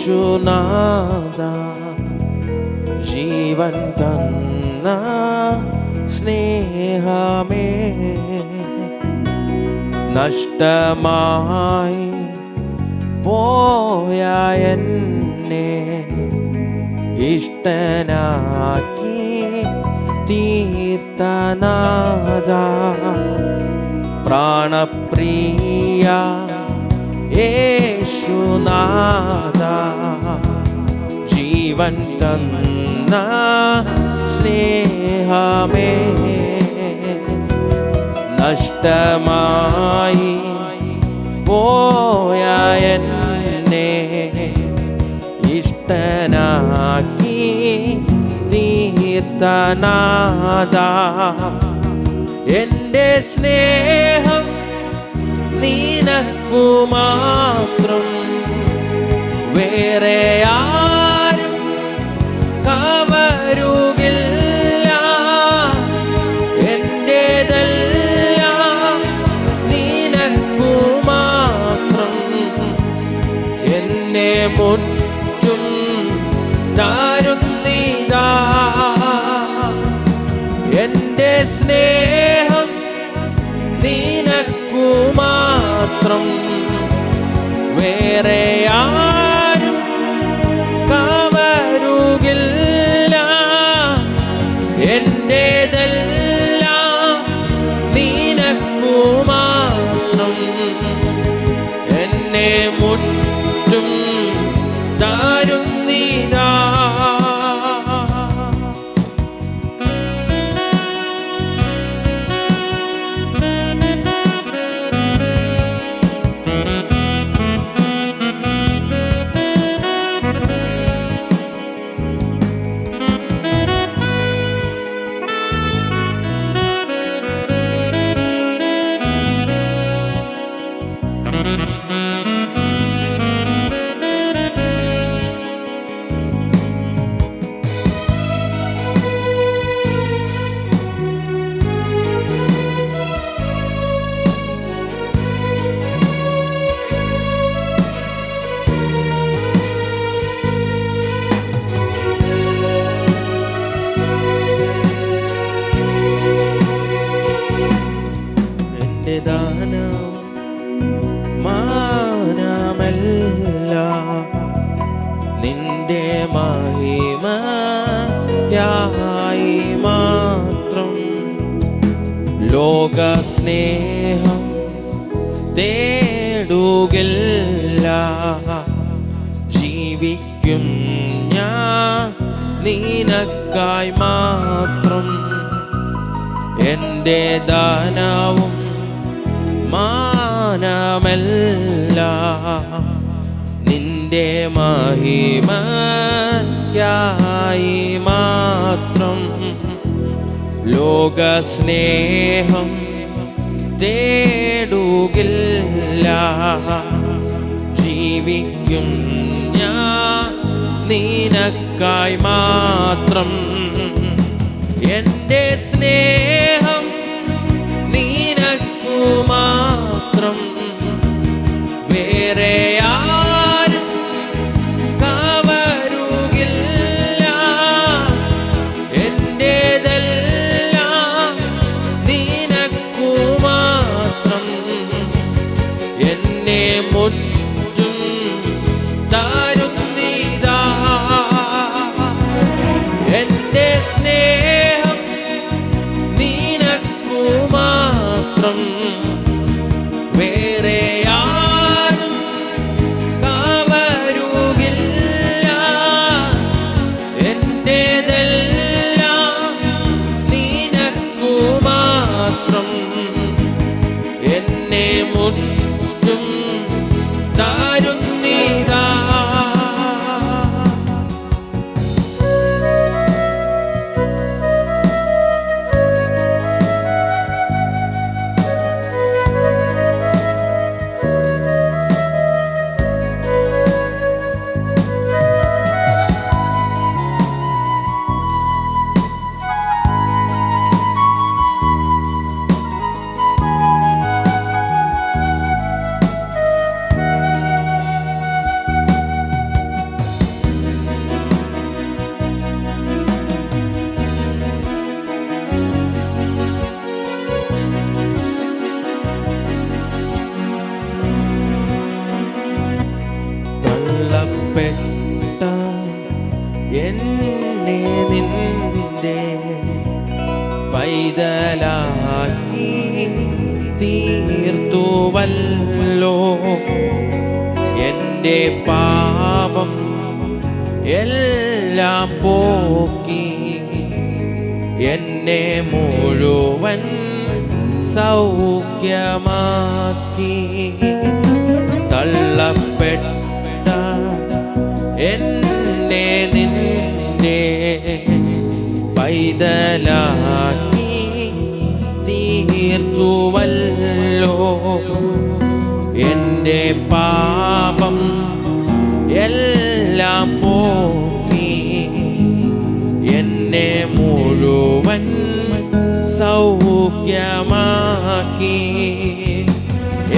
യേശുനാഥ ജീവൻ തന്ന സ്നേഹമേ, നഷ്ടമായി പോയ എന്നെ ഇഷ്ടനാക്കി തീർത്തനാഥ, പ്രാണപ്രിയ യേശുനാഥ ജീവൻ തന്ന സ്നേഹമേ, നഷ്ടമായി പോയ എന്നെ ഇഷ്ടനാക്കി തീർത്തനാഥ, എൻ്റെ സ്നേഹം നിനക്കു മാത്രം, വേറെ ആരും കവരുകില്ല. എന്റേതെല്ലാം നിനക്കു മാത്രം, എന്നെ മുറ്റും താരുന്നിതാ. എൻ്റെ സ്നേഹം നിനക്കു മാത്രം, വേറെ ആരും കവരുകില്ല. എന്റേതെല്ലാം നിനക്കു മാത്രം, എന്നെ മുറ്റും താരുന്നിതാ. ദാനം മാനമെല്ലാം നിന്റെ മഹിമയ്ക്കായി മാത്രം, ലോകസ്നേഹം തേടുകില്ല. ജീവിക്കും ഞാൻ നിനക്കായി മാത്രം, എൻ്റെ ദാനവും മാനമെല്ലാം നിന്റെ മഹിമയ്ക്കായി മാത്രം, ലോകസ്നേഹം തേടുകില്ല. ജീവിക്കും ഞാൻ നിനക്കായി മാത്രം, എൻ്റെ സ്നേഹം നിനക്കു മാത്രം, വേറെ ആരും കവരുകില്ല. എന്റേതെല്ലാം നിനക്കു മാത്രം, എന്നെ മുറ്റും താരുന്നിതാ. എൻ്റെ സ്നേഹം നിനക്കു മാത്രം, വേറെ ആരും കവരുകില്ല. എന്റേതെല്ലാം നിനക്കു മാത്രം, എന്നെ മുറ്റും താരുന്നിതാ. എന്നെ നിന്റെ പൈതലാക്കി തീർത്തുവല്ലോ. എൻ്റെ പാപം എല്ലാം പോക്കി എന്നെ മുഴുവൻ സൗഖ്യമാക്കി. തള്ളപ്പെട്ട എന്നെ നിന്റെ പൈതലാക്കി തീർത്തുവല്ലോ. എൻ്റെ പാപം എല്ലാം പോക്കി എന്നെ മുഴുവൻ സൗഖ്യമാക്കി.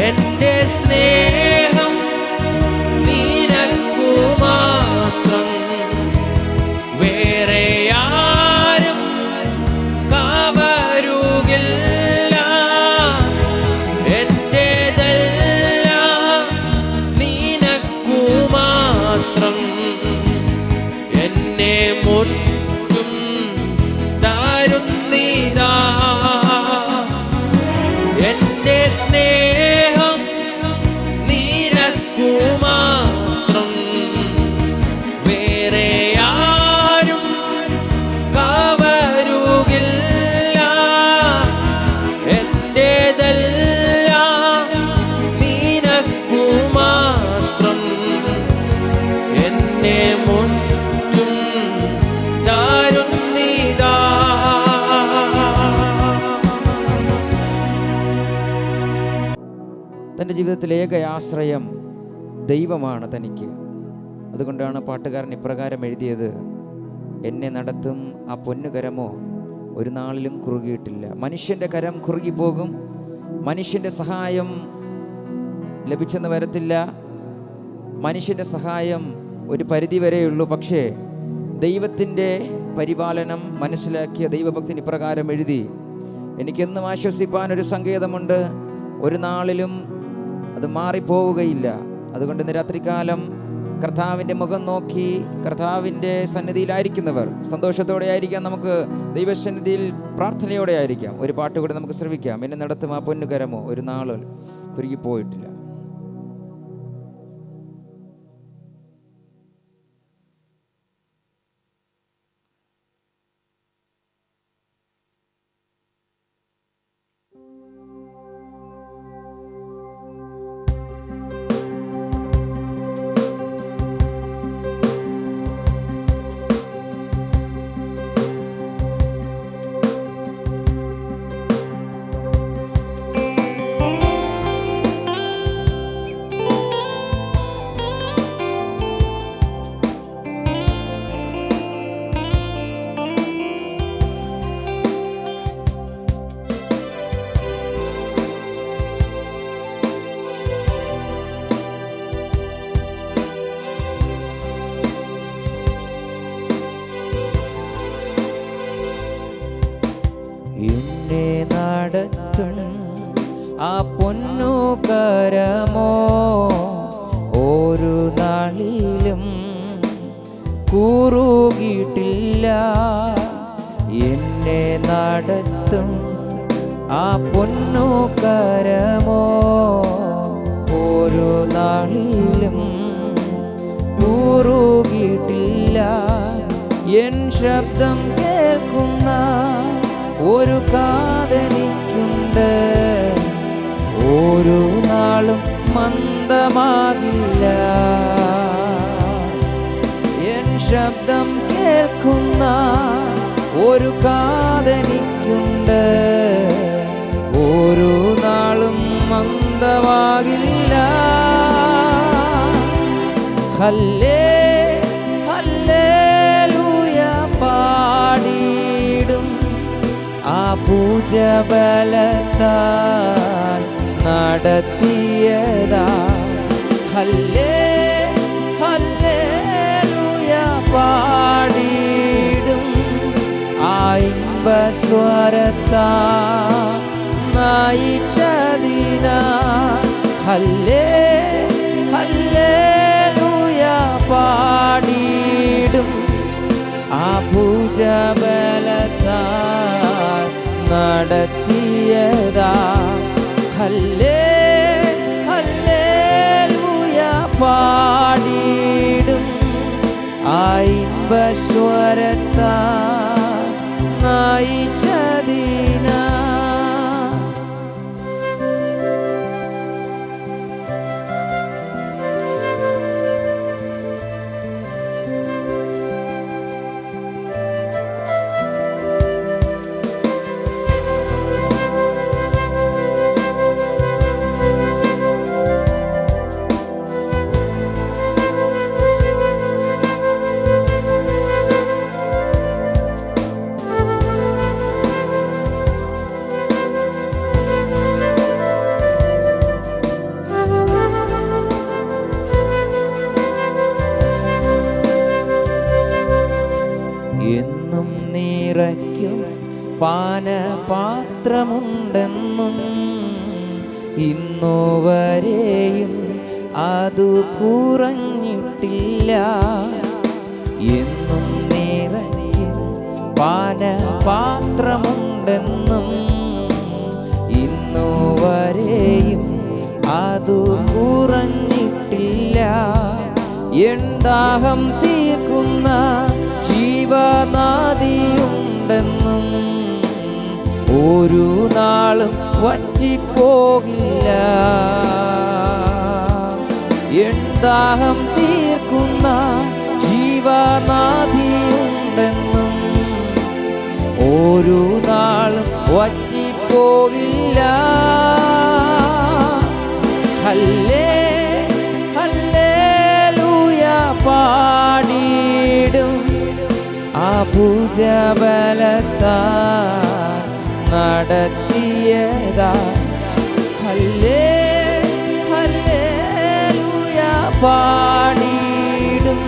എൻ്റെ സ്നേഹം നിനക്കു മാത്രം, വേറെ ആരും കവരുകില്ല. എൻ്റെതെല്ലാം നിനക്കു മാത്രം, എന്നെ മുറ്റും തരുന്നിതാ. എൻ്റെ സ്നേഹം നിനക്കു മാത്രം, വേറെ ആരും കവരുകില്ല. എൻ്റെതെല്ലാം നിനക്കു മാത്രം, എന്നെ മുറ്റും തരുന്നിതാ. തൻ്റെ ജീവിതത്തിലെ ഏക ആശ്രയം ദൈവമാണ് തനിക്ക്. അതുകൊണ്ടാണ് പാട്ടുകാരൻ ഇപ്രകാരം എഴുതിയത്: എന്നെ നടത്തും ആ പൊന്നുകരമോ ഒരു നാളിലും കുറുകിയിട്ടില്ല. മനുഷ്യൻ്റെ കരം കുറുകിപ്പോകും, മനുഷ്യൻ്റെ സഹായം ലഭിച്ചെന്ന് വരത്തില്ല, മനുഷ്യൻ്റെ സഹായം ഒരു പരിധി വരെയുള്ളൂ. പക്ഷേ ദൈവത്തിൻ്റെ പരിപാലനം മനസ്സിലാക്കിയ ദൈവഭക്തൻ ഇപ്രകാരം എഴുതി: എനിക്കെന്നും ആശ്വസിപ്പാൻ ഒരു സങ്കേതമുണ്ട്, ഒരു നാളിലും അത് മാറിപ്പോവുകയില്ല. അതുകൊണ്ട് ഇന്ന് രാത്രികാലം കർത്താവിൻ്റെ മുഖം നോക്കി കർത്താവിൻ്റെ സന്നിധിയിലായിരിക്കുന്നവർ സന്തോഷത്തോടെ ആയിരിക്കാം. നമുക്ക് ദൈവസന്നിധിയിൽ പ്രാർത്ഥനയോടെ ആയിരിക്കാം. ഒരു പാട്ട് കൂടെ നമുക്ക് ശ്രവിക്കാം. എന്നെ നടത്തും ആ പൊന്നുകരമോ ഒരു നാളിൽ കുരുകിപ്പോയിട്ടില്ല. എന്നെ നടത്തും ആ പൊന്നുകരമോ ഒരു നാളിലും കുറുകിയിട്ടില്ല. എന്നെ നടത്തും ആ പൊന്നുകരമോ ഒരു നാളിലും കുറുകിയിട്ടില്ല. എൻ ശബ്ദം കേൾക്കുന്ന ഒരു കാതനിക്കുണ്ട്, ഒരു നാളും മന്ദമാകില്ല. എൻ ശബ്ദം കേൾക്കുന്ന ഒരു കാതനിക്കുണ്ട്, ഒരു നാളും മന്ദമാകില്ല. ഹല്ലേ ഹല്ലേലൂയ പാടിടും ആ പൂജബലത്താൽ നടത്തിയതാ. ഹല്ലേ ഹല്ലേലൂയ പാടിടും ആ ഇമ്പസ്വരത്താൽ നയിച്ചതിനാ. ഹല്ലേ ഹല്ലേലൂയ പാടിടും ആ ആ ഭുജബലത്താൽ നടത്തിയതാ. ഹല്ലേലൂയ പാടിടും ആ ഇമ്പസ്വരത്താൽ നയിച്ചതിനാ. എന്നും നിറയ്ക്കും പാനപാത്രമുണ്ടെന്നും ഇന്നുവരെയും അതു കുറഞ്ഞിട്ടില്ല. എന്നും നിറയ്ക്കും പാനപാത്രമുണ്ടെന്നും ഇന്നുവരെയും അതു കുറഞ്ഞിട്ടില്ല. ദാഹം തീർക്കുന്ന ജീവനദിയുണ്ടെന്നും ഒരു നാളും വറ്റിപ്പോകില്ല. ദാഹം തീർക്കുന്ന ജീവനദിയുണ്ടെന്നും ഒരു നാളും വറ്റിപ്പോകില്ല. ഹല്ലേലൂയ പാടിടും ആ ഭുജബലത്താൽ നടത്തിയതാ. ഹല്ലേലൂയ പാടിടും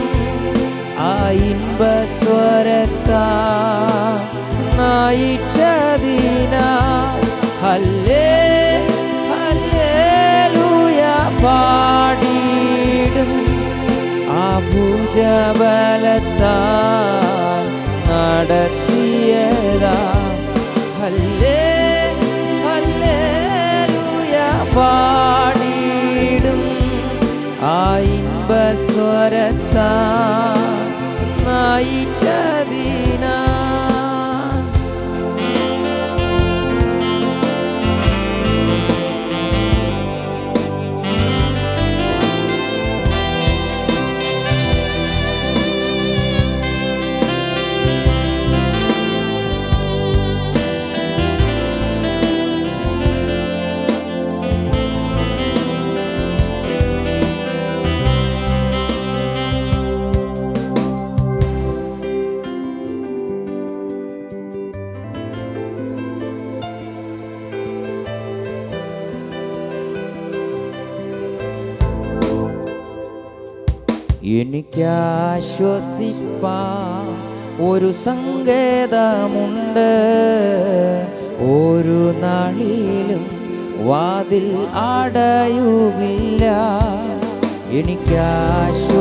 ആ ഇമ്പസ്വരത്താൽ നയിച്ചതിനാ. ഹല്ലേലൂയ പാടിടും ആ ഭുജബലത്താൽ നടത്തിയതാ. ഹല്ലേലൂയ പാടിടും ആ ഇമ്പസ്വരത്താൽ നയിച്ചതിനാ. എനിക്കാശ്വസിപ്പാൻ ഒരു സങ്കേതമുണ്ട്. ഒരു നാളിലും വാതിൽ അടയുകില്ല. എനിക്കാശ്വസിപ്പാൻ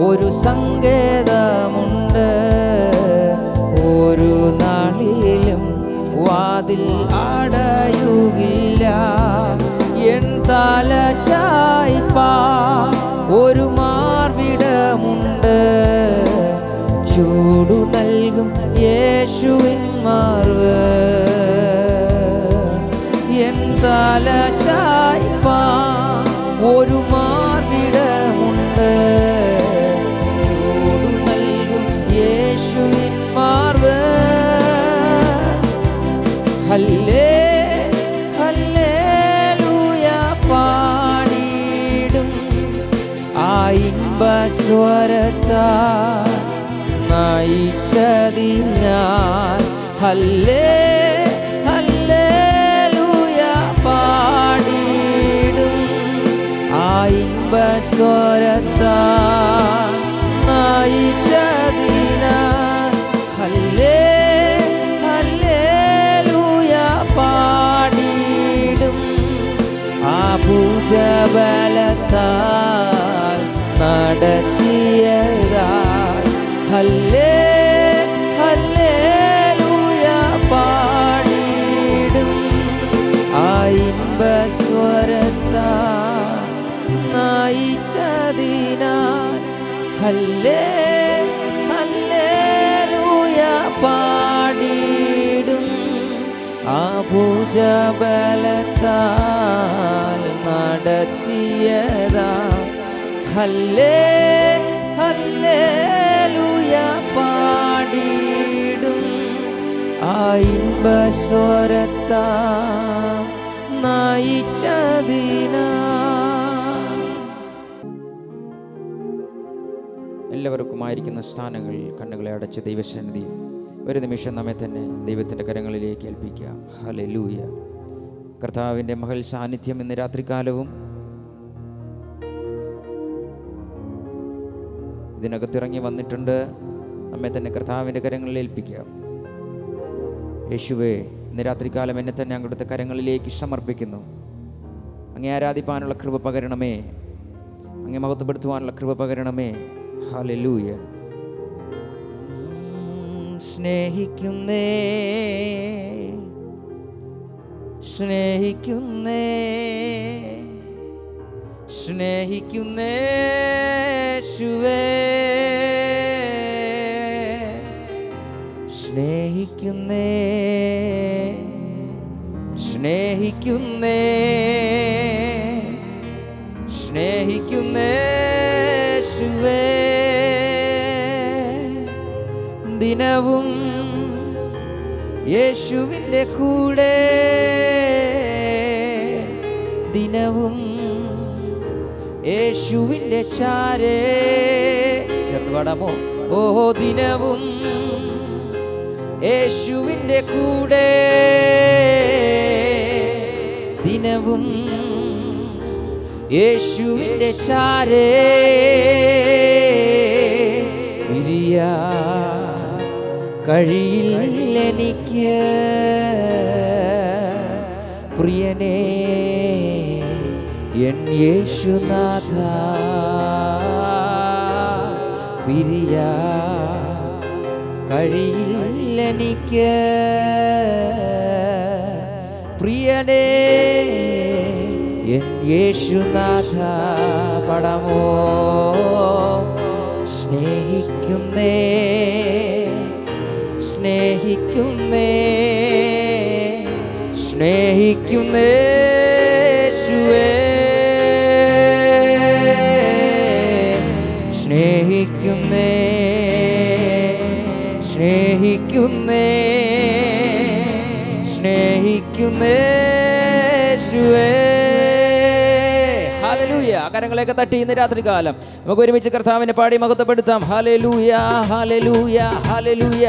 ഒരു സങ്കേതമുണ്ട്. ഒരു നാളിലും വാതിൽ അടയുകില്ല. എൻ തല ചായ്പാൻ ഒരു മാർവിടമുണ്ട്. ചൂടു നൽകും യേശുവിൻ മാർവ്. എൻ തല ചായ്പാൻ ഒരു മാർവിടമുണ്ട്. ചൂടു നൽകും യേശുവിൻ മാർവ്. ഹല്ലേലൂയ പാടിടും ആ ഇമ്പസ്വരത്താൽ നയിച്ചതിനാൽ. ഹല്ലേലൂയ പാടിടും ആ ഇമ്പസ്വരത്താൽ നയിച്ചതിനാൽ. ഹല്ലേലൂയ പാടിടും ആ ഭുജബലത്താൽ നടത്തിയതാൽ. ഹല്ലേ ഹല്ലേലൂയ പാടിടും ആ ഇൻപസ്വരത്താ നയിച്ചതിനാൽ ഹല്ലേ ഹല്ലേലൂയ പാടിടും ആ ഭുജബലത്താൽ നടത്തിയതാ ഹല്ലേ ഹല്ലേലൂയ പാടിടും ആ ഇൻപസ്വരത്താൽ നയിച്ചതിനാ. എല്ലാവർക്കുമായിരിക്കുന്ന സ്ഥാനങ്ങൾ കണ്ണുകളെ അടച്ച് ദൈവസന്നിധി ഒരു നിമിഷം നമ്മെ തന്നെ ദൈവത്തിൻ്റെ കരങ്ങളിലേക്ക് ഏൽപ്പിക്കാം. ഹല്ലേലൂയ. കർത്താവിൻ്റെ മഹൽ സാന്നിധ്യം ഇന്ന് രാത്രികാലവും ഇതിനകത്തിറങ്ങി വന്നിട്ടുണ്ട്. നമ്മെ തന്നെ കർത്താവിൻ്റെ കരങ്ങളിൽ ഏൽപ്പിക്കാം. യേശുവേ, ഇന്ന് രാത്രികാലം എന്നെ തന്നെ അങ്ങോട്ട് കരങ്ങളിലേക്ക് സമർപ്പിക്കുന്നു. അങ്ങേ ആരാധിപ്പാനുള്ള കൃപ പകരണമേ, അങ്ങേ മഹത്വപ്പെടുത്തുവാനുള്ള കൃപ പകരണമേ. ഹല്ലേലൂയ. സ്നേഹിക്കുന്നേ സ്നേഹിക്കുന്നേ സ്നേഹിക്കുന്നേ യേശുവേ, സ്നേഹിക്കുന്നേ സ്നേഹിക്കുന്നേ സ്നേഹിക്കുന്നേ യേശുവേ, ദിനവും യേശുവിൻ്റെ കൂടെ, ദിനവും യേശുവിൻ്റെ ചാരേ. ചേർന്ന് പാടാമോ? ഓ ദിനവും യേശുവിൻ്റെ കൂടെ, ദിനവും യേശുവിൻ്റെ ചാരേ. തിരിയാ കഴിയില്ലെനിക്ക് പ്രിയനേ എൻ യേശുനാഥ, പിരിയാ കഴിയില്ലെനിക്ക് പ്രിയനേ എൻ യേശുനാഥ. പടമോ സ്നേഹിക്കുന്നേ സ്നേഹിക്കുന്നേ സ്നേഹിക്കുന്നേ യേശുവേ, സ്നേഹിക്കുന്നേ സ്നേഹിക്കുന്നേ സ്നേഹിക്കുന്നേ യേശുവേ. ഹല്ലേലൂയ. കരങ്ങളെയൊക്കെ തട്ടി ഇന്ന് രാത്രികാലം നമുക്ക് ഒരുമിച്ച് കർത്താവിനെ പാടി മഹത്വപ്പെടുത്താം. ഹല്ലേലൂയ ഹല്ലേലൂയ ഹല്ലേലൂയ.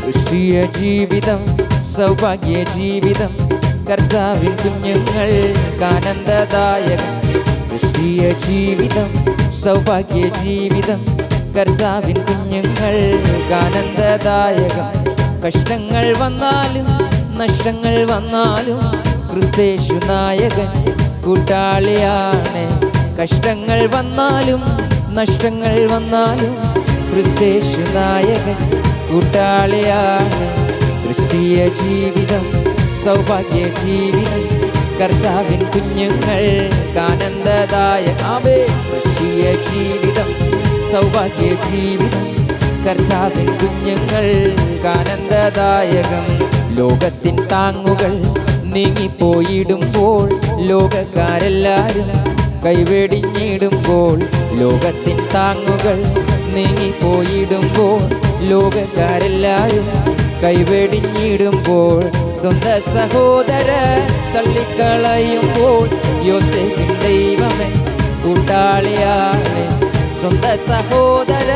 ക്രിസ്തീയ ജീവിതം സൗഭാഗ്യ ജീവിതം, കർത്താവിൻ കുഞ്ഞുങ്ങൾ ആനന്ദദായകം. ക്രിസ്തീയ ജീവിതം സൗഭാഗ്യ ജീവിതം, കർത്താവിൻ കുഞ്ഞുങ്ങൾ ആനന്ദദായകം. കഷ്ടങ്ങൾ വന്നാലും നഷ്ടങ്ങൾ വന്നാലും ക്രിസ്തേശു നായകൻ കൂട്ടാളിയാണ്. കഷ്ടങ്ങൾ വന്നാലും നഷ്ടങ്ങൾ വന്നാലും ക്രിസ്തേശു നായകൻ കൂട്ടാളിയാണ്. ക്രിസ്തീയ ജീവിതം സൗഭാഗ്യ ജീവിതം, കർത്താവിൻ കുഞ്ഞുങ്ങൾ ആനന്ദദായകം. ക്രിസ്തീയ ജീവിതം സൗഭാഗ്യ ജീവിതം, കർത്താവിൻ കുഞ്ഞുങ്ങൾ ആനന്ദദായകം. ലോകത്തിൻ താങ്ങുകൾ നീങ്ങിപ്പോയിടുമ്പോൾ, ലോകക്കാരെല്ലാരും കൈവെടിഞ്ഞിടുമ്പോൾ, ലോകത്തിൻ താങ്ങുകൾ നീങ്ങിപ്പോയിടുമ്പോൾ, ലോകക്കാരെല്ലാരും കൈവെടിഞ്ഞിടുമ്പോൾ, സ്വന്തം സഹോദര തള്ളിക്കളയുമ്പോൾ യോസേഫിൻ ദൈവമേ കൂട്ടാളിയാണ്. സ്വന്തം സഹോദര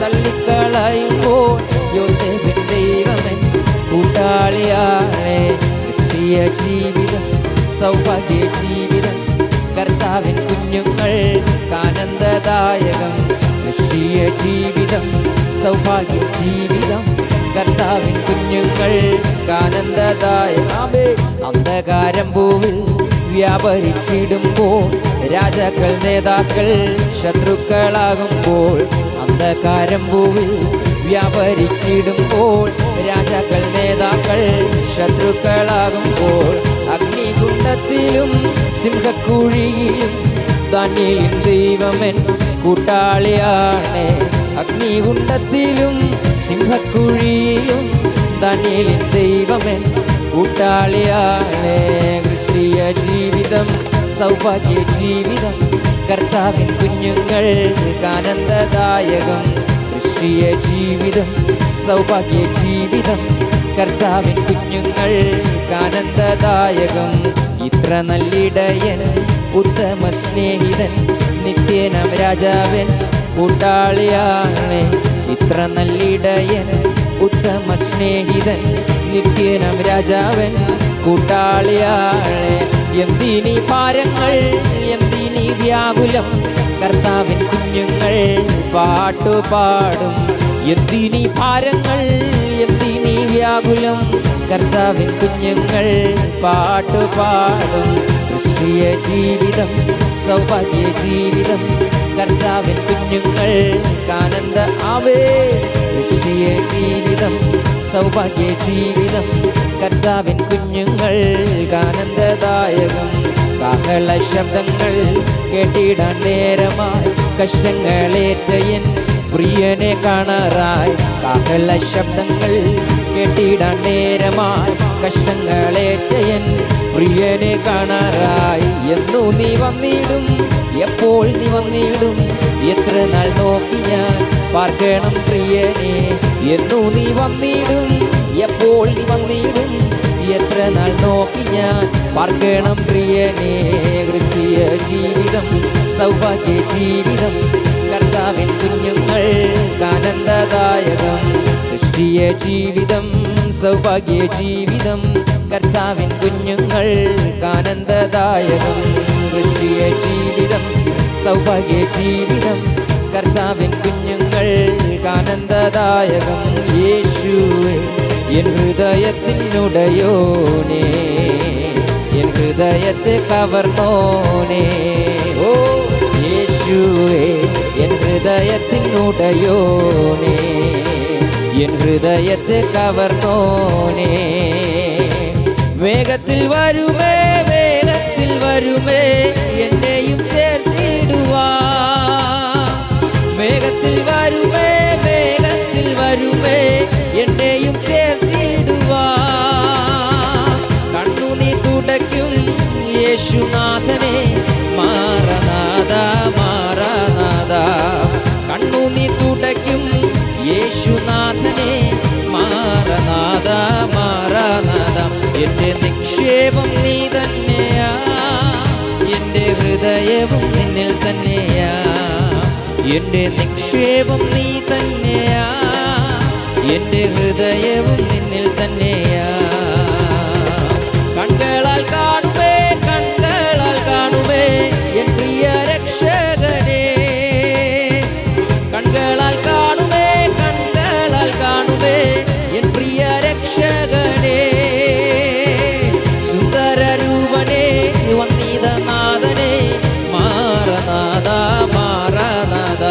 തള്ളിക്കളയുമ്പോൾ യോസേഫിൻ ദൈവമേ കൂട്ടാളിയാണ്. ക്രിസ്തീയ ജീവിതം സൗഭാഗ്യ ജീവിതം, കർത്താവിൻ കുഞ്ഞുങ്ങൾ ആനന്ദദായകം. ക്രിസ്തീയ ജീവിതം സൗഭാഗ്യ ജീവിതം, കർത്താവിൻ കുഞ്ഞുങ്ങൾ ആനന്ദദായകമേ. അന്ധകാരം ഭൂവിൽ വ്യാപരിച്ചിടുമ്പോൾ, രാജാക്കൾ നേതാക്കൾ ശത്രുക്കളാകുമ്പോൾ, അന്ധകാരം ഭൂവിൽ വ്യാപരിച്ചിടുമ്പോൾ, രാജാക്കൾ നേതാക്കൾ ശത്രുക്കളാകുമ്പോൾ, അഗ്നികുണ്ഡത്തിലും സിംഹക്കുഴിയിലും ദാനിയേലിൻ ദൈവമൻ കൂട്ടാളിയാണ്. അഗ്നികുണ്ഡത്തിലും സിംഹക്കുഴിയിലും ദാനിയേലിൻ ദൈവമൻ കൂട്ടാളിയാണ്. ക്രിസ്തീയ ജീവിതം സൗഭാഗ്യ ജീവിതം, കർത്താവിൻ കുഞ്ഞുങ്ങൾ ആനന്ദദായകം. ക്രിസ്തീയ ജീവിതം സൗഭാഗ്യ ജീവിതം, കർത്താവിൻ കുഞ്ഞുങ്ങൾ ആനന്ദദായകം. ഇത്ര നല്ലിടയൻ ഉത്തമ സ്നേഹിതൻ, നിത്യനാം രാജാവൻ കൂട്ടാളിയാണ്. ഇത്ര നല്ലിടയൻ ഉത്തമ സ്നേഹിതൻ, നിത്യനാം രാജാവൻ കൂട്ടാളിയാണ്. എന്തിനീ ഭാരങ്ങൾ, എന്തിനീ വ്യാകുലം, കർത്താവിൻ കുഞ്ഞുങ്ങൾ പാട്ടുപാടും. എന്തിനീ ഭാരങ്ങൾ, എന്തിനീ വ്യാകുലം, കർത്താവിൻ കുഞ്ഞുങ്ങൾ പാട്ടുപാടും. ക്രിസ്തീയ ജീവിതം സൗഭാഗ്യ ജീവിതം, കർത്താവിൻ കുഞ്ഞുങ്ങൾ ആനന്ദ ആവേ. ക്രിസ്തീയ ജീവിതം സൗഭാഗ്യ ജീവിതം, കർത്താവിൻ കുഞ്ഞുങ്ങൾ ആനന്ദദായകം. കാഹള ശബ്ദങ്ങൾ കേട്ടിടാൻ നേരമായി, കഷ്ടങ്ങളേറ്റ എൻ പ്രിയനെ കാണാറായി. കാഹള ശബ്ദങ്ങൾ കേട്ടിടാൻ നേരമായി, കഷ്ടങ്ങളേറ്റ എൻ പ്രിയനെ കാണാറായി. എന്നു നീ വന്നിടും, എപ്പോൾ നീ വന്നിടും, എത്ര നാൾ നോക്കി ഞാൻ പാർക്കണം പ്രിയനെ. എന്നു നീ വന്നിടും, എപ്പോൾ നീ വന്നിടും, എത്ര നാൾ നോക്കി ഞാൻ പാർക്കണം പ്രിയനെ. ക്രിസ്തീയ ജീവിതം സൗഭാഗ്യ ജീവിതം, കർത്താവിൻ കുഞ്ഞുങ്ങൾ ആനന്ദദായകം. ക്രിസ്തീയ ജീവിതം സൗഭാഗ്യ ജീവിതം, കർത്താവിൻ കുഞ്ഞുങ്ങൾ ആനന്ദദായകം. ക്രിസ്തീയ ജീവിതം സൗഭാഗ്യ ജീവിതം, കർത്താവിൻ കുഞ്ഞുങ്ങൾ ആനന്ദദായകം. യേശുവേ എൻ ഹൃദയത്തിനുടയോനേ, എൻ ഹൃദയത്തെ കവർന്നോനേ. ഓ യേശുവേ എൻ ഹൃദയത്തിനുടയോനേ, എൻ ഹൃദയത്തെ കവർന്നോനേ. വേഗത്തിൽ വരുമേ, വേഗത്തിൽ വരുമേ, എന്നെയും ചേർത്തിടുവാ. വേഗത്തിൽ വരുമേ, വേഗത്തിൽ വരുമേ, എന്നെയും ചേർത്തിടുവാ. കണ്ണു നീ തുടയ്ക്കും യേശുനാഥനെ, മാറനാഥ മാറനാഥ. കണ്ണു നീ തുടയ്ക്കും യേശുനാഥനെ, മാറനാഥ മാറനാഥ. എൻ്റെ നിക്ഷേപം നീ തന്നെയാ, എൻ്റെ ഹൃദയവും നിന്നിൽ തന്നെയാ. എൻ്റെ നിക്ഷേപം നീ തന്നെയാ, എൻ്റെ ഹൃദയവും നിന്നിൽ തന്നെയാ. കണ്ണുകളാൽ കാണുമേ, കണ്ണുകളാൽ കാണുമേ, എൻ പ്രിയ രക്ഷകനെ. കണ്ണുകളാൽ കാണുമേ, കണ്ണുകളാൽ കാണുമേ, എൻ പ്രിയ രക്ഷകനെ. സുന്ദരരൂപനെ വന്ദിതനാഥനെ, മാറനാഥ മാറനാഥ.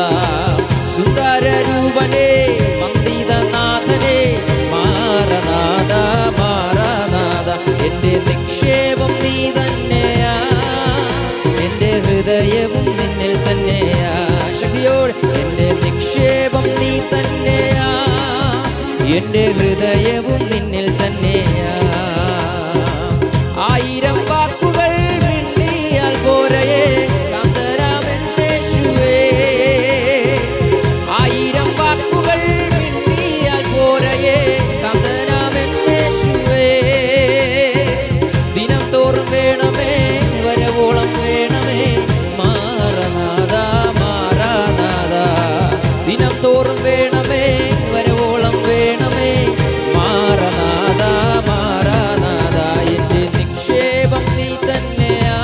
സുന്ദരരൂപനെ വന്ദിതനാഥനെ, മാറനാഥ മാറനാഥ. എൻ്റെ നിക്ഷേപം നീ തന്നെയാ, എൻ്റെ ഹൃദയവും നിന്നിൽ തന്നെയാ. ശക്തിയോടെ എൻ്റെ നിക്ഷേപം നീ തന്നെയാ, എൻ്റെ ഹൃദയവും നിന്നിൽ തന്നെയാ. ആയിരം വാക്കുകൾ മിണ്ടിയാൽ പോരയേ കാന്തരാമേശുവേ. ആയിരം വാക്കുകൾ മിണ്ടിയാൽ പോരയേ കാന്തരാമേശുവേ. ദിനം തോറും വേണമേ, വരവോളം വേണമേ, മാറനാഥ മാറനാഥ. ദിനം തോറും വേണമേ, വരവോളം വേണമേ, മാറനാഥ മാറനാഥ. എൻ്റെ നിക്ഷേപം നീ തന്നെയാ,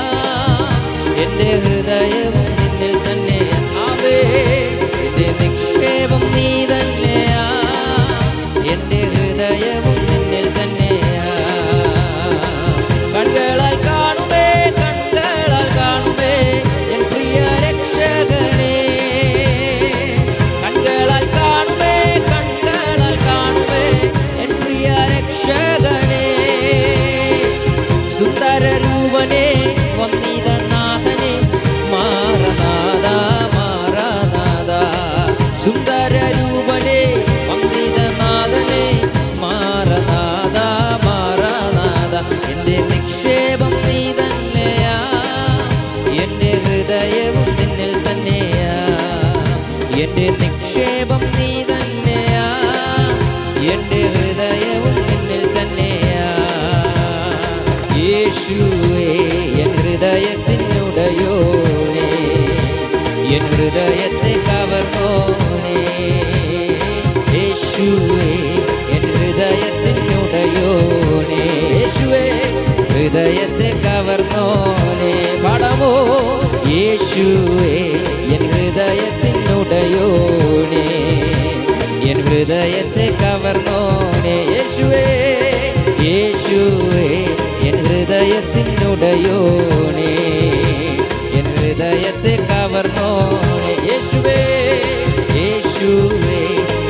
എൻ്റെ ഹൃദയവും നിന്നിൽ തന്നെയാ. ആവേ എൻ്റെ നീ തന്നെയാ, എൻ്റെ ഹൃദയവും നിന്നിൽ തന്നെയാ. കണ്ണുകളാൽ കാണുമേ, കണ്ണുകളാൽ കാണുമേ എൻ പ്രിയ രക്ഷകനെ. കണ്ണുകളാൽ കാണുമേ, കണ്ണുകളാൽ കാണുമേ എൻ പ്രിയ രക്ഷകനെ. സുന്ദര രൂപനെ, വന്ദിതനാഥനെ, മാറനാഥ മാറനാഥ. സുന്ദര രൂപനെ, വന്ദിതനാഥനെ, മാറനാഥ മാറനാഥ. എൻ്റെ നിക്ഷേപം നീ തന്നെയാ, എൻ്റെ ഹൃദയവും നിന്നിൽ തന്നെയാ. എൻ്റെ നിക്ഷേപം നീ തന്നെയാ, എൻ്റെ ഹൃദയവും നിന്നിൽ തന്നെയാ. യേശുവേ എൻ ഹൃദയത്തിനുടയോനേ, എൻ ഹൃദയത്തെ കവർന്നോനേ. യേശുവേ എൻ ഹൃദയത്തിനുടയോനേ, യേശുവേ ഹൃദയത്തെ കവർന്നോനേ. പാടാമോ? യേശുവേ എൻ ഹൃദയത്തിനുടയോനേ, എൻ ഹൃദയത്തെ കവർന്നോനേ. യേശുവേ യേശുവേ എൻ ഹൃദയത്തിനുടയോനേ, എൻ ഹൃദയത്തെ കവർന്നോനേ. യേശുവേ യേശുവേ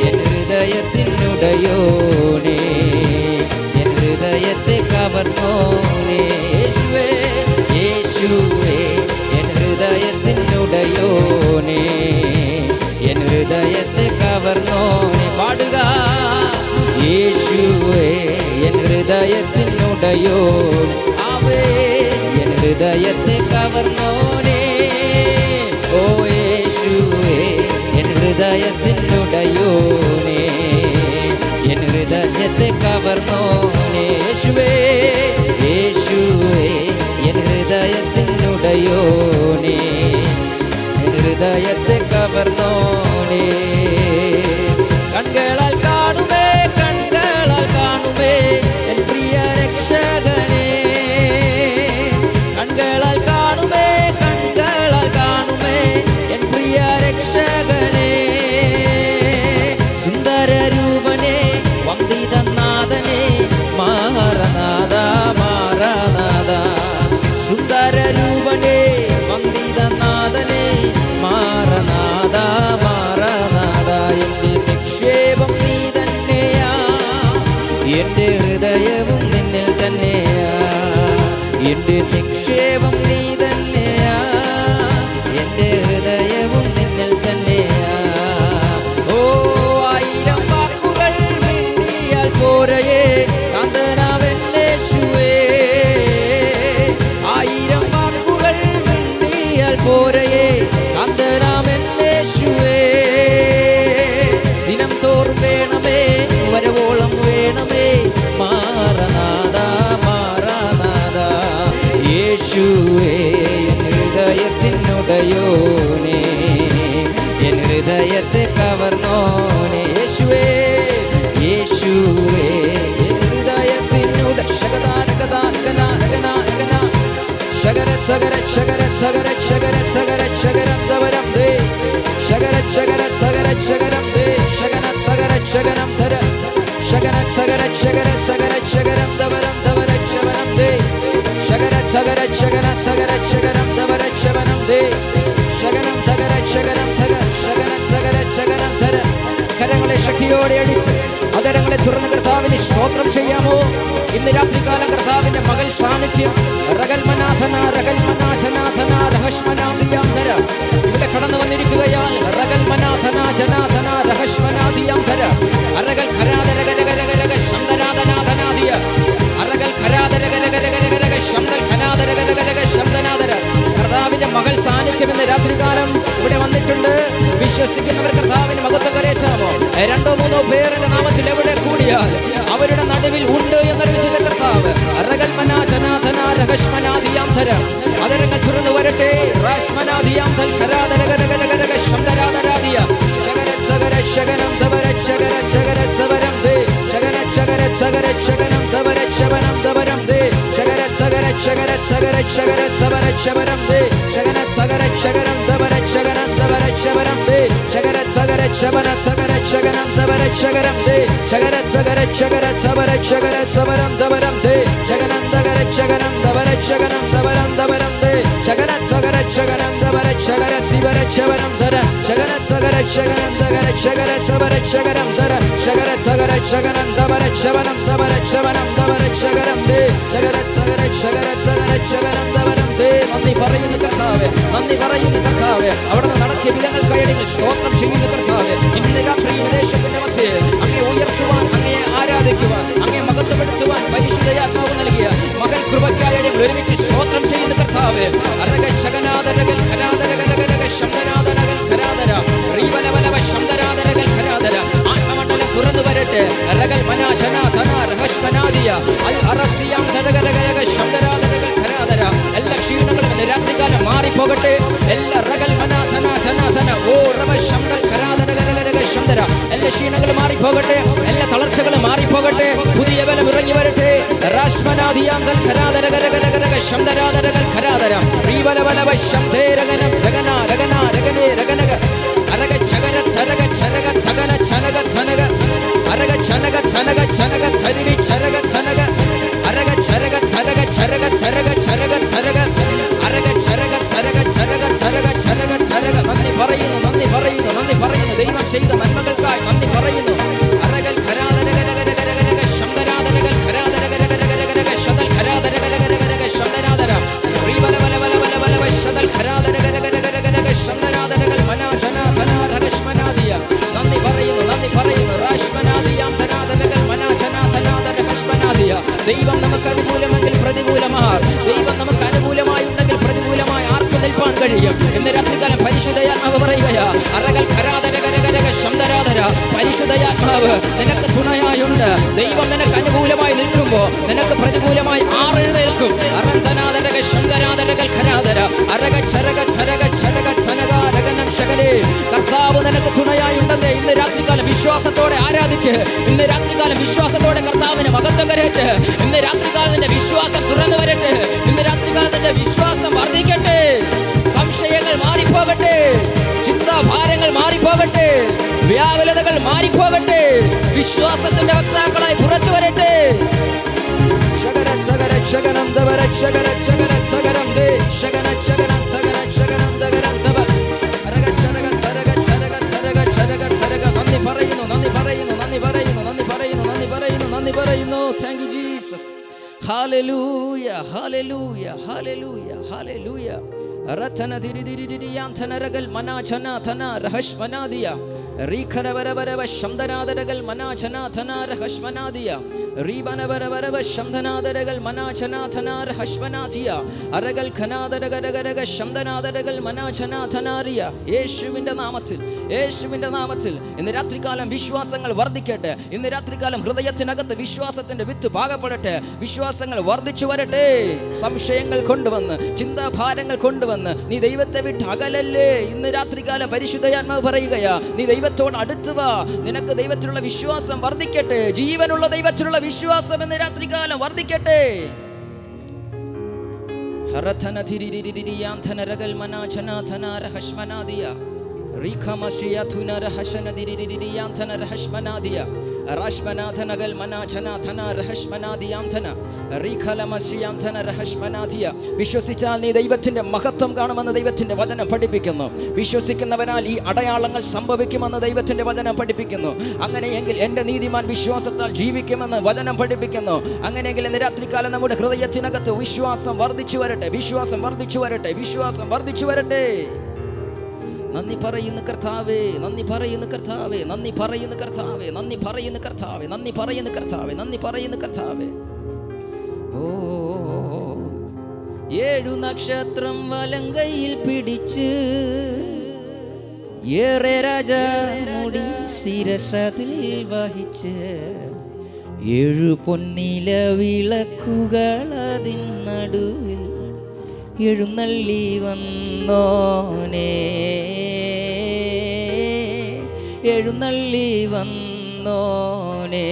എൻ ഹൃദയത്തിനുടയോനേ, എൻ ഹൃദയത്തെ കവർന്നോനേ. യേശുവേ യേശുവേ എൻ ഹൃദയത്തിനുടയോനേ, എൻ ഹൃദയത്തെ കവർന്നോനേ. പാടുക. യേശുവേ എൻ ഹൃദയത്തിനുടയോനേ, ആവേ എൻ ഹൃദയത്തെ കവർന്നോനേ. ഓ യേശുവേ എൻ ഹൃദയത്തിനുടയോനേ, എൻ ഹൃദയത്തെ കവർന്നോനേ. യേശുവേ യേശുവേ എൻ ഹൃദയത്തിനുടയോനേ, എൻ ഹൃദയത്തെ കവർന്നോനേ. കണ്ണുകളാൽ കാണുമേ, കണ്ണുകളാൽ കാണുമേ എൻ പ്രിയ രക്ഷകനെ. കണ്ണുകളാൽ കാണുമേ, കണ്ണുകളാൽ കാണുമേ എൻ പ്രിയ രക്ഷകനെ. സുന്ദര രൂപനെ, വന്ദിതനാഥനെ, മാറനാഥ മാറനാഥ. സുന്ദര രൂപനെ, വന്ദിതനാഥനെ, മാറനാഥ മാറനാഥ. എൻ്റെ നിക്ഷേപം നീ തന്നെയാ, എൻ്റെ ഹൃദയവും നിന്നിൽ തന്നെയാ. എൻ്റെ നിക്ഷേപം നീ തന്നെയാ, എൻ്റെ ഹൃദയവും നിന്നിൽ തന്നെയാ. ഓ ആയിരം വാക്കുകൾ മിണ്ടിയാൽ പോരയേ കാന്തനാവെന്നേശുവേ. ആയിരം വാക്കുകൾ മിണ്ടിയാൽ പോരയേ കാന്തനാവെന്നേശുവേ. ദിനം തോറും വേണമേ, വരവോളം വേണമേ, മാറനാഥ മാറനാഥ. യേശുവേ എൻ ഹൃദയത്തിനുടയോനേ, എൻ ഹൃദയത്തെ കവർന്നോനേ. യേശുവേ യേശുവേ എൻ ഹൃദയത്തിനുട ശകദാനകദാനകനാനകനാനകന ശകര ശകര ശകര ശകര ശകര ശകര ശകരം സവരം ദേ. ശകര ശകര ശകര ശകരം ദേ. ശകന ശകര ശകനം സര ശകന ശകര ശകര ശകര ശകരം സവരം സവര ശവനം ദേ. ശകര ശകര ശകന ശകര ശകരം സവര ശവനം ദേ. ശകനം ശകര ശകരം സക ശകന ശകര ശകനം സര. കരങ്ങളെ ശക്തിയോടെ അടിച്ച് അതരങ്ങളെ തുറന്ന് കർത്താവിന് സ്തോത്രം ചെയ്യാമോ? ഇന്ന് രാത്രികാലം കർത്താവിന്റെ മകൾ സാന്നിധ്യം റഗൽമനാഥന റഗൽമനാഥനാഥന രഹസ്മനാദിയാന്തര ഇവിടെ കടന്നു വന്നിരിക്കുകയാൽ റഗൽമനാഥന ജനാഥന രഹസ്മനാദിയാന്തര അറഗൽ ഖരാദരഗരഗരഗരഗ ശബ്ദനാഥനാഥനാദിയ അറഗൽ ഖരാദരഗരഗരഗരഗരഗ ശബ്ദൽ ഖനാദരഗരഗരഗ ശബ്ദനാദര. കർത്താവിന്റെ മകൾ സാന്നിധ്യം ഇന്ന് രാത്രികാലം ഇവിടെ വന്നിട്ടുണ്ട്. വിശ്വസിക്കുന്നവർ കർത്താവിന് മഹത്വം കരയറ്റാമോ? രണ്ടോ മൂന്നോ പേരുടെ നാമത്തിൽ എവിടെ കൂടിയാൽ അവരുടെ നടുവിൽ ഉണ്ട് എന്നറിയിച്ച കർത്താവ് അതരങ്ങൾ തുറന്നു വരട്ടെ. ശകനം സവര ശകര ശകര സവരം ദേ ശകന ശകര ശകര ശകനം സവര ശവനം സവരം ദേ നന്ദി പറയുന്നു കർത്താവേ, നന്ദി പറയുന്നു കർത്താവേ. അവിടുന്ന് നടത്തിയ വിധങ്ങൾക്കായി ഞങ്ങൾ സ്തോത്രം ചെയ്യുന്നു കർത്താവേ. ഇന്ന് രാത്രി വിദേശത്തിന്റെ മധ്യേ അങ്ങേ ഉയർത്തുവാൻ, അങ്ങേ ആരാധിക്കുവാൻ, അങ്ങേ മഹത്വപ്പെടുത്തുവാൻ പരിശുദ്ധയാത്മാവ് നൽകിയ മകൻ കൃപയ്ക്കായി ഞങ്ങൾ ഒരുമിച്ച് സ്തോത്രം ചെയ്യുന്നു കർത്താവേ. അരക ശകനാദരകൽ ഖരാദരകലകലക ശബ്ദനാദരകൽ ഖരാദര റീവലവലവ ശബ്ദനാദരകൽ ഖരാദര. ആത്മമണ്ഡലം തുറന്നു വരട്ടെ. അരകൽ മനാജന ധന രഹസ്മനാദിയ അൽ അറസിയാം ധരകരകലക ശബ്ദനാദരകൽ ഖരാദര. എല്ലാ ക്ഷീണങ്ങളും ഇന്ന് രാത്രികാലം മാറിപ്പോകട്ടെ. എല്ലാ റകൽ മനാധന ധന ധന ഓ റവ ശബ്ദൽ ഖരാദരകലകലക ശബ്ദര. എല്ലാ ക്ഷീണങ്ങളും മാറിപ്പോകട്ടെ. എല്ലാ തളർച്ചകളും മാറിപ്പോകട്ടെ. പുതിയ ബലം ഇറങ്ങി വരട്ടെ. രാഷ്മനാദിയാം ധൽ ഖരാദരകലകലക ശബ്ദരാദരകൽ ഖരാദര റീവലവലവ ശബ്ദേരകനം ജഗന രഗന രഗനേ രഗനക അരക ചകര ചരക ചരക ചകന ചനക ചനക അരക ചനക ചനക ചനക ചരിവി ചരക ചനക അരക ചരക ചരക ചരക ചരക ചരക ചരക അരക ചരക ചരക ചരക ചരക ചരക ചരക. നന്ദി പറയുന്നു, നന്ദി പറയുന്നു, നന്ദി പറയുന്നു. ദൈവം ചെയ്ത നന്മകൾക്കായി നന്ദി പറയുന്നു. അരകൽ ഖരാദരകരകരകരകരക ശബ്ദരാദരകൽ ഖരാദരകരകരകരകരക ശദൽ ഖരാദരകരകരകരക ശബ്ദരാദര റീവലവലവലവലവ ശദൽ ഖരാദരകരകരകരകരക ശബ്ദരാദരകൽ മനാജന ധന രഹസ്മനാദിയ. നന്ദി പറയുന്നു, നന്ദി പറയുന്നു. രാഷ്മനാദിയാം ധനാദരകൽ മനാജന ധനാദര രഹസ്മനാദിയ. ദൈവം നമുക്ക് അനുകൂലമെങ്കിൽ പ്രതികൂലമാർ, ദൈവം നമുക്ക് അനുകൂലമായുണ്ടെങ്കിൽ പ്രതികൂലമായി ആർക്ക് നിൽപ്പാൻ കഴിയും? ഇന്ന് രാത്രികാലം പരിശുദ്ധയാത്മാവ് പറയുകയാ. അരകൽ ഖരാദരകരകരക ശബ്ദരാദര. പരിശുദ്ധയാത്മാവ് നിനക്ക് തുണയായുണ്ട്. ദൈവം നിനക്ക് അനുകൂലമായി നിൽക്കുമ്പോൾ നിനക്ക് പ്രതികൂലമായി ആറെഴുന്നേൽക്കും. അറന്തനാദരക ശബ്ദരാദരകൽ ഖരാദര അരക ചരക ചരക ചരക ചനക രഗനം ശകലേ. കർത്താവ് നിനക്ക് തുണയായുണ്ടെന്നേ. ഇന്ന് രാത്രികാലം വിശ്വാസത്തോടെ ആരാധിക്ക്. ഇന്ന് രാത്രികാലം വിശ്വാസത്തോടെ കർത്താവിന് മഹത്വം കരയറ്റ്. ഇന്ന് രാത്രികാലം നിന്റെ വിശ്വാസം തുറന്നു വരട്ടെ. ഇന്ന് രാത്രികാലം നിന്റെ വിശ്വാസം വർദ്ധിക്കട്ടെ. സംശയങ്ങൾ മാറിപ്പോകട്ടെ. ചിന്താഭാരങ്ങൾ മാറിപ്പോകട്ടെ. വ്യാകുലതകൾ മാറിപ്പോകട്ടെ. വിശ്വാസത്തിന്റെ വക്താക്കളായി പുറത്തു വരട്ടെ. ശകര ശകര ശകനം ദവര ശകര ശകര ശകരം ദേ ശകന ശകനം ശകര ശകനം ദഗരം ദവ അരക ചരക ചരക ചരക ചരക ചരക ചരക. നന്ദി പറയുന്നു, നന്ദി പറയുന്നു, നന്ദി പറയുന്നു, നന്ദി പറയുന്നു, നന്ദി പറയുന്നു, നന്ദി പറയുന്നു. Thank you Jesus. ഹല്ലേലൂയ, ഹല്ലേലൂയ, ഹല്ലേലൂയ, ഹല്ലേലൂയ. റതന ദിരി ദിരി ദിരി യാം ധനരഗൽ മനാചന ധന രഹസ്മനാദിയ റീഖരവരവരവ ശബ്ദനാദരഗൽ മനാചന ധന രഹസ്മനാദിയ റീബനവരവരവ ശബ്ദനാദരഗൽ മനാചന ധന രഹസ്മനാദിയ അരഗൽ ഖനാദരഗരഗരഗ ശബ്ദനാദരഗൽ മനാചന ധനാരിയ. യേശുവിന്റെ നാമത്തിൽ, യേശുവിന്റെ നാമത്തിൽ ഇന്ന് രാത്രികാലം വിശ്വാസങ്ങൾ വർദ്ധിക്കട്ടെ. ഇന്ന് രാത്രികാലം ഹൃദയത്തിനകത്ത് വിശ്വാസത്തിന്റെ വിത്ത് പാകപ്പെടട്ടെ. വിശ്വാസങ്ങൾ വർദ്ധിച്ചു വരട്ടെ. സംശയങ്ങൾ കൊണ്ടുവന്ന്, ചിന്താഭാരങ്ങൾ കൊണ്ടുവന്ന് നീ ദൈവത്തെ വിട്ട് അകലല്ലേ. ഇന്ന് രാത്രികാലം പരിശുദ്ധയാത്മാവ് പറയുകയാ, നീ ദൈവത്തോട് അടുത്തു വാ. നിനക്ക് ദൈവത്തിലുള്ള വിശ്വാസം വർദ്ധിക്കട്ടെ. ജീവനുള്ള ദൈവത്തിലുള്ള വിശ്വാസം ഇന്ന് രാത്രികാലം വർദ്ധിക്കട്ടെ. ഹരധന ധിരിരിരിരിയാം ധനരഗൽ മനാചന ധന രഹസ്മനാദിയ റീഖമസിയ ധുന രഹസ്ന ദിരിരിരിരിയാം ധന രഹസ്മനാദിയ രാഷ്മനാഥനഗൽ മനാചന ധന രഹസ്മനാദിയാം ധന റീഖലമസിയാം ധന രഹസ്മനാദിയ. വിശ്വസിച്ചാൽ നീ ദൈവത്തിന്റെ മഹത്വം കാണുമെന്ന് ദൈവത്തിന്റെ വചനം പഠിപ്പിക്കുന്നു. വിശ്വസിക്കുന്നവനാൽ ഈ അടയാളങ്ങൾ സംഭവിക്കുമെന്ന് ദൈവത്തിന്റെ വചനം പഠിപ്പിക്കുന്നു. അങ്ങനെയെങ്കിൽ എൻ്റെ നീതിമാൻ വിശ്വാസത്താൽ ജീവിക്കുമെന്ന് വചനം പഠിപ്പിക്കുന്നു. അങ്ങനെയെങ്കിൽ ഇന്ന് രാത്രികാലം നമ്മുടെ ഹൃദയത്തിനകത്ത് വിശ്വാസം വർദ്ധിച്ചു വരട്ടെ. വിശ്വാസം വർദ്ധിച്ചു വരട്ടെ. വിശ്വാസം വർദ്ധിച്ചു വരട്ടെ. നന്ദി പറയുന്നു കർത്താവേ, നന്ദി പറയുന്നു കർത്താവേ, നന്ദി പറയുന്നു കർത്താവേ, നന്ദി പറയുന്നു കർത്താവേ, നന്ദി പറയുന്നു കർത്താവേ, നന്ദി പറയുന്നു കർത്താവേ. ഓ 7 നക്ഷത്രം വലങ്കയിൽ പിടിച്ച് ഏറെ രാജമുടി ശിരസതിൽ വഹിച്ച് 7 പൊന്നില വിളക്കുകൾ അതിൻ നടുവിൽ എഴുന്നള്ളി വന്നോനേ, എഴുന്നള്ളി വന്നോനേ.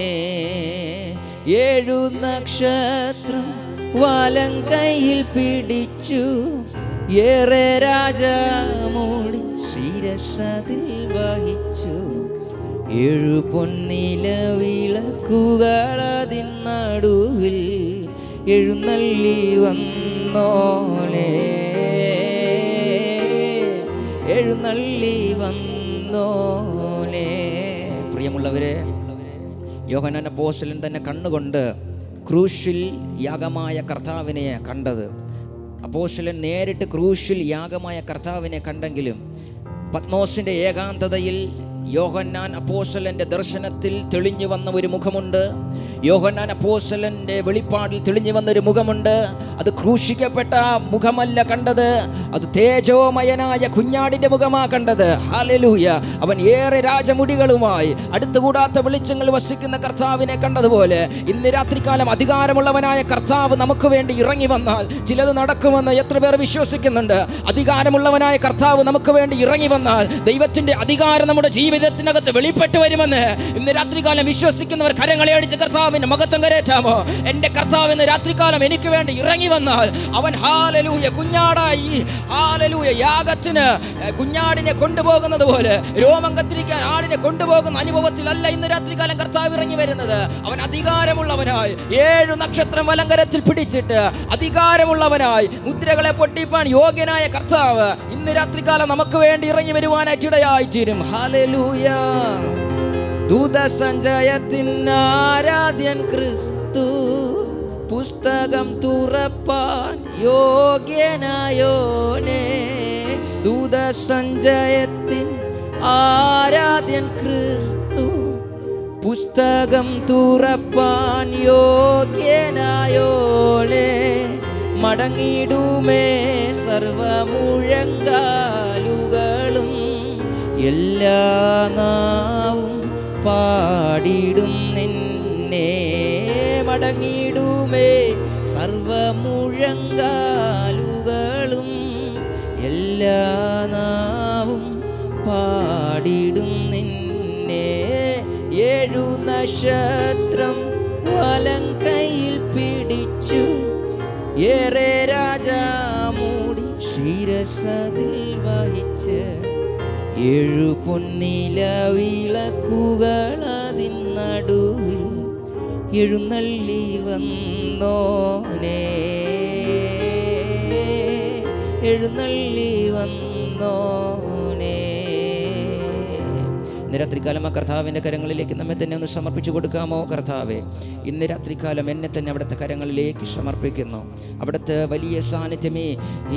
7 നക്ഷത്രം വലം കൈയിൽ പിടിച്ചു. ഏറെ രാജമൂടി ശിരസതിൽ വഹിച്ചു. 7 പൊന്നില വിളക്കുകളതിൻ നടുവിൽ എഴുന്നള്ളി വന്നോനെ, എഴുന്നള്ളി വന്നോനെ. പ്രിയമുള്ളവരെ, യോഹന്നാൻ അപ്പോസ്തലൻ തന്നെ കണ്ണുകൊണ്ട് ക്രൂശിൽ യാഗമായ കർത്താവിനെ കണ്ടത്. അപ്പോസ്തലൻ നേരിട്ട് ക്രൂശിൽ യാഗമായ കർത്താവിനെ കണ്ടെങ്കിലും പത്മോസിൻ്റെ ഏകാന്തതയിൽ യോഹന്നാൻ അപ്പോസ്തലൻ്റെ ദർശനത്തിൽ തെളിഞ്ഞു വന്ന ഒരു മുഖമുണ്ട്. യോഹന്നാൻ അപ്പോസ്തലൻ്റെ വെളിപ്പാടിൽ തെളിഞ്ഞു വന്നൊരു മുഖമുണ്ട്. അത് ക്രൂശിക്കപ്പെട്ട മുഖമല്ല കണ്ടത്, അത് തേജോമയനായ കുഞ്ഞാടിൻ്റെ മുഖമാ കണ്ടത്. ഹല്ലേലൂയ. അവൻ ഏറെ രാജമുടികളുമായി അടുത്തുകൂടാത്ത വെളിച്ചങ്ങൾ വസിക്കുന്ന കർത്താവിനെ കണ്ടതുപോലെ ഇന്ന് രാത്രികാലം അധികാരമുള്ളവനായ കർത്താവ് നമുക്ക് വേണ്ടി ഇറങ്ങി വന്നാൽ ചിലത് നടക്കുമെന്ന് എത്ര പേർ വിശ്വസിക്കുന്നുണ്ട്? അധികാരമുള്ളവനായ കർത്താവ് നമുക്ക് വേണ്ടി ഇറങ്ങി വന്നാൽ ദൈവത്തിൻ്റെ അധികാരം നമ്മുടെ ജീവിതത്തിനകത്ത് വെളിപ്പെട്ട് വരുമെന്ന് ഇന്ന് രാത്രികാലം വിശ്വസിക്കുന്നവർ കരങ്ങളെ അടിച്ച് കർത്താവിന്റെ മഹത്വം കരേറ്റാമോ? എൻ്റെ കർത്താവ് ഇന്ന് രാത്രികാലം എനിക്ക് വേണ്ടി ഇറങ്ങി വന്നാൽ അവൻ ഹല്ലേലൂയ കുഞ്ഞാടായി, ഹല്ലേലൂയ യാഗത്തിന് കുഞ്ഞാടിനെ കൊണ്ടുപോകുന്നത് പോലെ രോമം കത്തിരിക്കാൻ ആടിനെ കൊണ്ടുപോകുന്ന അനുഭവത്തിലല്ല ഇന്ന് രാത്രികാലം കർത്താവ് ഇറങ്ങി വരുന്നത്. അവൻ അധികാരമുള്ളവനായി 7 നക്ഷത്രം വലങ്കരത്തിൽ പിടിച്ചിട്ട് അധികാരമുള്ളവനായി മുദ്രകളെ പൊട്ടിപ്പാൻ യോഗ്യനായ കർത്താവ് ഇന്ന് രാത്രികാലം നമുക്ക് വേണ്ടി ഇറങ്ങി വരുവാനായിട്ട് ഇടയായി തീരും. ഹല്ലേലൂയ. ദൂതസഞ്ചയത്തിൻ ആരാധ്യൻ ക്രിസ്തു പുസ്തകം തുറപ്പാൻ യോഗ്യനായോനെ. ദൂതസഞ്ചയത്തിൻ ആരാധ്യൻ ക്രിസ്തു പുസ്തകം തുറപ്പാൻ യോഗ്യനായോനെ. മടങ്ങിടുമേ സർവമുഴങ്കാലുകളും എല്ലാ നാവും പാടിടും നിന്നെ. മടങ്ങിടുമേ സർവമുഴങ്കാലുകളും എല്ലാ നാവും പാടിടും നിന്നെ. 7 നക്ഷത്രം വലം കൈയിൽ പിടിച്ചു. ഏറെ രാജമൂടി ശിരസതിൽ വഹിച്ച്. 7 പൊന്നില വിളക്കുകളതിൻ നടുവിൽ എഴുന്നള്ളി വന്നോനെ, എഴുന്നള്ളി വന്നോനെ. ഇന്ന് രാത്രികാലം ആ കർത്താവിൻ്റെ കരങ്ങളിലേക്ക് നമ്മെ തന്നെ ഒന്ന് സമർപ്പിച്ചു കൊടുക്കാമോ? കർത്താവേ, ഇന്ന് രാത്രികാലം എന്നെ തന്നെ അവിടുത്തെ കരങ്ങളിലേക്ക് സമർപ്പിക്കുന്നു. അവിടുത്തെ വലിയ സാന്നിധ്യമേ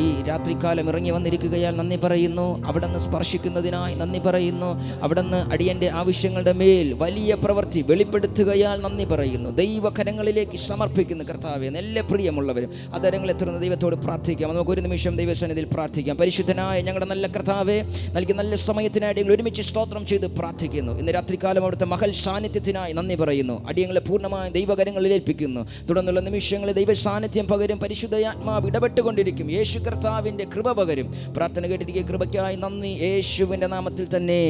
ഈ രാത്രികാലം ഇറങ്ങി വന്നിരിക്കുകയാൽ നന്ദി പറയുന്നു. അവിടുന്ന് സ്പർശിക്കുന്നതിനായി നന്ദി പറയുന്നു. അവിടുന്ന് അടിയൻ്റെ ആവശ്യങ്ങളുടെ മേൽ വലിയ പ്രവൃത്തി വെളിപ്പെടുത്തുകയാൽ നന്ദി പറയുന്നു. ദൈവകരങ്ങളിലേക്ക് സമർപ്പിക്കുന്നു കർത്താവേ. എല്ലാ പ്രിയമുള്ളവരും അതരങ്ങളെ തുറന്ന് ദൈവത്തോട് പ്രാർത്ഥിക്കാം. നമുക്കൊരു നിമിഷം ദൈവസന്നിധിയിൽ പ്രാർത്ഥിക്കാം. പരിശുദ്ധനായ ഞങ്ങളുടെ നല്ല കർത്താവേ, നൽകിയ നല്ല സമയത്തിനായി ഞങ്ങൾ ഒരുമിച്ച് സ്തോത്രം ചെയ്ത് പ്രാർത്ഥിക്കുന്നു. ഇന്ന് രാത്രികാലം അവിടുത്തെ മഹൽ സാന്നിധ്യത്തിനായി നന്ദി പറയുന്നു. അടിയങ്ങളെ പൂർണ്ണമായ ദൈവകരങ്ങളിൽ ഏൽപ്പിക്കുന്നു. തുടർന്നുള്ള നിമിഷങ്ങളിൽ ദൈവ സാന്നിധ്യം പകരും. പരിശുദ്ധയാത്മാവ് ഇടപെട്ടുകൊണ്ടിരിക്കും. യേശു കർത്താവിൻ്റെ കൃപ പകരും. പ്രാർത്ഥന കേട്ടിരിക്കുക. കൃപയ്ക്കായി നന്ദി. യേശുവിൻ്റെ നാമത്തിൽ തന്നെ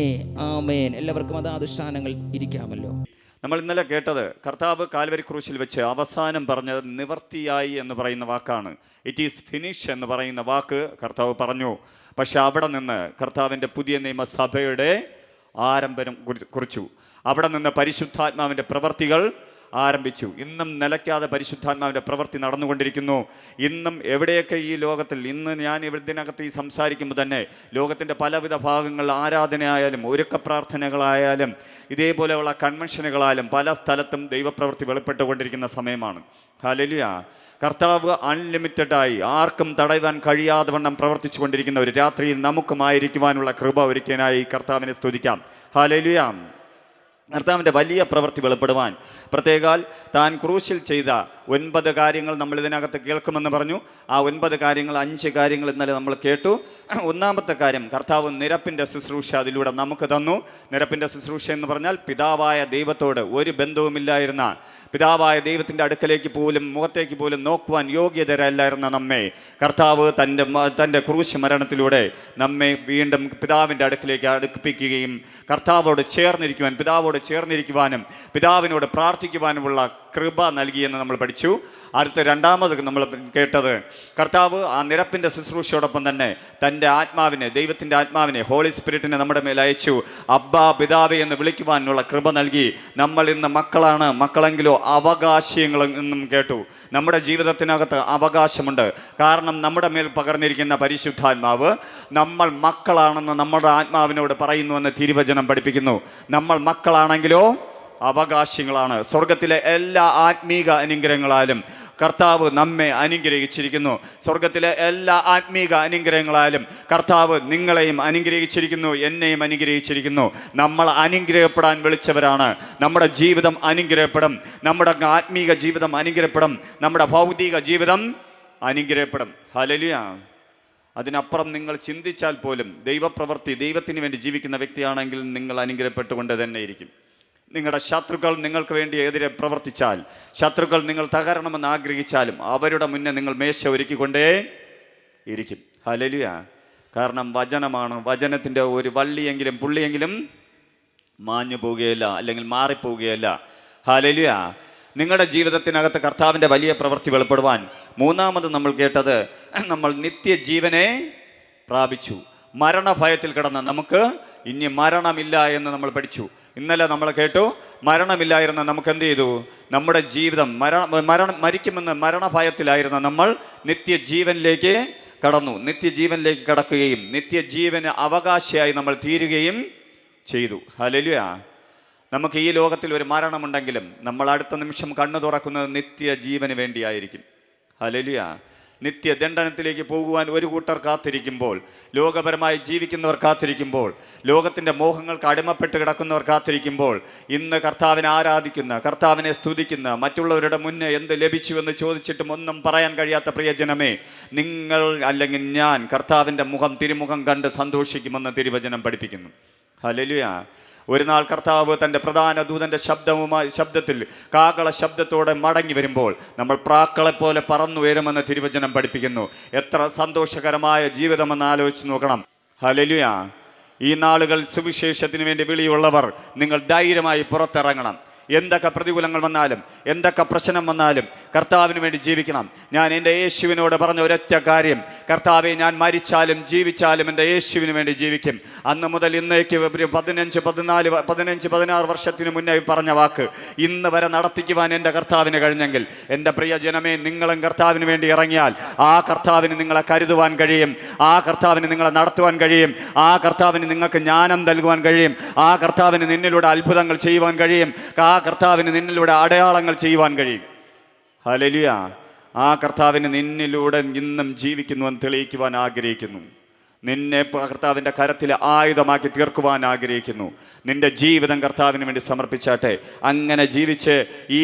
ആമേൻ. എല്ലാവർക്കും അതാത് സ്ഥാനങ്ങൾ ഇരിക്കാമല്ലോ. നമ്മൾ ഇന്നലെ കേട്ടത് കർത്താവ് കാൽവരി ക്രൂശിൽ വെച്ച് അവസാനം പറഞ്ഞത് നിവർത്തിയായി എന്ന് പറയുന്ന വാക്കാണ്. ഇറ്റ് ഈസ് ഫിനിഷ് എന്ന് പറയുന്ന വാക്ക് കർത്താവ് പറഞ്ഞു. പക്ഷെ അവിടെ നിന്ന് കർത്താവിൻ്റെ പുതിയ നിയമസഭയുടെ ആരംഭം കുറിച്ചു. അവിടെ നിന്ന് പരിശുദ്ധാത്മാവിൻ്റെ പ്രവർത്തികൾ ആരംഭിച്ചു. ഇന്നും നിലയ്ക്കാതെ പരിശുദ്ധാത്മാവിൻ്റെ പ്രവൃത്തി നടന്നുകൊണ്ടിരിക്കുന്നു. ഇന്നും എവിടെയൊക്കെ ഈ ലോകത്തിൽ ഇന്ന് ഞാൻ ഇതിനകത്ത് ഈ സംസാരിക്കുമ്പോൾ തന്നെ ലോകത്തിൻ്റെ പലവിധ ഭാഗങ്ങളിൽ ആരാധനയായാലും ഒരുക്ക പ്രാർത്ഥനകളായാലും ഇതേപോലെയുള്ള കൺവെൻഷനുകളായാലും പല സ്ഥലത്തും ദൈവപ്രവൃത്തി വെളിപ്പെട്ടുകൊണ്ടിരിക്കുന്ന സമയമാണ്. ഹല്ലേലൂയ. കർത്താവ് അൺലിമിറ്റഡായി ആർക്കും തടയുവാൻ കഴിയാതെ വണ്ണം പ്രവർത്തിച്ചു കൊണ്ടിരിക്കുന്ന ഒരു രാത്രിയിൽ നമുക്കുമായിരിക്കുവാനുള്ള കൃപ ഒരുക്കാനായി കർത്താവിനെ സ്തുതിക്കാം. ഹല്ലേലൂയ. കർത്താവിൻ്റെ വലിയ പ്രവൃത്തി വെളിപ്പെടുവാൻ പ്രത്യേകാൽ താൻ ക്രൂശിൽ ചെയ്ത 9 കാര്യങ്ങൾ നമ്മൾ ഇതിനകത്ത് കേൾക്കുമെന്ന് പറഞ്ഞു. ആ 9 കാര്യങ്ങൾ 5 കാര്യങ്ങൾ ഇന്നലെ നമ്മൾ കേട്ടു. ഒന്നാമത്തെ കാര്യം, കർത്താവ് നിരപ്പിൻ്റെ ശുശ്രൂഷ അതിലൂടെ നമുക്ക് തന്നു. നിരപ്പിൻ്റെ ശുശ്രൂഷ എന്ന് പറഞ്ഞാൽ പിതാവായ ദൈവത്തോട് ഒരു ബന്ധവുമില്ലായിരുന്ന, പിതാവായ ദൈവത്തിൻ്റെ അടുക്കലേക്ക് പോലും മുഖത്തേക്ക് പോലും നോക്കുവാൻ യോഗ്യതരല്ലായിരുന്ന നമ്മെ കർത്താവ് തൻ്റെ ക്രൂശ് മരണത്തിലൂടെ നമ്മെ വീണ്ടും പിതാവിൻ്റെ അടുക്കിലേക്ക് അടുപ്പിക്കുകയും പിതാവോട് ചേർന്നിരിക്കുവാനും പിതാവിനോട് പ്രാർത്ഥിക്കുവാനുമുള്ള കൃപ നൽകിയെന്ന് നമ്മൾ പഠിച്ചു. അടുത്ത രണ്ടാമത് നമ്മൾ കേട്ടത് കർത്താവ് ആ നിരപ്പിൻ്റെ ശുശ്രൂഷയോടൊപ്പം തന്നെ തൻ്റെ ആത്മാവിനെ, ദൈവത്തിൻ്റെ ആത്മാവിനെ, ഹോളി സ്പിരിറ്റിനെ നമ്മുടെ മേൽ അയച്ചു. അബ്ബാ പിതാവേ എന്ന് വിളിക്കുവാനുള്ള കൃപ നൽകി. നമ്മൾ ഇന്ന് മക്കളാണ്, മക്കളെങ്കിലോ അവകാശങ്ങളെന്നും കേട്ടു. നമ്മുടെ ജീവിതത്തിനകത്ത് അവകാശമുണ്ട്. കാരണം നമ്മുടെ മേൽ പകർന്നിരിക്കുന്ന പരിശുദ്ധാത്മാവ് നമ്മൾ മക്കളാണെന്ന് നമ്മുടെ ആത്മാവിനോട് പറയുന്നുവെന്ന് തിരുവചനം പഠിപ്പിക്കുന്നു. നമ്മൾ മക്കളാണെങ്കിലോ അവകാശങ്ങളാണ്. സ്വർഗത്തിലെ എല്ലാ ആത്മീക അനുഗ്രഹങ്ങളാലും കർത്താവ് നമ്മെ അനുഗ്രഹിച്ചിരിക്കുന്നു. സ്വർഗത്തിലെ എല്ലാ ആത്മീക അനുഗ്രഹങ്ങളാലും കർത്താവ് നിങ്ങളെയും അനുഗ്രഹിച്ചിരിക്കുന്നു, എന്നെയും അനുഗ്രഹിച്ചിരിക്കുന്നു. നമ്മൾ അനുഗ്രഹപ്പെടാൻ വിളിച്ചവരാണ്. നമ്മുടെ ജീവിതം അനുഗ്രഹപ്പെടും, നമ്മുടെ ആത്മീക ജീവിതം അനുഗ്രഹപ്പെടും, നമ്മുടെ ഭൗതിക ജീവിതം അനുഗ്രഹപ്പെടും. ഹല്ലേലൂയ. അതിനപ്പുറം നിങ്ങൾ ചിന്തിച്ചാൽ പോലും ദൈവപ്രവൃത്തി, ദൈവത്തിന് വേണ്ടി ജീവിക്കുന്ന വ്യക്തിയാണെങ്കിൽ നിങ്ങൾ അനുഗ്രഹപ്പെട്ടുകൊണ്ട് തന്നെ ഇരിക്കും. നിങ്ങളുടെ ശത്രുക്കൾ നിങ്ങൾക്ക് വേണ്ടി എതിരെ പ്രവർത്തിച്ചാൽ, ശത്രുക്കൾ നിങ്ങൾ തകരണമെന്ന് ആഗ്രഹിച്ചാലും അവരുടെ മുന്നേ നിങ്ങൾ മേശ ഒരുക്കിക്കൊണ്ടേ ഇരിക്കും. ഹല്ലേലൂയ. കാരണം വചനമാണ്. വചനത്തിൻ്റെ ഒരു വള്ളിയെങ്കിലും പുള്ളിയെങ്കിലും മാഞ്ഞു പോവുകയല്ല, അല്ലെങ്കിൽ മാറിപ്പോവുകയല്ല. ഹല്ലേലൂയ. നിങ്ങളുടെ ജീവിതത്തിനകത്ത് കർത്താവിൻ്റെ വലിയ പ്രവൃത്തി വെളിപ്പെടുവാൻ മൂന്നാമത് നമ്മൾ കേട്ടത്, നമ്മൾ നിത്യജീവനെ പ്രാപിച്ചു. മരണഭയത്തിൽ കിടന്ന് നമുക്ക് ഇനി മരണമില്ല എന്ന് നമ്മൾ പഠിച്ചു. ഇന്നലെ നമ്മൾ കേട്ടു, മരണമില്ലായിരുന്ന നമുക്ക് എന്ത് ചെയ്തു? നമ്മുടെ ജീവിതം മരിക്കുമെന്ന് മരണഭയത്തിലായിരുന്ന നമ്മൾ നിത്യജീവനിലേക്ക് കടന്നു. നിത്യജീവനിലേക്ക് കടക്കുകയും നിത്യജീവന് അവകാശിയായി നമ്മൾ തീരുകയും ചെയ്തു. ഹല്ലേലൂയ. നമുക്ക് ഈ ലോകത്തിൽ ഒരു മരണമുണ്ടെങ്കിലും നമ്മൾ അടുത്ത നിമിഷം കണ്ണു തുറക്കുന്നത് നിത്യജീവന് വേണ്ടിയായിരിക്കും. ഹല്ലേലൂയ. നിത്യദണ്ഡനത്തിലേക്ക് പോകുവാൻ ഒരു കൂട്ടർ കാത്തിരിക്കുമ്പോൾ, ലോകപരമായി ജീവിക്കുന്നവർ കാത്തിരിക്കുമ്പോൾ, ലോകത്തിൻ്റെ മോഹങ്ങൾക്ക് അടിമപ്പെട്ട് കിടക്കുന്നവർ കാത്തിരിക്കുമ്പോൾ, ഇന്ന് കർത്താവിനെ ആരാധിക്കുന്ന, കർത്താവിനെ സ്തുതിക്കുന്ന, മറ്റുള്ളവരുടെ മുന്നേ എന്ത് ലഭിച്ചുവെന്ന് ചോദിച്ചിട്ടും ഒന്നും പറയാൻ കഴിയാത്ത പ്രിയജനമേ, നിങ്ങൾ അല്ലെങ്കിൽ ഞാൻ കർത്താവിൻ്റെ തിരുമുഖം കണ്ട് സന്തോഷിക്കുമെന്ന് തിരുവചനം പഠിപ്പിക്കുന്നു. ഹല്ലേലൂയ. ഒരു നാൾ കർത്താവ് തൻ്റെ പ്രധാന ദൂതൻ്റെ ശബ്ദത്തിൽ കാഹള ശബ്ദത്തോടെ മടങ്ങി വരുമ്പോൾ നമ്മൾ പ്രാക്കളെപ്പോലെ പറന്നുയരുമെന്ന് തിരുവചനം പഠിപ്പിക്കുന്നു. എത്ര സന്തോഷകരമായ ജീവിതമെന്ന് ആലോചിച്ച് നോക്കണം. ഹല്ലേലൂയ. ഈ നാളുകൾ സുവിശേഷത്തിന് വേണ്ടി വിളിയുള്ളവർ നിങ്ങൾ ധൈര്യമായി പുറത്തിറങ്ങണം. എന്തൊക്കെ പ്രതികൂലങ്ങൾ വന്നാലും, എന്തൊക്കെ പ്രശ്നം വന്നാലും കർത്താവിന് വേണ്ടി ജീവിക്കണം. ഞാൻ എൻ്റെ യേശുവിനോട് പറഞ്ഞ ഒരൊറ്റ കാര്യം, കർത്താവെ, ഞാൻ മരിച്ചാലും ജീവിച്ചാലും എൻ്റെ യേശുവിന് വേണ്ടി ജീവിക്കും. അന്ന് മുതൽ ഇന്നേക്ക് 15-16 വർഷത്തിന് മുന്നേ പറഞ്ഞ വാക്ക് ഇന്ന് വരെ നടത്തിക്കുവാൻ എൻ്റെ കർത്താവിന് കഴിഞ്ഞെങ്കിൽ, എൻ്റെ പ്രിയ ജനമേ, നിങ്ങളും കർത്താവിന് വേണ്ടി ഇറങ്ങിയാൽ ആ കർത്താവിന് നിങ്ങളെ കരുതുവാൻ കഴിയും, ആ കർത്താവിന് നിങ്ങളെ നടത്തുവാൻ കഴിയും, ആ കർത്താവിന് നിങ്ങൾക്ക് ജ്ഞാനം നൽകുവാൻ കഴിയും, ആ കർത്താവിന് നിന്നിലൂടെ അത്ഭുതങ്ങൾ ചെയ്യുവാൻ കഴിയും, ആ കർത്താവിന് നിന്നിലൂടെ അടയാളങ്ങൾ ചെയ്യുവാൻ കഴിയും. ഹല്ലേലൂയ. ആ കർത്താവിന് നിന്നിലൂടെ ഇന്നും ജീവിക്കുന്നുവെന്ന് തെളിയിക്കുവാൻ ആഗ്രഹിക്കുന്നു. നിന്നെ കർത്താവിൻ്റെ കരത്തിൽ ആയുധമാക്കി തീർക്കുവാൻ ആഗ്രഹിക്കുന്നു. നിന്റെ ജീവിതം കർത്താവിന് വേണ്ടി സമർപ്പിച്ചാട്ടെ. അങ്ങനെ ജീവിച്ച് ഈ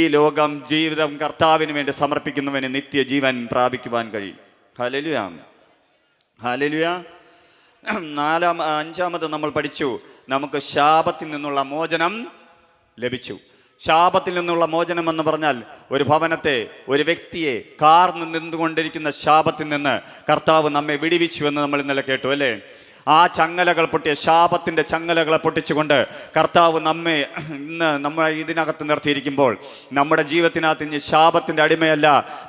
ജീവിതം കർത്താവിന് വേണ്ടി സമർപ്പിക്കുന്നവന് നിത്യജീവൻ പ്രാപിക്കുവാൻ കഴിയും. ഹല്ലേലൂയ. ഹല്ലേലൂയ. അഞ്ചാമത് നമ്മൾ പഠിച്ചു, നമുക്ക് ശാപത്തിൽ നിന്നുള്ള മോചനം ലഭിച്ചു. ശാപത്തിൽ നിന്നുള്ള മോചനം എന്ന് പറഞ്ഞാൽ ഒരു ഭവനത്തെ, ഒരു വ്യക്തിയെ കാർന്ന് നിന്നുകൊണ്ടിരിക്കുന്ന ശാപത്തിൽ നിന്ന് കർത്താവ് നമ്മെ വിടുവിച്ചു എന്ന് നമ്മൾ ഇന്നലെ കേട്ടു, അല്ലേ? ആ ചങ്ങലകൾ പൊട്ടിയ, ശാപത്തിൻ്റെ ചങ്ങലകളെ പൊട്ടിച്ചുകൊണ്ട് കർത്താവ് നമ്മളെ ഇതിനകത്ത് നിർത്തിയിരിക്കുമ്പോൾ നമ്മുടെ ജീവിതത്തിനകത്ത് ഇനി ശാപത്തിൻ്റെ അടിമയല്ല,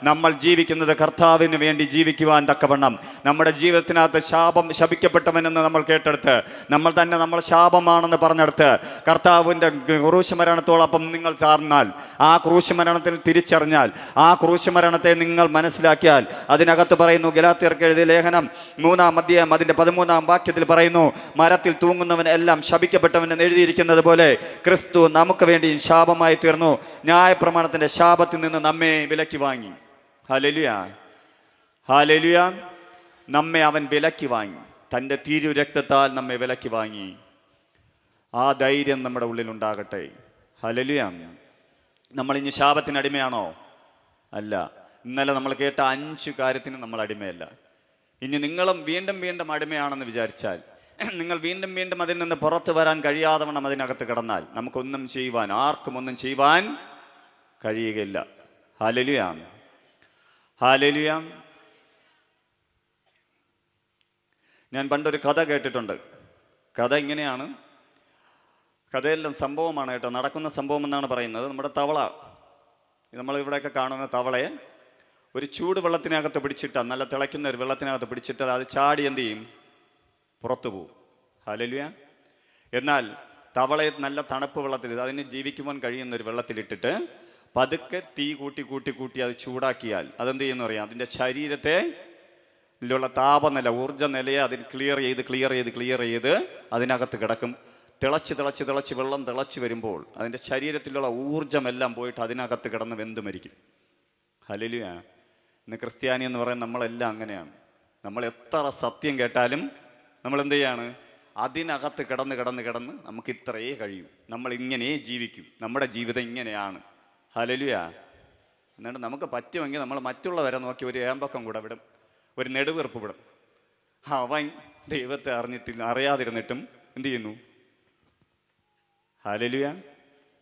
നമ്മൾ ജീവിക്കുന്നത് കർത്താവിന് വേണ്ടി ജീവിക്കുവാൻ തക്കവണ്ണം. നമ്മുടെ ജീവിതത്തിനകത്ത് ശപിക്കപ്പെട്ടവനെന്ന് നമ്മൾ കേട്ടെടുത്ത്, നമ്മൾ തന്നെ നമ്മൾ ശാപമാണെന്ന് പറഞ്ഞെടുത്ത് കർത്താവിൻ്റെ ക്രൂശുമരണത്തോടൊപ്പം നിങ്ങൾ ചേർന്നാൽ, ആ ക്രൂശുമരണത്തിൽ തിരിച്ചറിഞ്ഞാൽ, ആ ക്രൂശുമരണത്തെ നിങ്ങൾ മനസ്സിലാക്കിയാൽ, അതിനകത്ത് പറയുന്നു, ഗലാത്യർക്ക് എഴുതിയ ലേഖനം 3-ാം അധ്യായം അതിൻ്റെ 13-ാം വാക്യത്തിൽ പറയുന്നു, മരത്തിൽ തൂങ്ങുന്നവൻ എല്ലാം ശപിക്കപ്പെട്ടവൻ എന്ന് എഴുതിയിരിക്കുന്നത് പോലെ ക്രിസ്തു നമുക്ക് വേണ്ടി ശാപമായി തീർന്നു. ന്യായപ്രമാണത്തിന്റെ ശാപത്തിൽ നിന്ന് നമ്മെ വിലക്കി വാങ്ങി. ഹല്ലേലൂയ. ഹല്ലേലൂയ. നമ്മെ അവൻ വിലക്കി വാങ്ങി, തൻ്റെ തിരു രക്തത്താൽ നമ്മെ വിലക്കി വാങ്ങി. ആ ധൈര്യം നമ്മുടെ ഉള്ളിൽ ഉണ്ടാകട്ടെ. ഹല്ലേലൂയ. നമ്മൾ ഇനി ശാപത്തിന് അടിമയാണോ? അല്ല. ഇന്നലെ നമ്മൾ കേട്ട 5 കാര്യത്തിന് നമ്മൾ അടിമയല്ല. ഇനി നിങ്ങളും വീണ്ടും വീണ്ടും അടിമയാണെന്ന് വിചാരിച്ചാൽ, നിങ്ങൾ വീണ്ടും വീണ്ടും അതിൽ നിന്ന് പുറത്തു വരാൻ കഴിയാതെ വണ്ണം അതിനകത്ത് കിടന്നാൽ നമുക്കൊന്നും ചെയ്യുവാൻ, ആർക്കും ഒന്നും ചെയ്യുവാൻ കഴിയുകയില്ല. ഹല്ലേലൂയ. ഹല്ലേലൂയ. ഞാൻ പണ്ടൊരു കഥ കേട്ടിട്ടുണ്ട്. കഥ ഇങ്ങനെയാണ്. കഥയെല്ലാം സംഭവമാണ് കേട്ടോ, നടക്കുന്ന സംഭവം എന്നാണ് പറയുന്നത്. നമ്മുടെ തവള നമ്മളിവിടെയൊക്കെ കാണുന്ന തവളയെ ഒരു ചൂട് വെള്ളത്തിനകത്ത് പിടിച്ചിട്ടാൽ, നല്ല തിളയ്ക്കുന്ന ഒരു വെള്ളത്തിനകത്ത് പിടിച്ചിട്ടാൽ അത് ചാടി എന്ത് ചെയ്യും? പുറത്തു പോവും. ഹല്ലേലൂയ. എന്നാൽ തവളയെ നല്ല തണുപ്പ് വെള്ളത്തിൽ, അതിന് ജീവിക്കുവാൻ കഴിയുന്ന ഒരു വെള്ളത്തിലിട്ടിട്ട് പതുക്കെ തീ കൂട്ടി കൂട്ടി കൂട്ടി അത് ചൂടാക്കിയാൽ അതെന്ത് ചെയ്യുമെന്ന് പറയാം, അതിൻ്റെ ശരീരത്തെ ിലുള്ള താപനില, ഊർജ്ജ നിലയെ അതിന് ക്ലിയർ ചെയ്ത് അതിനകത്ത് കിടക്കും. തിളച്ച് വെള്ളം തിളച്ച് വരുമ്പോൾ അതിൻ്റെ ശരീരത്തിലുള്ള ഊർജ്ജമെല്ലാം പോയിട്ട് അതിനകത്ത് കിടന്ന് വെന്ത് മരിക്കും. ഹല്ലേലൂയ. ഇന്ന് ക്രിസ്ത്യാനി എന്ന് പറയുന്നത് നമ്മളെല്ലാം അങ്ങനെയാണ്. നമ്മൾ എത്ര സത്യം കേട്ടാലും നമ്മൾ എന്ത് ചെയ്യാണ്? അതിനകത്ത് കിടന്ന് നമുക്ക് ഇത്രയേ കഴിയൂ, നമ്മൾ ഇങ്ങനെ ജീവിക്കും, നമ്മുടെ ജീവിതം ഇങ്ങനെയാണ്. ഹല്ലേലൂയ. എന്നിട്ട് നമുക്ക് പറ്റുമെങ്കിൽ നമ്മൾ മറ്റുള്ളവരെ നോക്കി ഒരു ഏമ്പക്കം കൂടെ വിടും, ഒരു നെടുവീർപ്പ് വിടും. അവൻ ദൈവത്തെ അറിയാതിരുന്നിട്ടും എന്ത് ചെയ്യുന്നു? ഹല്ലേലൂയ.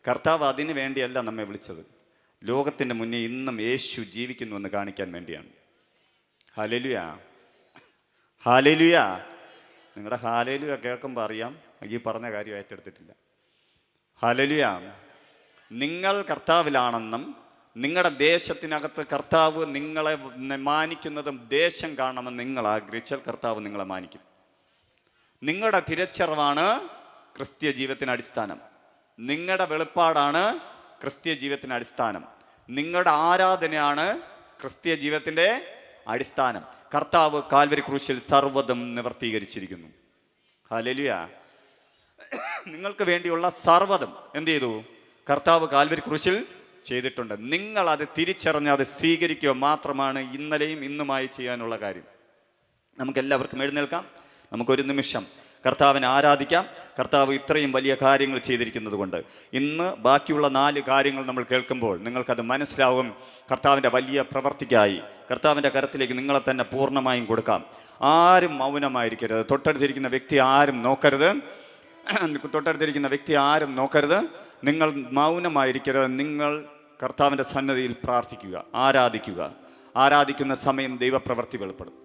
കർത്താവ് അതിനു വേണ്ടിയല്ല നമ്മെ വിളിച്ചത്. ലോകത്തിൻ്റെ മുന്നേ ഇന്നും യേശു ജീവിക്കുന്നുവെന്ന് കാണിക്കാൻ വേണ്ടിയാണ്. ഹല്ലേലൂയ. ഹല്ലേലൂയ. നിങ്ങളുടെ ഹല്ലേലൂയ കേൾക്കുമ്പോൾ അറിയാം ഈ പറഞ്ഞ കാര്യം ഏറ്റെടുത്തിട്ടില്ല. ഹല്ലേലൂയ. നിങ്ങൾ കർത്താവിലാണെന്നും നിങ്ങളുടെ ദേശത്തിനകത്ത് കർത്താവ് നിങ്ങളെ മാനിക്കുന്നതും ദേശം കാണണമെന്ന് നിങ്ങൾ ആഗ്രഹിച്ചാൽ കർത്താവ് നിങ്ങളെ മാനിക്കും. നിങ്ങളുടെ തിരിച്ചറിവാണ് ക്രിസ്തീയ ജീവിതത്തിന് അടിസ്ഥാനം. നിങ്ങളുടെ വെളിപ്പാടാണ് ക്രിസ്തീയ ജീവിതത്തിന് അടിസ്ഥാനം. നിങ്ങളുടെ ആരാധനയാണ് ക്രിസ്തീയ ജീവിതത്തിൻ്റെ അടിസ്ഥാനം. കർത്താവ് കാൽവരി ക്രൂശിൽ സർവ്വതും നിവർത്തീകരിച്ചിരിക്കുന്നു. ഹല്ലേലൂയ. നിങ്ങൾക്ക് വേണ്ടിയുള്ള സർവ്വതും എന്ത് ചെയ്തു? കർത്താവ് കാൽവരി ക്രൂശിൽ ചെയ്തിട്ടുണ്ട്. നിങ്ങൾ അത് തിരിച്ചറിഞ്ഞ് അത് സ്വീകരിക്കുക മാത്രമാണ് ഇന്നലെയും ഇന്നുമായി ചെയ്യാനുള്ള കാര്യം. നമുക്കെല്ലാവർക്കും എഴുന്നേൽക്കാം. നമുക്കൊരു നിമിഷം കർത്താവിനെ ആരാധിക്കാം. കർത്താവ് ഇത്രയും വലിയ കാര്യങ്ങൾ ചെയ്തിരിക്കുന്നത് കൊണ്ട് ഇന്ന് ബാക്കിയുള്ള 4 കാര്യങ്ങൾ നമ്മൾ കേൾക്കുമ്പോൾ നിങ്ങൾക്കത് മനസ്സിലാവും. കർത്താവിൻ്റെ വലിയ പ്രവർത്തിക്കായി കർത്താവിൻ്റെ കരത്തിലേക്ക് നിങ്ങളെ തന്നെ പൂർണ്ണമായും കൊടുക്കാം. ആരും മൗനമായിരിക്കരുത്. തൊട്ടടുത്തിരിക്കുന്ന വ്യക്തി ആരും നോക്കരുത്. നിങ്ങൾ മൗനമായിരിക്കരുത്. നിങ്ങൾ കർത്താവിൻ്റെ സന്നദ്ധിയിൽ പ്രാർത്ഥിക്കുക, ആരാധിക്കുന്ന സമയം ദൈവപ്രവൃത്തി വെളിപ്പെടും.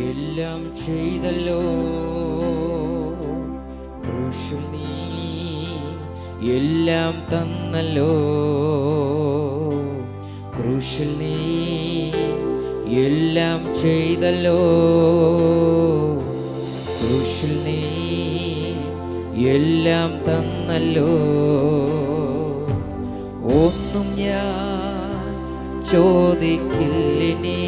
എല്ലാം ചെയ്തല്ലോ, ക്രൂശിൽ നീ എല്ലാം തന്നല്ലോ, ക്രൂശിൽ നീ എല്ലാം ചെയ്തല്ലോ, ക്രൂശിൽ നീ എല്ലാം തന്നല്ലോ. ഒന്നും ഞാൻ ചോദിക്കില്ലിനി,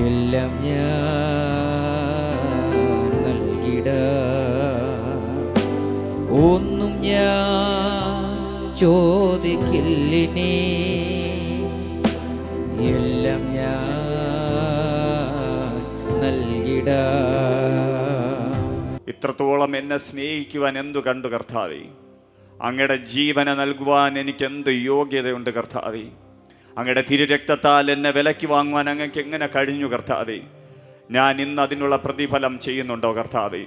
എല്ലാം ഞാൻ നൽകിടാം. ഒന്നും ഞാൻ ചോദിക്കില്ലിനി, എല്ലാം ഞാൻ നൽകിടാം. ഇത്രത്തോളം എന്നെ സ്നേഹിക്കുവാൻ എന്തു കണ്ടു കർത്താവേ? അങ്ങയുടെ ജീവനെ നൽകുവാൻ എനിക്ക് എന്ത് യോഗ്യതയുണ്ട് കർത്താവേ? അങ്ങയുടെ തിരുരക്തത്താൽ എന്നെ വിലയ്ക്ക് വാങ്ങുവാൻ അങ്ങക്ക് എങ്ങനെ കഴിഞ്ഞു കർത്താവേ? ഞാൻ ഇന്ന് അതിനുള്ള പ്രതിഫലം ചെയ്യുന്നുണ്ടോ കർത്താവേ?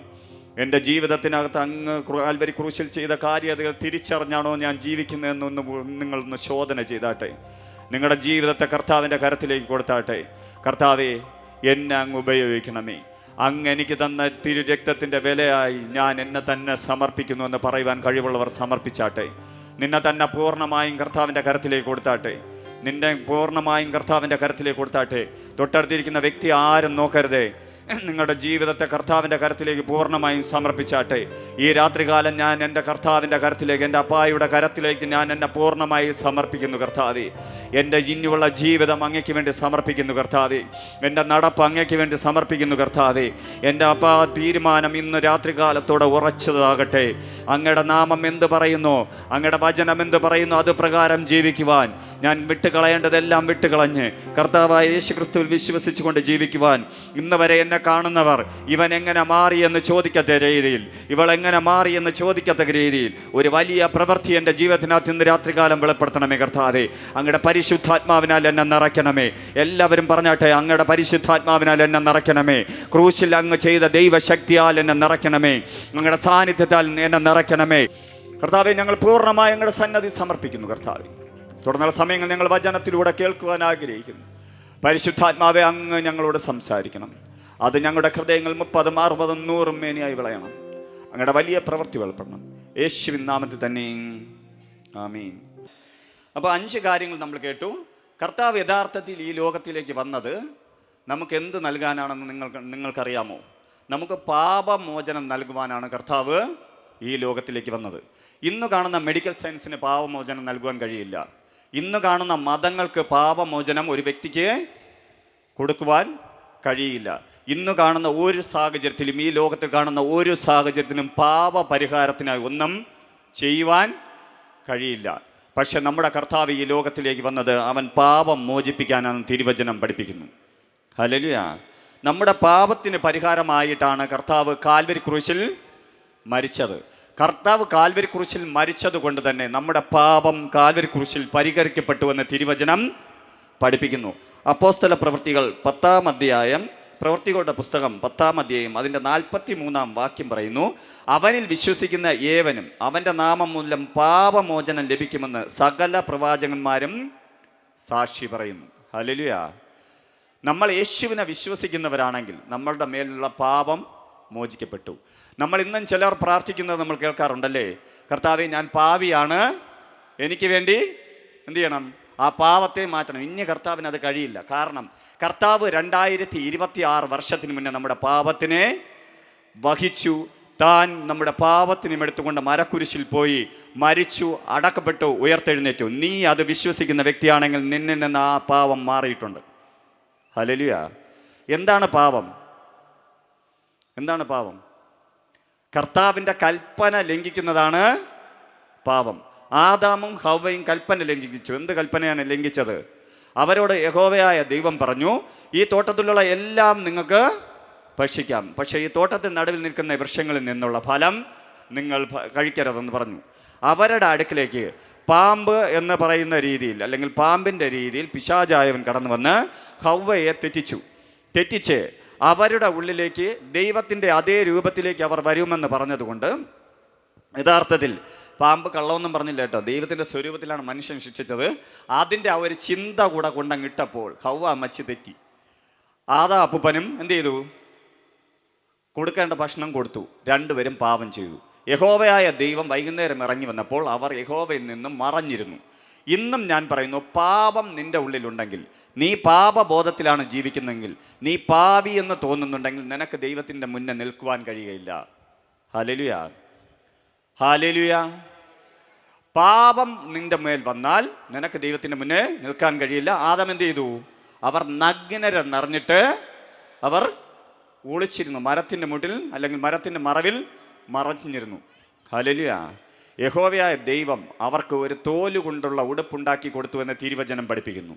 എൻ്റെ ജീവിതത്തിനകത്ത് അങ്ങ് കാൽവരി ക്രൂശിൽ ചെയ്ത കാര്യതകൾ തിരിച്ചറിഞ്ഞാണോ ഞാൻ ജീവിക്കുന്നതെന്നൊന്ന് നിങ്ങളൊന്ന് ശോധന ചെയ്താട്ടെ. നിങ്ങളുടെ ജീവിതത്തെ കർത്താവിൻ്റെ കരത്തിലേക്ക് കൊടുത്താട്ടെ. കർത്താവേ, എന്നെ അങ്ങ് ഉപയോഗിക്കണമേ. അങ്ങ് എനിക്ക് തന്ന തിരുരക്തത്തിൻ്റെ വിലയായി ഞാൻ എന്നെ തന്നെ സമർപ്പിക്കുന്നു എന്ന് പറയുവാൻ കഴിവുള്ളവർ സമർപ്പിച്ചാട്ടെ. നിന്നെ തന്നെ പൂർണ്ണമായും കർത്താവിൻ്റെ കരത്തിലേക്ക് കൊടുത്താട്ടെ. തൊട്ടടുത്തിരിക്കുന്ന വ്യക്തി ആരും നോക്കരുതേ. നിങ്ങളുടെ ജീവിതത്തെ കർത്താവിൻ്റെ കരത്തിലേക്ക് പൂർണ്ണമായും സമർപ്പിച്ചാട്ടെ. ഈ രാത്രികാലം ഞാൻ എൻ്റെ കർത്താവിൻ്റെ കരത്തിലേക്ക്, എൻ്റെ അപ്പായുടെ കരത്തിലേക്ക് ഞാൻ എന്നെ പൂർണ്ണമായി സമർപ്പിക്കുന്നു കർത്താവേ. എൻ്റെ ഇനിയുള്ള ജീവിതം അങ്ങയ്ക്ക് വേണ്ടി സമർപ്പിക്കുന്നു കർത്താവേ. എൻ്റെ നടപ്പ് അങ്ങയ്ക്ക് വേണ്ടി സമർപ്പിക്കുന്നു കർത്താവേ. എൻ്റെ അപ്പാ തീരുമാനം ഇന്ന് രാത്രികാലത്തോടെ ഉറച്ചതാകട്ടെ. അങ്ങയുടെ നാമം എന്ത് പറയുന്നു, അങ്ങയുടെ വചനം എന്ത് പറയുന്നു, അത് പ്രകാരം ജീവിക്കുവാൻ ഞാൻ വിട്ടുകളയേണ്ടതെല്ലാം വിട്ടുകളഞ്ഞ് കർത്താവായ യേശുക്രിസ്തുവിൽ വിശ്വസിച്ചുകൊണ്ട് ജീവിക്കുവാൻ ഇന്ന് വരെ എന്നെ കാണുന്നവർ ഇവൻ എങ്ങനെ മാറി എന്ന് ചോദിക്കത്ത രീതിയിൽ, ഇവൾ എങ്ങനെ മാറി എന്ന് ചോദിക്കത്തക്ക രീതിയിൽ ഒരു വലിയ പ്രവൃത്തി എൻ്റെ ജീവിതത്തിനകത്ത് ഇന്ന് രാത്രികാലം വെളിപ്പെടുത്തണമേ കർത്താവേ. അങ്ങയുടെ പരിശുദ്ധാത്മാവിനാൽ എന്നെ നിറയ്ക്കണമേ. എല്ലാവരും പറഞ്ഞാട്ടെ, അങ്ങയുടെ പരിശുദ്ധാത്മാവിനാൽ എന്നെ നിറയ്ക്കണമേ. ക്രൂശിൽ അങ്ങ് ചെയ്ത ദൈവശക്തിയാൽ എന്നെ നിറയ്ക്കണമേ. അങ്ങയുടെ സാന്നിധ്യത്താൽ എന്നെ നിറയ്ക്കണമേ കർത്താവേ. ഞങ്ങൾ പൂർണ്ണമായി അങ്ങയുടെ സന്നദ്ധി സമർപ്പിക്കുന്നു കർത്താവേ. തുടർന്നുള്ള സമയങ്ങൾ ഞങ്ങൾ വചനത്തിലൂടെ കേൾക്കുവാൻ ആഗ്രഹിക്കുന്നു. പരിശുദ്ധാത്മാവെ, അങ്ങ് ഞങ്ങളോട് സംസാരിക്കണം. അത് ഞങ്ങളുടെ ഹൃദയങ്ങൾ 30, 60, 100 മേനിയായി വിളയണം. അങ്ങയുടെ വലിയ പ്രവൃത്തി വെളിപ്പെടണം. യേശുവിൻ നാമത്തിൽ തന്നെ ആമീൻ. അപ്പോൾ 5 കാര്യങ്ങൾ നമ്മൾ കേട്ടു. കർത്താവ് യഥാർത്ഥത്തിൽ ഈ ലോകത്തിലേക്ക് വന്നത് നമുക്ക് എന്ത് നൽകാനാണെന്ന് നിങ്ങൾക്കറിയാമോ? നമുക്ക് പാപമോചനം നൽകുവാനാണ് കർത്താവ് ഈ ലോകത്തിലേക്ക് വന്നത്. ഇന്ന് കാണുന്ന മെഡിക്കൽ സയൻസിന് പാപമോചനം നൽകുവാൻ കഴിയില്ല. ഇന്ന് കാണുന്ന മതങ്ങൾക്ക് പാപമോചനം ഒരു വ്യക്തിക്ക് കൊടുക്കുവാൻ കഴിയില്ല. ഇന്ന് കാണുന്ന ഒരു സാഹചര്യത്തിലും, ഈ ലോകത്തിൽ കാണുന്ന ഒരു സാഹചര്യത്തിലും പാപപരിഹാരത്തിനായി ഒന്നും ചെയ്യുവാൻ കഴിയില്ല. പക്ഷെ നമ്മുടെ കർത്താവ് ഈ ലോകത്തിലേക്ക് വന്നത് അവൻ പാപം മോചിപ്പിക്കാനാണ് തിരുവചനം പഠിപ്പിക്കുന്നു. ഹല്ലേലൂയ. നമ്മുടെ പാപത്തിന് പരിഹാരമായിട്ടാണ് കർത്താവ് കാൽവരി ക്രൂശിൽ മരിച്ചത്. കർത്താവ് കാൽവരി ക്രൂശിൽ മരിച്ചത് കൊണ്ട് തന്നെ നമ്മുടെ പാപം കാൽവരി ക്രൂശിൽ പരിഹരിക്കപ്പെട്ടുവെന്ന് തിരുവചനം പഠിപ്പിക്കുന്നു. അപ്പോസ്തല പ്രവൃത്തികൾ 10-ാം അധ്യായം, പ്രവൃത്തികളുടെ പുസ്തകം 10-ാം അധ്യായം അതിൻ്റെ 43-ാം വാക്യം പറയുന്നു, അവനിൽ വിശ്വസിക്കുന്ന ഏവനും അവൻ്റെ നാമം മൂലം പാപമോചനം ലഭിക്കുമെന്ന് സകല പ്രവാചകന്മാരും സാക്ഷി പറയുന്നു. ഹല്ലേലൂയ. നമ്മൾ യേശുവിനെ വിശ്വസിക്കുന്നവരാണെങ്കിൽ നമ്മളുടെ മേലുള്ള പാപം മോചിക്കപ്പെട്ടു. നമ്മൾ ഇന്നും ചിലർ പ്രാർത്ഥിക്കുന്നത് നമ്മൾ കേൾക്കാറുണ്ടല്ലേ, കർത്താവേ ഞാൻ പാവിയാണ്, എനിക്ക് വേണ്ടി എന്ത് ചെയ്യണം? ആ പാവത്തെ മാറ്റണം. ഇനി കർത്താവിന് അത് കഴിയില്ല. കാരണം കർത്താവ് 2026 വർഷത്തിന് മുന്നേ നമ്മുടെ പാപത്തിനെ വഹിച്ചു. താൻ നമ്മുടെ പാപത്തിനും എടുത്തുകൊണ്ട് മരക്കുരിശിൽ പോയി മരിച്ചു, അടക്കപ്പെട്ടു, ഉയർത്തെഴുന്നേറ്റു. നീ അത് വിശ്വസിക്കുന്ന വ്യക്തിയാണെങ്കിൽ നിന്നിൽ നിന്ന് ആ പാപം മാറിയിട്ടുണ്ട്. ഹല്ലേലൂയ. എന്താണ് പാപം? എന്താണ് പാപം? കർത്താവിൻ്റെ കൽപ്പന ലംഘിക്കുന്നതാണ് പാപം. ആദാമും ഹവ്വയും കൽപ്പന ലംഘിച്ചു. എന്ത് കൽപ്പനയാണ് ലംഘിച്ചത്? അവരോട് യഹോവയായ ദൈവം പറഞ്ഞു, ഈ തോട്ടത്തിലുള്ള എല്ലാം നിങ്ങൾക്ക് ഭക്ഷിക്കാം, പക്ഷേ ഈ തോട്ടത്തിൽ നടുവിൽ നിൽക്കുന്ന വൃക്ഷങ്ങളിൽ നിന്നുള്ള ഫലം നിങ്ങൾ കഴിക്കരുതെന്ന് പറഞ്ഞു. അവരുടെ അടുക്കിലേക്ക് പാമ്പ് എന്ന് പറയുന്ന രീതിയിൽ, അല്ലെങ്കിൽ പാമ്പിൻ്റെ രീതിയിൽ പിശാചായവൻ കടന്നു വന്ന് ഹവ്വയെ തെറ്റിച്ച് അവരുടെ ഉള്ളിലേക്ക് ദൈവത്തിൻ്റെ അതേ രൂപത്തിലേക്ക് അവർ വരുമെന്ന് പറഞ്ഞതുകൊണ്ട്, യഥാർത്ഥത്തിൽ പാമ്പ് കള്ളമൊന്നും പറഞ്ഞില്ല കേട്ടോ, ദൈവത്തിൻ്റെ സ്വരൂപത്തിലാണ് മനുഷ്യൻ ശിക്ഷിച്ചത്. അതിൻ്റെ ആ ഒരു ചിന്ത കൂടെ കൊണ്ടങ്ങിട്ടപ്പോൾ ഹവ്വ അമ്മച്ചി തെറ്റി. ആദാ അപ്പൂപ്പനും എന്ത് ചെയ്തു? കൊടുക്കേണ്ട ഭക്ഷണം കൊടുത്തു. രണ്ടുപേരും പാപം ചെയ്തു. യഹോവയായ ദൈവം വൈകുന്നേരം ഇറങ്ങി വന്നപ്പോൾ അവർ യഹോവയിൽ നിന്നും മറഞ്ഞിരുന്നു. ഇന്നും ഞാൻ പറയുന്നു, പാപം നിൻ്റെ ഉള്ളിലുണ്ടെങ്കിൽ, നീ പാപബോധത്തിലാണ് ജീവിക്കുന്നതെങ്കിൽ, നീ പാപി എന്ന് തോന്നുന്നുണ്ടെങ്കിൽ നിനക്ക് ദൈവത്തിൻ്റെ മുന്നേ നിൽക്കുവാൻ കഴിയുകയില്ല. Hallelujah, hallelujah. പാപം നിൻ്റെ മേൽ വന്നാൽ നിനക്ക് ദൈവത്തിൻ്റെ മുന്നേ നിൽക്കാൻ കഴിയില്ല. ആദം എന്ത് ചെയ്തു? അവർ നഗ്നരെന്നറിഞ്ഞിട്ട് അവർ ഒളിച്ചിരുന്നു. മരത്തിൻ്റെ മുട്ടിൽ അല്ലെങ്കിൽ മരത്തിൻ്റെ മറവിൽ മറഞ്ഞിരുന്നു. ഹല്ലേലൂയ. യഹോവയായ ദൈവം അവർക്ക് ഒരു തോലുകൊണ്ടുള്ള ഉടുപ്പുണ്ടാക്കി കൊടുത്തു എന്ന് തിരുവചനം പഠിപ്പിക്കുന്നു.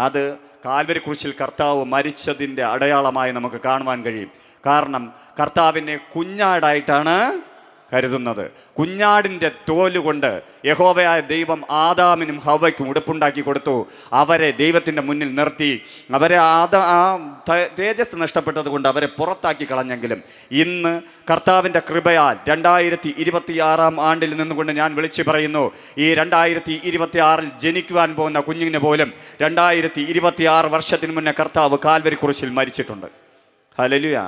അത് കാൽവരി ക്രൂശിൽ കർത്താവ് മരിച്ചതിൻ്റെ അടയാളമായി നമുക്ക് കാണുവാൻ കഴിയും. കാരണം കർത്താവിനെ കുഞ്ഞാടായിട്ടാണ് കരുതുന്നത്. കുഞ്ഞാടിൻ്റെ തോലുകൊണ്ട് യഹോവയായ ദൈവം ആദാമിനും ഹവ്വയ്ക്കും ഉടുപ്പുണ്ടാക്കി കൊടുത്തു. അവരെ ദൈവത്തിൻ്റെ മുന്നിൽ നിർത്തി. അവരെ ആ തേജസ് നഷ്ടപ്പെട്ടത് കൊണ്ട് അവരെ പുറത്താക്കി കളഞ്ഞെങ്കിലും ഇന്ന് കർത്താവിൻ്റെ കൃപയാൽ 2026 ആണ്ടിൽ നിന്നുകൊണ്ട് ഞാൻ വിളിച്ചു പറയുന്നു, ഈ 2026 ജനിക്കുവാൻ പോകുന്ന കുഞ്ഞിന് പോലും 2026 വർഷത്തിന് മുന്നേ കർത്താവ് കാൽവരി ക്രൂശിൽ മരിച്ചിട്ടുണ്ട്. ഹല്ലേലൂയ.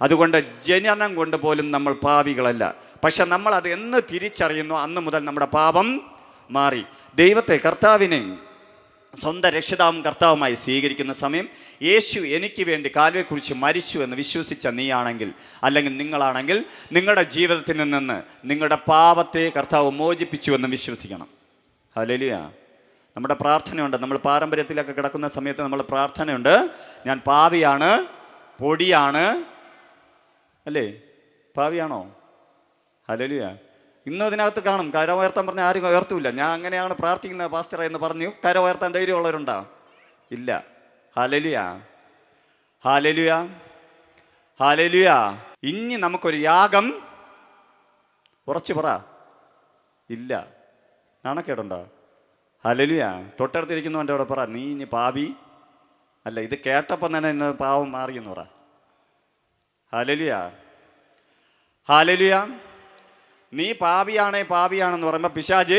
അതുകൊണ്ട് ജനനം കൊണ്ട് പോലും നമ്മൾ പാപികളല്ല. പക്ഷെ നമ്മൾ അത് എന്ന് തിരിച്ചറിയുന്നു, അന്ന് മുതൽ നമ്മുടെ പാപം മാറി. ദൈവത്തെ, കർത്താവിനെ സ്വന്തം രക്ഷിതാവും കർത്താവുമായി സ്വീകരിക്കുന്ന സമയം, യേശു എനിക്ക് വേണ്ടി കാൽവരിയെ കുറിച്ച് മരിച്ചു എന്ന് വിശ്വസിച്ച നീയാണെങ്കിൽ, അല്ലെങ്കിൽ നിങ്ങളാണെങ്കിൽ, നിങ്ങളുടെ ജീവിതത്തിൽ നിന്ന് നിങ്ങളുടെ പാപത്തെ കർത്താവ് മോചിപ്പിച്ചു എന്ന് വിശ്വസിക്കണം. ഹല്ലേലൂയ. നമ്മുടെ പ്രാർത്ഥനയുണ്ട്. നമ്മൾ പാരമ്പര്യത്തിലൊക്കെ കിടക്കുന്ന സമയത്ത് നമ്മൾ പ്രാർത്ഥനയുണ്ട്, ഞാൻ പാപിയാണ്, പൊടിയാണ്, അല്ലേ? പാവിയാണോ? ഹല്ലേലൂയ. ഇന്നും ഇതിനകത്ത് കാണും, കര ഉയർത്താൻ പറഞ്ഞാൽ ആരും ഉയർത്തൂല്ല. ഞാൻ അങ്ങനെയാണ് പ്രാർത്ഥിക്കുന്നത് പാസ്റ്റർ എന്ന് പറഞ്ഞു കര ഉയർത്താൻ ധൈര്യമുള്ളവരുണ്ടോ? ഇല്ല. ഹല്ലേലൂയ, ഹല്ലേലൂയ, ഹല്ലേലൂയ. ഇനി നമുക്കൊരു യാഗം, ഉറച്ചു പറ, ഇല്ല. നാണക്കേടുണ്ടോ? ഹല്ലേലൂയ. തൊട്ടടുത്തിരിക്കുന്നവൻ്റെ അവിടെ പറ, നീ ഇനി പാപി അല്ല. ഇത് കേട്ടപ്പം തന്നെ ഇന്ന് പാവം മാറിയെന്ന് പറ. Hallelujah, hallelujah. നീ പാപിയാണെന്ന് പറയുമ്പോൾ പിശാച്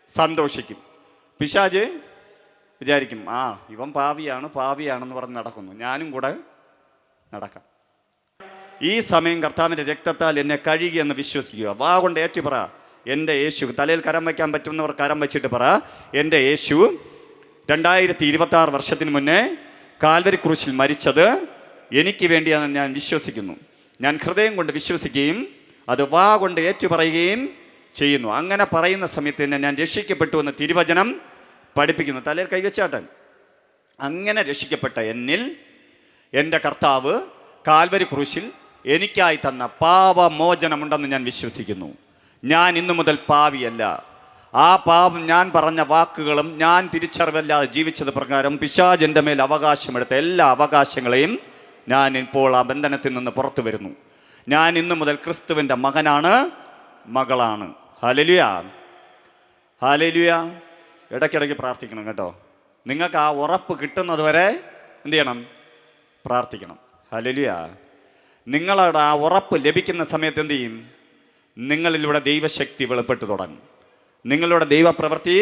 സന്തോഷിക്കും. പിശാച് വിചാരിക്കും, ഇവൻ പാപിയാണെന്ന് പറഞ്ഞ് നടക്കുന്നു, ഞാനും കൂടെ നടക്കാം. ഈ സമയം കർത്താവിൻ്റെ രക്തത്താൽ എന്നെ കഴുകി എന്ന് വിശ്വസിക്കുക. വാ കൊണ്ട് ഏറ്റു പറ, എൻ്റെ യേശു. തലയിൽ കരം വയ്ക്കാൻ പറ്റുന്നവർ കരം വെച്ചിട്ട് പറ, എൻ്റെ യേശു 2026 വർഷത്തിന് മുന്നേ കാൽവരി ക്രൂശിൽ മരിച്ചത് എനിക്ക് വേണ്ടിയാണെന്ന് ഞാൻ വിശ്വസിക്കുന്നു. ഞാൻ ഹൃദയം കൊണ്ട് വിശ്വസിക്കുകയും അത് വാ കൊണ്ട് ഏറ്റു പറയുകയും ചെയ്യുന്നു. അങ്ങനെ പറയുന്ന സമയത്ത് തന്നെ ഞാൻ രക്ഷിക്കപ്പെട്ടു എന്ന് തിരുവചനം പഠിപ്പിക്കുന്നു. തലയിൽ കൈവച്ചാട്ടൻ. അങ്ങനെ രക്ഷിക്കപ്പെട്ട എന്നിൽ എൻ്റെ കർത്താവ് കാൽവരി ക്രൂശിൽ എനിക്കായി തന്ന പാപമോചനമുണ്ടെന്ന് ഞാൻ വിശ്വസിക്കുന്നു. ഞാൻ ഇന്നു മുതൽ പാപിയല്ല. ആ പാപം ഞാൻ പറഞ്ഞ വാക്കുകളും ഞാൻ തിരിച്ചറിവില്ലാതെ ജീവിച്ചത് പ്രകാരം പിശാച് എൻ്റെ മേൽ അവകാശമെടുത്ത എല്ലാ അവകാശങ്ങളെയും ഞാൻ ഇപ്പോൾ ആ ബന്ധനത്തിൽ നിന്ന് പുറത്തു വരുന്നു. ഞാൻ ഇന്നു മുതൽ ക്രിസ്തുവിൻ്റെ മകനാണ്, മകളാണ്. Hallelujah, hallelujah. ഇടയ്ക്കിടയ്ക്ക് പ്രാർത്ഥിക്കണം കേട്ടോ. നിങ്ങൾക്ക് ആ ഉറപ്പ് കിട്ടുന്നത് വരെ എന്ത് ചെയ്യണം? പ്രാർത്ഥിക്കണം. ഹല്ലേലൂയ. നിങ്ങളുടെ ആ ഉറപ്പ് ലഭിക്കുന്ന സമയത്ത് എന്ത് ചെയ്യും? നിങ്ങളിലൂടെ ദൈവശക്തി വെളിപ്പെട്ട് തുടങ്ങും. നിങ്ങളുടെ ദൈവപ്രവൃത്തി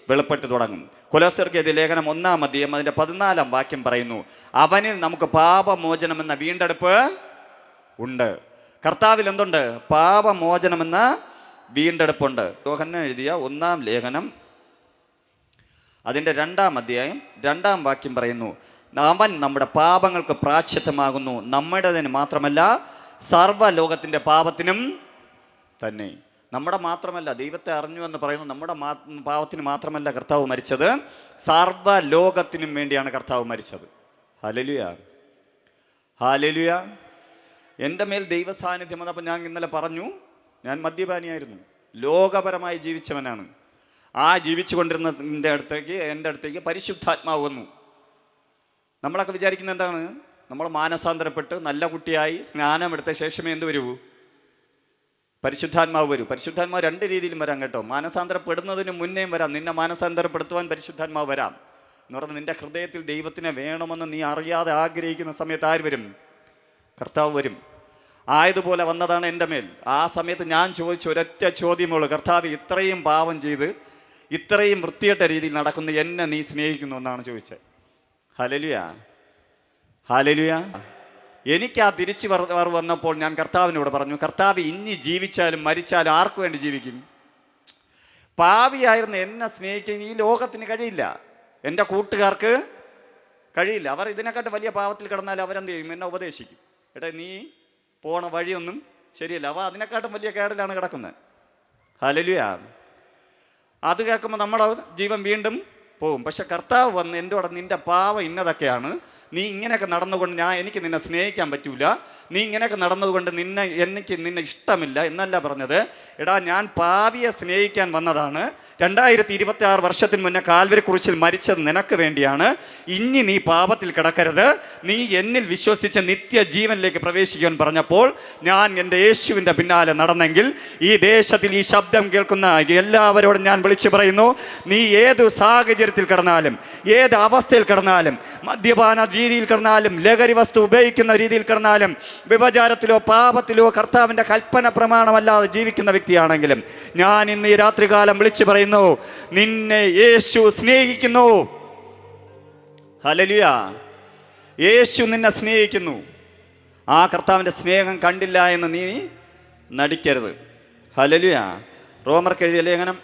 വെളിപ്പെട്ട് തുടങ്ങും. കൊലോസ്യർക്ക് എഴുതിയ ലേഖനം 1-ാം അധ്യായം അതിൻ്റെ 14-ാം വാക്യം പറയുന്നു, അവനിൽ നമുക്ക് പാപമോചനമെന്ന വീണ്ടെടുപ്പ് ഉണ്ട്. കർത്താവിൽ എന്തുണ്ട്? പാപമോചനമെന്ന വീണ്ടെടുപ്പുണ്ട്. യോഹന്നാൻ എഴുതിയ 1-ാം ലേഖനം അതിൻ്റെ 2-ാം അധ്യായം 2-ാം വാക്യം പറയുന്നു, അവൻ നമ്മുടെ പാപങ്ങൾക്ക് പ്രായശ്ചിത്തമാകുന്നു, നമ്മുടേതിന് മാത്രമല്ല സർവ്വലോകത്തിൻ്റെ പാപത്തിനും തന്നെ. നമ്മുടെ മാത്രമല്ല, ദൈവത്തെ അറിഞ്ഞു എന്ന് പറയുന്നു, നമ്മുടെ പാപത്തിന് മാത്രമല്ല കർത്താവ് മരിച്ചത്, സർവ്വലോകത്തിനും വേണ്ടിയാണ് കർത്താവ് മരിച്ചത്. Hallelujah, hallelujah. എൻ്റെ മേൽ ദൈവ സാന്നിധ്യം വന്നപ്പോൾ ഞാൻ ഇന്നലെ പറഞ്ഞു, ഞാൻ മദ്യപാനിയായിരുന്നു, ലോകപരമായി ജീവിച്ചവനാണ്. ആ ജീവിച്ചു കൊണ്ടിരുന്നതിൻ്റെ എൻ്റെ അടുത്തേക്ക് പരിശുദ്ധാത്മാവ് വന്നു. നമ്മളൊക്കെ വിചാരിക്കുന്നത് എന്താണ്? നമ്മൾ മാനസാന്തരപ്പെട്ട് നല്ല കുട്ടിയായി സ്നാനമെടുത്ത ശേഷമേ എന്ത് വരൂ? പരിശുദ്ധാത്മാവ് വരൂ. പരിശുദ്ധാത്മാവ് 2 രീതിയിലും വരാം കേട്ടോ. മാനസാന്തരപ്പെടുന്നതിന് മുന്നേയും വരാം. നിന്നെ മാനസാന്തരപ്പെടുത്തുവാൻ പരിശുദ്ധാത്മാവ് വരാം എന്ന് പറഞ്ഞാൽ നിൻ്റെ ഹൃദയത്തിൽ ദൈവത്തിനെ വേണമെന്ന് നീ അറിയാതെ ആഗ്രഹിക്കുന്ന സമയത്ത് ആര് വരും? കർത്താവ് വരും. ആയതുപോലെ വന്നതാണ് എൻ്റെ മേൽ. ആ സമയത്ത് ഞാൻ ചോദിച്ച ഒരൊറ്റ ചോദ്യമേയുള്ളൂ, കർത്താവ് ഇത്രയും പാപം ചെയ്ത് ഇത്രയും വൃത്തികെട്ട രീതിയിൽ നടക്കുന്ന എന്നെ നീ സ്നേഹിക്കുന്നു എന്നാണ് ചോദിച്ചത്. Hallelujah, hallelujah. എനിക്ക് ആ തിരിച്ചു വന്നപ്പോൾ ഞാൻ കർത്താവിനോട് പറഞ്ഞു, കർത്താവ് ഇനി ജീവിച്ചാലും മരിച്ചാലും ആർക്ക് വേണ്ടി ജീവിക്കും? പാപിയായിരുന്ന എന്നെ സ്നേഹിക്കാൻ ഈ ലോകത്തിന് കഴിയില്ല, എൻ്റെ കൂട്ടുകാർക്ക് കഴിയില്ല. അവർ ഇതിനെക്കാട്ട് വലിയ പാപത്തിൽ കിടന്നാൽ അവരെന്ത് ചെയ്യും? എന്നെ ഉപദേശിക്കും, എടാ നീ പോണ വഴിയൊന്നും ശരിയല്ല, അവ അതിനെക്കാട്ടും വലിയ കേടലാണ് കിടക്കുന്നത്. ഹല്ലേലൂയ. അത് കേൾക്കുമ്പോൾ നമ്മുടെ ജീവൻ വീണ്ടും പോകും. പക്ഷെ കർത്താവ് വന്ന് എൻ്റെ കൂടെ നിൻ്റെ പാവം ഇന്നതൊക്കെയാണ്, നീ ഇങ്ങനെയൊക്കെ നടന്നുകൊണ്ട് എനിക്ക് നിന്നെ സ്നേഹിക്കാൻ പറ്റൂല, നീ ഇങ്ങനെയൊക്കെ നടന്നതുകൊണ്ട് എനിക്ക് നിന്നെ ഇഷ്ടമില്ല എന്നല്ല പറഞ്ഞത്. എടാ ഞാൻ പാപിയെ സ്നേഹിക്കാൻ വന്നതാണ്. 2026 വർഷത്തിന് മുന്നേ കാൽവരി ക്രൂശിൽ മരിച്ചത് നിനക്ക് വേണ്ടിയാണ്. ഇനി നീ പാപത്തിൽ കിടക്കരുത്, നീ എന്നിൽ വിശ്വസിച്ച നിത്യജീവനിലേക്ക് പ്രവേശിക്കാൻ പറഞ്ഞപ്പോൾ ഞാൻ എൻ്റെ യേശുവിൻ്റെ പിന്നാലെ നടന്നെങ്കിൽ ഈ ദേശത്തിൽ ഈ ശബ്ദം കേൾക്കുന്ന എല്ലാവരോടും ഞാൻ വിളിച്ചു പറയുന്നു, നീ ഏത് സാഹചര്യത്തിൽ കിടന്നാലും, ഏത് അവസ്ഥയിൽ കിടന്നാലും, മദ്യപാന രീതിയിൽ കിടന്നാലും, ലഹരി വസ്തു ഉപയോഗിക്കുന്ന രീതിയിൽ കിടന്നാലും, വിഭചാരത്തിലോ പാപത്തിലോ കർത്താവിൻ്റെ കൽപ്പന പ്രമാണമല്ലാതെ ജീവിക്കുന്ന വ്യക്തിയാണെങ്കിലും, ഞാൻ ഇന്ന് ഈ രാത്രികാലം വിളിച്ചു പറയുന്നു, നിന്നെ യേശു സ്നേഹിക്കുന്നു. ഹല്ലേലൂയ. യേശു നിന്നെ സ്നേഹിക്കുന്നു. ആ കർത്താവിൻ്റെ സ്നേഹം കണ്ടില്ല എന്ന് നീ നടിക്കരുത്. ഹല്ലേലൂയ. റോമർക്ക് എഴുതിയ ലേഖനം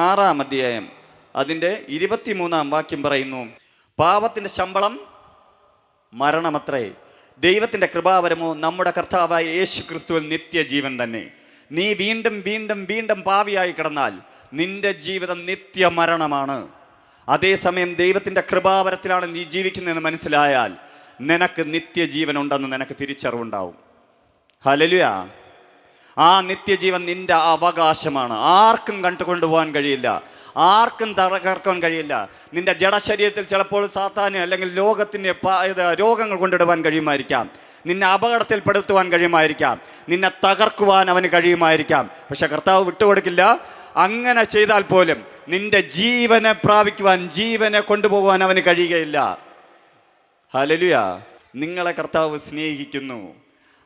6-ാം അധ്യായം അതിൻ്റെ 23-ാം വാക്യം പറയുന്നു, പാപത്തിൻ്റെ ശമ്പളം മരണമത്രേ, ദൈവത്തിൻ്റെ കൃപാവരമോ നമ്മുടെ കർത്താവായ യേശു ക്രിസ്തുവിൽ നിത്യജീവൻ തന്നെ. നീ വീണ്ടും വീണ്ടും വീണ്ടും പാപിയായി കിടന്നാൽ നിന്റെ ജീവിതം നിത്യമരണമാണ്. അതേസമയം ദൈവത്തിൻ്റെ കൃപാവരത്തിലാണ് നീ ജീവിക്കുന്നതെന്ന് മനസ്സിലായാൽ നിനക്ക് നിത്യജീവൻ ഉണ്ടെന്ന് നിനക്ക് തിരിച്ചറിവുണ്ടാവും. ഹല്ലേലൂയ. ആ നിത്യജീവൻ നിന്റെ അവകാശമാണ്. ആർക്കും കണ്ടുകൊണ്ടുപോകാൻ കഴിയില്ല, ആർക്കും തകർക്കാൻ കഴിയില്ല. നിന്റെ ജഡശരീരത്തിൽ ചിലപ്പോൾ സാത്താന് അല്ലെങ്കിൽ ലോകത്തിൻ്റെ രോഗങ്ങൾ കൊണ്ടിടുവാൻ കഴിയുമായിരിക്കാം, നിന്നെ അപകടത്തിൽപ്പെടുത്തുവാൻ കഴിയുമായിരിക്കാം, നിന്നെ തകർക്കുവാൻ അവന് കഴിയുമായിരിക്കാം. പക്ഷെ കർത്താവ് വിട്ടുകൊടുക്കില്ല. അങ്ങനെ ചെയ്താൽ പോലും നിന്റെ ജീവനെ പ്രാപിക്കുവാൻ, ജീവനെ കൊണ്ടുപോകുവാൻ അവന് കഴിയുകയില്ല. ഹല്ലേലൂയ. നിങ്ങളെ കർത്താവ് സ്നേഹിക്കുന്നു.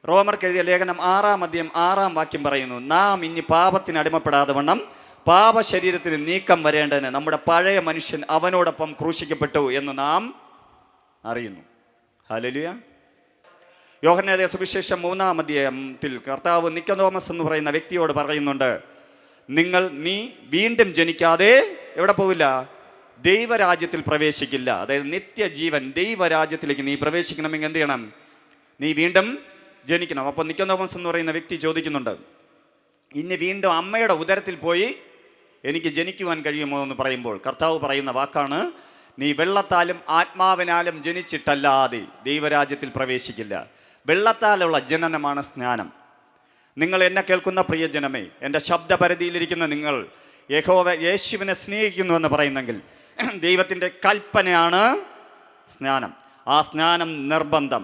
റോമർക്ക് എഴുതിയ ലേഖനം 6-ാം അധ്യായം 6-ാം വാക്യം പറയുന്നു, നാം ഇനി പാപത്തിന് അടിമപ്പെടാതെ വണ്ണം പാപശരീരത്തിന് നീക്കം വരേണ്ടതിന് നമ്മുടെ പഴയ മനുഷ്യൻ അവനോടൊപ്പം ക്രൂശിക്കപ്പെട്ടു എന്ന് നാം അറിയുന്നു. ഹല്ലേലൂയ. യോഹന്നാന്റെ സുവിശേഷം 3-ാം അധ്യായത്തിൽ കർത്താവ് നിക്കോദോമസ് എന്ന് പറയുന്ന വ്യക്തിയോട് പറയുന്നുണ്ട്, നീ വീണ്ടും ജനിക്കാതെ എവിടെ പോകില്ല? ദൈവരാജ്യത്തിൽ പ്രവേശിക്കില്ല. അതായത് നിത്യജീവൻ ദൈവരാജ്യത്തിലേക്ക് നീ പ്രവേശിക്കണമെങ്കിൽ എന്ത് ചെയ്യണം? നീ വീണ്ടും ജനിക്കണം. അപ്പോൾ നിക്കോദോമസ് എന്ന് പറയുന്ന വ്യക്തി ചോദിക്കുന്നുണ്ട്, ഇനി വീണ്ടും അമ്മയുടെ ഉദരത്തിൽ പോയി എനിക്ക് ജനിക്കുവാൻ കഴിയുമോ എന്ന് പറയുമ്പോൾ കർത്താവ് പറയുന്ന വാക്കാണ്, നീ വെള്ളത്താലും ആത്മാവിനാലും ജനിച്ചിട്ടല്ലാതെ ദൈവരാജ്യത്തിൽ പ്രവേശിക്കില്ല. വെള്ളത്താലുള്ള ജനനമാണ് സ്നാനം. നിങ്ങൾ എന്നെ കേൾക്കുന്ന പ്രിയജനമേ, എൻ്റെ ശബ്ദപരിധിയിലിരിക്കുന്ന നിങ്ങൾ യേശുവിനെ സ്നേഹിക്കുന്നു എന്ന് പറയുന്നെങ്കിൽ ദൈവത്തിൻ്റെ കൽപ്പനയാണ് സ്നാനം. ആ സ്നാനം നിർബന്ധം.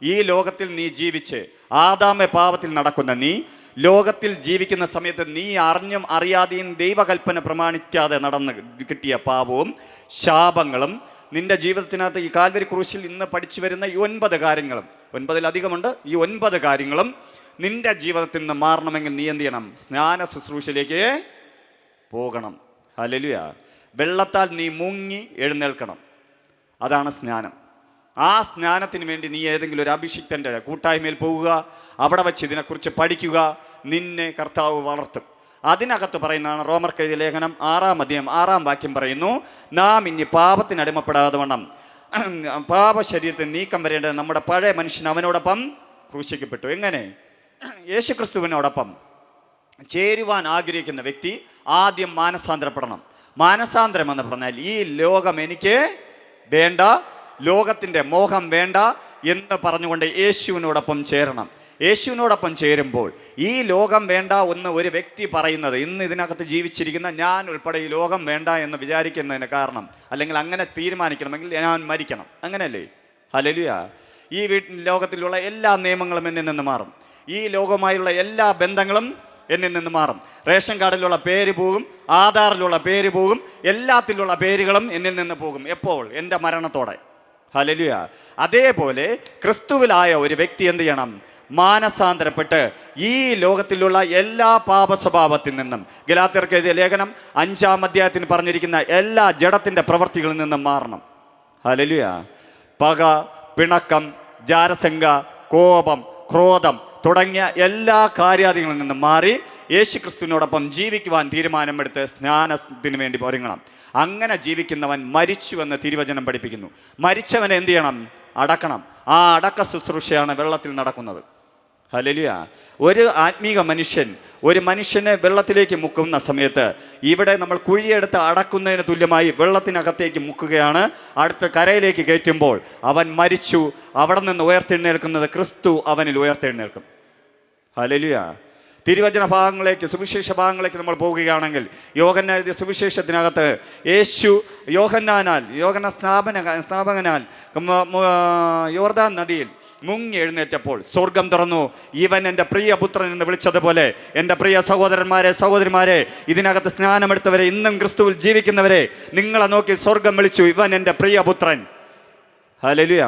ഈ ലോകത്തിൽ നീ ജീവിച്ച് ആദാമ പാപത്തിൽ നടക്കുന്ന നീ ലോകത്തിൽ ജീവിക്കുന്ന സമയത്ത് നീ അറിഞ്ഞും അറിയാതെയും ദൈവകൽപ്പന പ്രമാണിക്കാതെ നടന്ന് കിട്ടിയ പാപവും ശാപങ്ങളും നിന്റെ ജീവിതത്തിനകത്ത് ഈ കാൽവരി ക്രൂശിൽ ഇന്ന് പഠിച്ചു വരുന്ന ഈ 9 കാര്യങ്ങളും, 9-ലധികമുണ്ട്, ഈ 9 കാര്യങ്ങളും നിന്റെ ജീവിതത്തിൽ നിന്ന് മാറണമെങ്കിൽ നീ എന്ത് ചെയ്യണം? സ്നാന ശുശ്രൂഷയിലേക്ക് പോകണം. ഹല്ലേലൂയ. വെള്ളത്താൽ നീ മുങ്ങി എഴുന്നേൽക്കണം. അതാണ് സ്നാനം. ആ സ്നാനത്തിന് വേണ്ടി നീ ഏതെങ്കിലും ഒരു അഭിഷിക്തൻ്റെ കൂട്ടായ്മയിൽ പോവുക, അവിടെ വച്ച് ഇതിനെക്കുറിച്ച് പഠിക്കുക. നിന്നെ കർത്താവ് വളർത്തും. അതിനകത്ത് പറയുന്നതാണ് റോമർക്ക് എഴുതിയ ലേഖനം 6-ാം അധ്യായം 6-ാം വാക്യം പറയുന്നു, നാം ഇനി പാപത്തിന് അടിമപ്പെടാതെ വണ്ണം പാപശരീരത്തിൽ നീക്കം വരേണ്ടത് നമ്മുടെ പഴയ മനുഷ്യൻ അവനോടൊപ്പം ക്രൂശിക്കപ്പെട്ടു. എങ്ങനെ? യേശുക്രിസ്തുവിനോടൊപ്പം ചേരുവാൻ ആഗ്രഹിക്കുന്ന വ്യക്തി ആദ്യം മാനസാന്തരപ്പെടണം. മാനസാന്തരം എന്ന് പറഞ്ഞാൽ ഈ ലോകം എനിക്ക് വേണ്ട, ലോകത്തിൻ്റെ മോഹം വേണ്ട എന്ന് പറഞ്ഞുകൊണ്ട് യേശുവിനോടൊപ്പം ചേരണം. യേശുവിനോടൊപ്പം ചേരുമ്പോൾ ഈ ലോകം വേണ്ട എന്ന് ഒരു വ്യക്തി പറയുന്നത്, ഇന്ന് ഇതിനകത്ത് ജീവിച്ചിരിക്കുന്ന ഞാൻ ഉൾപ്പെടെ ഈ ലോകം വേണ്ട എന്ന് വിചാരിക്കുന്നതിന് കാരണം, അല്ലെങ്കിൽ അങ്ങനെ തീരുമാനിക്കണമെങ്കിൽ ഞാൻ മരിക്കണം. അങ്ങനെയല്ലേ? ഹല്ലേലൂയ. ഈ ലോകത്തിലുള്ള എല്ലാ നിയമങ്ങളും എന്നിൽ നിന്ന് മാറും. ഈ ലോകവുമായുള്ള എല്ലാ ബന്ധങ്ങളും എന്നിൽ നിന്ന് മാറും. റേഷൻ കാർഡിലുള്ള പേര് പോകും, ആധാറിലുള്ള പേര് പോകും, എല്ലാത്തിലുള്ള പേരുകളും എന്നിൽ നിന്ന് പോകും. എപ്പോൾ? എൻ്റെ മരണത്തോടെ. ഹല്ലേലൂയ. അതേപോലെ ക്രിസ്തുവിലായ ഒരു വ്യക്തി എന്ത് ചെയ്യണം? മാനസാന്തരപ്പെട്ട് ഈ ലോകത്തിലുള്ള എല്ലാ പാപ സ്വഭാവത്തിൽ നിന്നും, ഗലാത്യർക്ക് എഴുതിയ ലേഖനം 5-ാം അധ്യായത്തിന് പറഞ്ഞിരിക്കുന്ന എല്ലാ ജഡത്തിൻ്റെ പ്രവൃത്തികളിൽ നിന്നും മാറണം. ഹല്ലേലൂയ. പക, പിണക്കം, ജാരശങ്ക, കോപം, ക്രോധം തുടങ്ങിയ എല്ലാ കാര്യാദികളിൽ നിന്നും മാറി യേശുക്രിസ്തുവിനോടൊപ്പം ജീവിക്കുവാൻ തീരുമാനമെടുത്ത് സ്നാനത്തിന് വേണ്ടി ഒരുങ്ങണം. അങ്ങനെ ജീവിക്കുന്നവൻ മരിച്ചുവെന്ന് തിരുവചനം പഠിപ്പിക്കുന്നു. മരിച്ചവനെ എന്ത് ചെയ്യണം? അടക്കണം. ആ അടക്ക ശുശ്രൂഷയാണ് വെള്ളത്തിൽ നടക്കുന്നത്. ഹല്ലേലൂയ. ഒരു ആത്മീക മനുഷ്യൻ ഒരു മനുഷ്യനെ വെള്ളത്തിലേക്ക് മുക്കുന്ന സമയത്ത് ഇവിടെ നമ്മൾ കുഴിയെടുത്ത് അടക്കുന്നതിന് തുല്യമായി വെള്ളത്തിനകത്തേക്ക് മുക്കുകയാണ്. അടുത്ത കരയിലേക്ക് കയറ്റുമ്പോൾ അവൻ മരിച്ചു. അവിടെ നിന്ന് ഉയർത്തെഴുന്നേൽക്കുന്നത് ക്രിസ്തു അവനിൽ ഉയർത്തെഴുന്നേൽക്കും. ഹല്ലേലൂയ. തിരുവചന ഭാഗങ്ങളിലേക്ക്, സുവിശേഷ ഭാഗങ്ങളിലേക്ക് നമ്മൾ പോവുകയാണെങ്കിൽ യോഹന്നാൻ എഴുതിയ സുവിശേഷത്തിനകത്ത് യേശു യോഹന്നാൻ സ്നാപകനാൽ യോർദാൻ നദിയിൽ മുങ്ങി എഴുന്നേറ്റപ്പോൾ സ്വർഗം തുറന്നു. ഇവൻ എൻ്റെ പ്രിയപുത്രൻ എന്ന് വിളിച്ചതുപോലെ എൻ്റെ പ്രിയ സഹോദരന്മാരെ, സഹോദരിമാരെ, ഇതിനകത്ത് സ്നാനമെടുത്തവരെ, ഇന്നും ക്രിസ്തുവിൽ ജീവിക്കുന്നവരെ, നിങ്ങളെ നോക്കി സ്വർഗം വിളിച്ചു, ഇവൻ എൻ്റെ പ്രിയപുത്രൻ. ഹല്ലേലൂയ.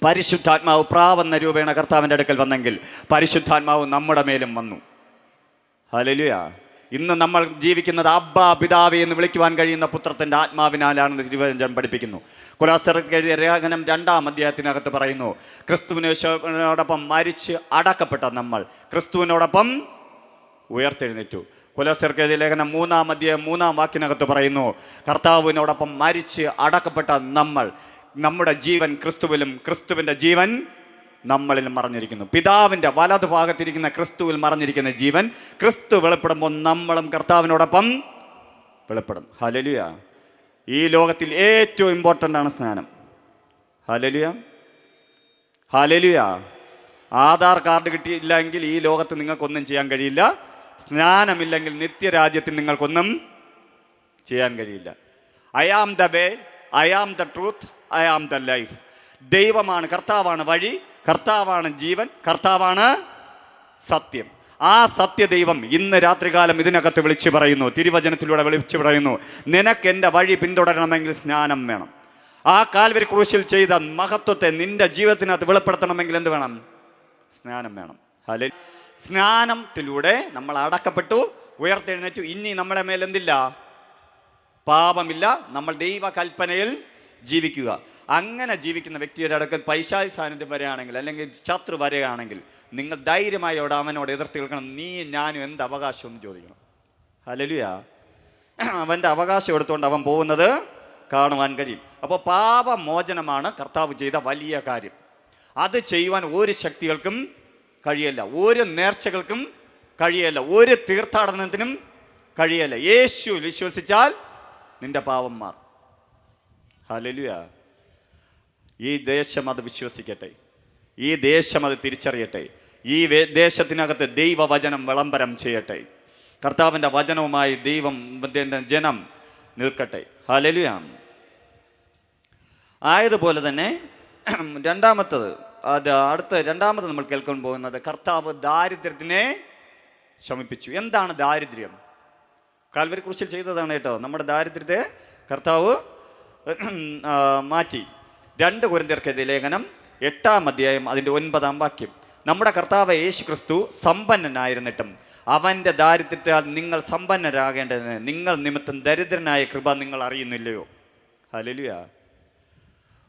പരിശുദ്ധാത്മാവ് പ്രാവെന്ന രൂപേണ കർത്താവിൻ്റെ അടുക്കൽ വന്നെങ്കിൽ പരിശുദ്ധാത്മാവ് നമ്മുടെ മേലും വന്നു. ഹല്ലേലൂയ. ഇന്ന് നമ്മൾ ജീവിക്കുന്നത് അബ്ബാ പിതാവേ എന്ന് വിളിക്കുവാൻ കഴിയുന്ന പുത്രത്തിൻ്റെ ആത്മാവിനാലാണെന്ന് തിരുവചനം പഠിപ്പിക്കുന്നു. കൊലോസ്യർക്ക് എഴുതിയ ലേഖനം 2-ാം അധ്യായത്തിനകത്ത് പറയുന്നു, ക്രിസ്തുവിനോടൊപ്പം മരിച്ച് അടക്കപ്പെട്ട നമ്മൾ ക്രിസ്തുവിനോടൊപ്പം ഉയർത്തെഴുന്നേറ്റു. കൊലോസ്യർക്ക് എഴുതിയ ലേഖനം 3-ാം അധ്യായം 3-ാം വാക്യത്തിനകത്ത് പറയുന്നു, കർത്താവിനോടൊപ്പം മരിച്ച് അടക്കപ്പെട്ട നമ്മുടെ ജീവൻ ക്രിസ്തുവിലും ക്രിസ്തുവിൻ്റെ ജീവൻ നമ്മളിലും മറഞ്ഞിരിക്കുന്നു. പിതാവിൻ്റെ വലതു ഭാഗത്തിരിക്കുന്ന ക്രിസ്തുവിൽ മറഞ്ഞിരിക്കുന്ന ജീവൻ ക്രിസ്തു വെളിപ്പെടുമ്പോൾ നമ്മളും കർത്താവിനോടൊപ്പം വെളിപ്പെടും. ഹല്ലേലൂയ. ഈ ലോകത്തിൽ ഏറ്റവും ഇമ്പോർട്ടൻ്റ് ആണ് സ്നാനം. ഹല്ലേലൂയ. ഹല്ലേലൂയ. ആധാർ കാർഡ് കിട്ടിയില്ലെങ്കിൽ ഈ ലോകത്ത് നിങ്ങൾക്കൊന്നും ചെയ്യാൻ കഴിയില്ല. സ്നാനമില്ലെങ്കിൽ നിത്യരാജ്യത്തിൽ നിങ്ങൾക്കൊന്നും ചെയ്യാൻ കഴിയില്ല. I am the way, I am the truth, I am the life. ദൈവമാണ്, കർത്താവാണ് വഴി, കർത്താവാണ് ജീവൻ, കർത്താവാണ് സത്യം. ആ സത്യദൈവം ഇന്ന് രാത്രികാലം ഇതിനകത്ത് വിളിച്ചു പറയുന്നു, തിരുവചനത്തിലൂടെ വിളിച്ചു പറയുന്നു, നിനക്ക് എൻ്റെ വഴി പിന്തുടരണമെങ്കിൽ സ്നാനം വേണം. ആ കാൽവരി ക്രൂശിൽ ചെയ്ത മഹത്വത്തെ നിന്റെ ജീവിതത്തിനകത്ത് വെളിപ്പെടുത്തണമെങ്കിൽ എന്ത് വേണം? സ്നാനം വേണം. ഹല്ലേലൂയ. സ്നാനത്തിലൂടെ നമ്മൾ അടക്കപ്പെട്ടു, ഉയർത്തെഴുന്നേറ്റു. ഇനി നമ്മളെ മേൽ എന്തില്ല? പാപമില്ല. നമ്മൾ ദൈവ കൽപ്പനയിൽ ജീവിക്കുക. അങ്ങനെ ജീവിക്കുന്ന വ്യക്തിയുടെ അടുക്കൽ പൈശാചി സാന്നിധ്യം വരികയാണെങ്കിൽ, അല്ലെങ്കിൽ ശത്രു വരികയാണെങ്കിൽ, നിങ്ങൾ ധൈര്യമായി അവിടെ അവനോട് എതിർത്ത് നിൽക്കണം. നീ ഞാനും എന്ത് അവകാശം എന്ന് ചോദിക്കണം. ഹല്ലേലൂയ. അവൻ്റെ അവകാശം എടുത്തുകൊണ്ട് അവൻ പോകുന്നത് കാണുവാൻ കഴിയും. അപ്പോൾ പാപമോചനമാണ് കർത്താവ് ചെയ്ത വലിയ കാര്യം. അത് ചെയ്യുവാൻ ഒരു ശക്തികൾക്കും കഴിയല്ല, ഒരു നേർച്ചകൾക്കും കഴിയല്ല, ഒരു തീർത്ഥാടനത്തിനും കഴിയല്ല. യേശു വിശ്വസിച്ചാൽ നിന്റെ പാപം മാറും. ഹല്ലേലൂയ. ഈ ദേശം അത് വിശ്വസിക്കട്ടെ, ഈ ദേശം അത് തിരിച്ചറിയട്ടെ, ഈ ദേശത്തിനകത്ത് ദൈവവചനം വിളംബരം ചെയ്യട്ടെ, കർത്താവിൻ്റെ വചനവുമായി ജനം നിൽക്കട്ടെ. ഹല്ലേലൂയ. ആയതുപോലെ തന്നെ രണ്ടാമത് നമ്മൾ കേൾക്കാൻ പോകുന്നത്, കർത്താവ് ദാരിദ്ര്യത്തിനെ ശമിപ്പിച്ചു. എന്താണ് ദാരിദ്ര്യം? കാൽവരി ക്രൂശിൽ ചെയ്തതാണ് കേട്ടോ. നമ്മുടെ ദാരിദ്ര്യത്തെ കർത്താവ് മാറ്റി. 2 കൊരിന്ത്യർക്കെതിരെ ലേഖനം 8-ാം അധ്യായം അതിൻ്റെ 9-ാം വാക്യം. നമ്മുടെ കർത്താവ് യേശു ക്രിസ്തു സമ്പന്നനായിരുന്നിട്ടും അവൻ്റെ ദാരിദ്ര്യത്താൽ നിങ്ങൾ സമ്പന്നരാകേണ്ടതിന് നിങ്ങൾ നിമിത്തം ദരിദ്രനായ കൃപ നിങ്ങൾ അറിയുന്നില്ലയോ? ഹല്ലേലൂയ.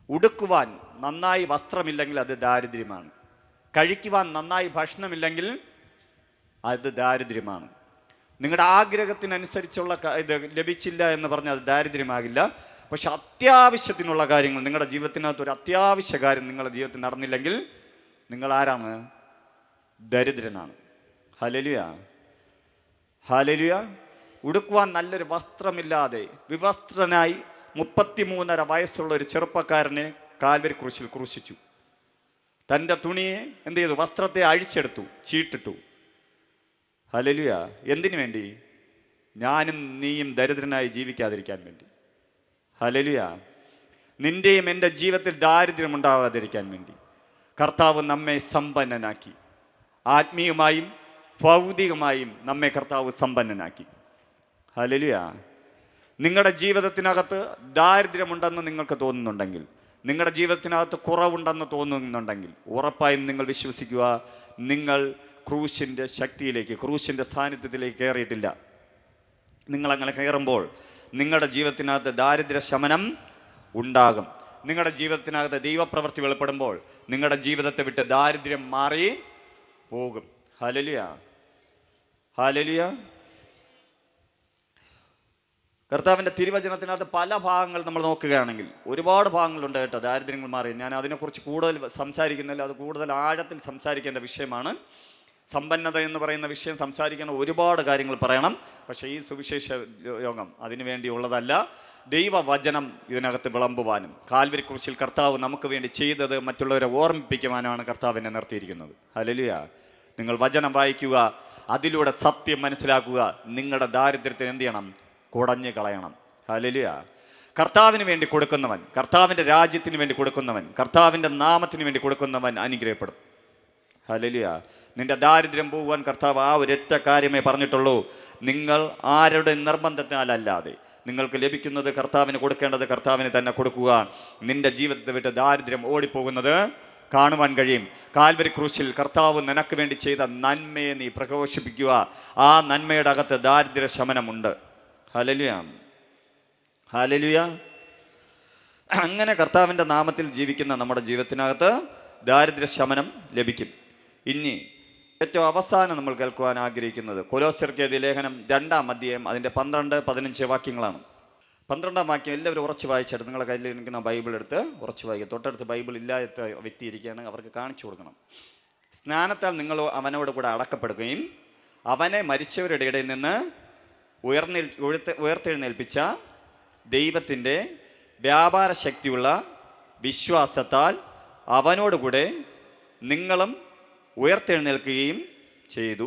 ഉടുക്കുവാൻ നന്നായി വസ്ത്രമില്ലെങ്കിൽ അത് ദാരിദ്ര്യമാണ്. കഴിക്കുവാൻ നന്നായി ഭക്ഷണമില്ലെങ്കിൽ അത് ദാരിദ്ര്യമാണ്. നിങ്ങളുടെ ആഗ്രഹത്തിനനുസരിച്ചുള്ള ഇത് ലഭിച്ചില്ല എന്ന് പറഞ്ഞാൽ അത് ദാരിദ്ര്യമാകില്ല. പക്ഷെ അത്യാവശ്യത്തിനുള്ള കാര്യങ്ങൾ, നിങ്ങളുടെ ജീവിതത്തിനകത്ത് ഒരു അത്യാവശ്യ കാര്യം നിങ്ങളുടെ ജീവിതത്തിൽ നടന്നില്ലെങ്കിൽ നിങ്ങൾ ആരാണ്? ദരിദ്രനാണ്. ഹല്ലേലൂയ. ഹല്ലേലൂയ. ഉടുക്കുവാൻ നല്ലൊരു വസ്ത്രമില്ലാതെ വിവസ്ത്രനായി 33.5 വയസ്സുള്ള ഒരു ചെറുപ്പക്കാരനെ കാൽവരി ക്രൂശിൽ ക്രൂശിച്ചു. തൻ്റെ തുണിയെ എന്ത് ചെയ്തു? വസ്ത്രത്തെ അഴിച്ചെടുത്തു, ചീട്ടിട്ടു. ഹല്ലേലൂയ. എന്തിനു വേണ്ടി? ഞാനും നീയും ദരിദ്രനായി ജീവിക്കാതിരിക്കാൻ വേണ്ടി. ഹല്ലേലൂയ. നിന്റെയും എൻ്റെ ജീവിതത്തിൽ ദാരിദ്ര്യം ഉണ്ടാകാതിരിക്കാൻ വേണ്ടി കർത്താവ് നമ്മെ സമ്പന്നനാക്കി. ആത്മീയമായും ഭൗതികമായും നമ്മെ കർത്താവ് സമ്പന്നനാക്കി. ഹല്ലേലൂയ. നിങ്ങളുടെ ജീവിതത്തിനകത്ത് ദാരിദ്ര്യമുണ്ടെന്ന് നിങ്ങൾക്ക് തോന്നുന്നുണ്ടെങ്കിൽ, നിങ്ങളുടെ ജീവിതത്തിനകത്ത് കുറവുണ്ടെന്ന് തോന്നുന്നുണ്ടെങ്കിൽ, ഉറപ്പായും നിങ്ങൾ വിശ്വസിക്കുക, നിങ്ങൾ ക്രൂശിൻ്റെ ശക്തിയിലേക്ക്, ക്രൂശിൻ്റെ സാന്നിധ്യത്തിലേക്ക് കയറിയിട്ടില്ല. നിങ്ങളങ്ങനെ കയറുമ്പോൾ നിങ്ങളുടെ ജീവിതത്തിനകത്ത് ദാരിദ്ര്യ ശമനം ഉണ്ടാകും. നിങ്ങളുടെ ജീവിതത്തിനകത്ത് ദൈവപ്രവൃത്തി വെളിപ്പെടുമ്പോൾ നിങ്ങളുടെ ജീവിതത്തെ വിട്ട് ദാരിദ്ര്യം മാറി പോകും. ഹല്ലേലൂയ. ഹല്ലേലൂയ. കർത്താവിൻ്റെ തിരുവചനത്തിനകത്ത് പല ഭാഗങ്ങൾ നമ്മൾ നോക്കുകയാണെങ്കിൽ ഒരുപാട് ഭാഗങ്ങളുണ്ട് കേട്ടോ, ദാരിദ്ര്യങ്ങൾ മാറി. ഞാൻ അതിനെക്കുറിച്ച് കൂടുതൽ സംസാരിക്കുന്നില്ല, അത് കൂടുതൽ ആഴത്തിൽ സംസാരിക്കേണ്ട വിഷയമാണ്. സമ്പന്നത എന്ന് പറയുന്ന വിഷയം സംസാരിക്കാൻ ഒരുപാട് കാര്യങ്ങൾ പറയണം. പക്ഷേ ഈ സുവിശേഷ യോഗം അതിനു വേണ്ടിയുള്ളതല്ല. ദൈവവചനം ഇതിനകത്ത് വിളമ്പുവാനും കാൽവരി ക്രൂശിൽ കർത്താവ് നമുക്ക് വേണ്ടി ചെയ്തത് മറ്റുള്ളവരെ ഓർമ്മിപ്പിക്കുവാനാണ് കർത്താവിനെ നിർത്തിയിരിക്കുന്നത്. ഹല്ലേലൂയ. നിങ്ങൾ വചനം വായിക്കുക, അതിലൂടെ സത്യം മനസ്സിലാക്കുക. നിങ്ങളുടെ ദാരിദ്ര്യത്തിന് എന്ത് ചെയ്യണം? കുടഞ്ഞു കളയണം. ഹല്ലേലൂയ. കർത്താവിന് വേണ്ടി കൊടുക്കുന്നവൻ, കർത്താവിൻ്റെ രാജ്യത്തിന് വേണ്ടി കൊടുക്കുന്നവൻ, കർത്താവിൻ്റെ നാമത്തിന് വേണ്ടി കൊടുക്കുന്നവൻ അനുഗ്രഹിക്കപ്പെടും. ഹല്ലേലൂയ. നിന്റെ ദാരിദ്ര്യം പോകുവാൻ കർത്താവ് ആ ഒരൊറ്റ കാര്യമേ പറഞ്ഞിട്ടുള്ളൂ. നിങ്ങൾ ആരുടെ നിർബന്ധത്തിനാലല്ലാതെ നിങ്ങൾക്ക് ലഭിക്കുന്നത് കർത്താവിന് കൊടുക്കേണ്ടത് കർത്താവിന് തന്നെ കൊടുക്കുക. നിന്റെ ജീവിതത്തെ വിട്ട് ദാരിദ്ര്യം ഓടിപ്പോകുന്നത് കാണുവാൻ കഴിയും. കാൽവരി ക്രൂശിൽ കർത്താവ് നിനക്ക് വേണ്ടി ചെയ്ത നന്മയെ നീ പ്രഘോഷിപ്പിക്കുക. ആ നന്മയുടെ അകത്ത് ദാരിദ്ര്യ ശമനമുണ്ട്. ഹല്ലേലൂയ. ഹല്ലേലൂയ. അങ്ങനെ കർത്താവിൻ്റെ നാമത്തിൽ ജീവിക്കുന്ന നമ്മുടെ ജീവിതത്തിനകത്ത് ദാരിദ്ര്യ ശമനം ലഭിക്കും. ഇനി ഏറ്റവും അവസാനം നമ്മൾ കേൾക്കുവാൻ ആഗ്രഹിക്കുന്നത് കൊലോസ്യർക്കെതിരെ ലേഖനം 2-ാം അധ്യായം അതിൻ്റെ 12-15 വാക്യങ്ങളാണ്. 12-ാം വാക്യം എല്ലാവരും ഉറച്ചു വായിച്ചിട്ട് നിങ്ങളുടെ കയ്യിൽ ഇരിക്കുന്ന ബൈബിൾ എടുത്ത് ഉറച്ചു വായിക്കുക. തൊട്ടടുത്ത് ബൈബിൾ ഇല്ലാത്ത വ്യക്തി ഇരിക്കുകയാണ്, അവർക്ക് കാണിച്ചു കൊടുക്കണം. സ്നാനത്താൽ നിങ്ങൾ അവനോട് കൂടെ അടക്കപ്പെടുകയും അവനെ മരിച്ചവരുടെ ഇടയിൽ നിന്ന് ഉയർത്തെഴുന്നേൽപ്പിച്ച ദൈവത്തിൻ്റെ വ്യാപാര ശക്തിയുള്ള വിശ്വാസത്താൽ അവനോടുകൂടെ നിങ്ങളും ഉയർത്തെഴുന്നേൽക്കുകയും ചെയ്തു.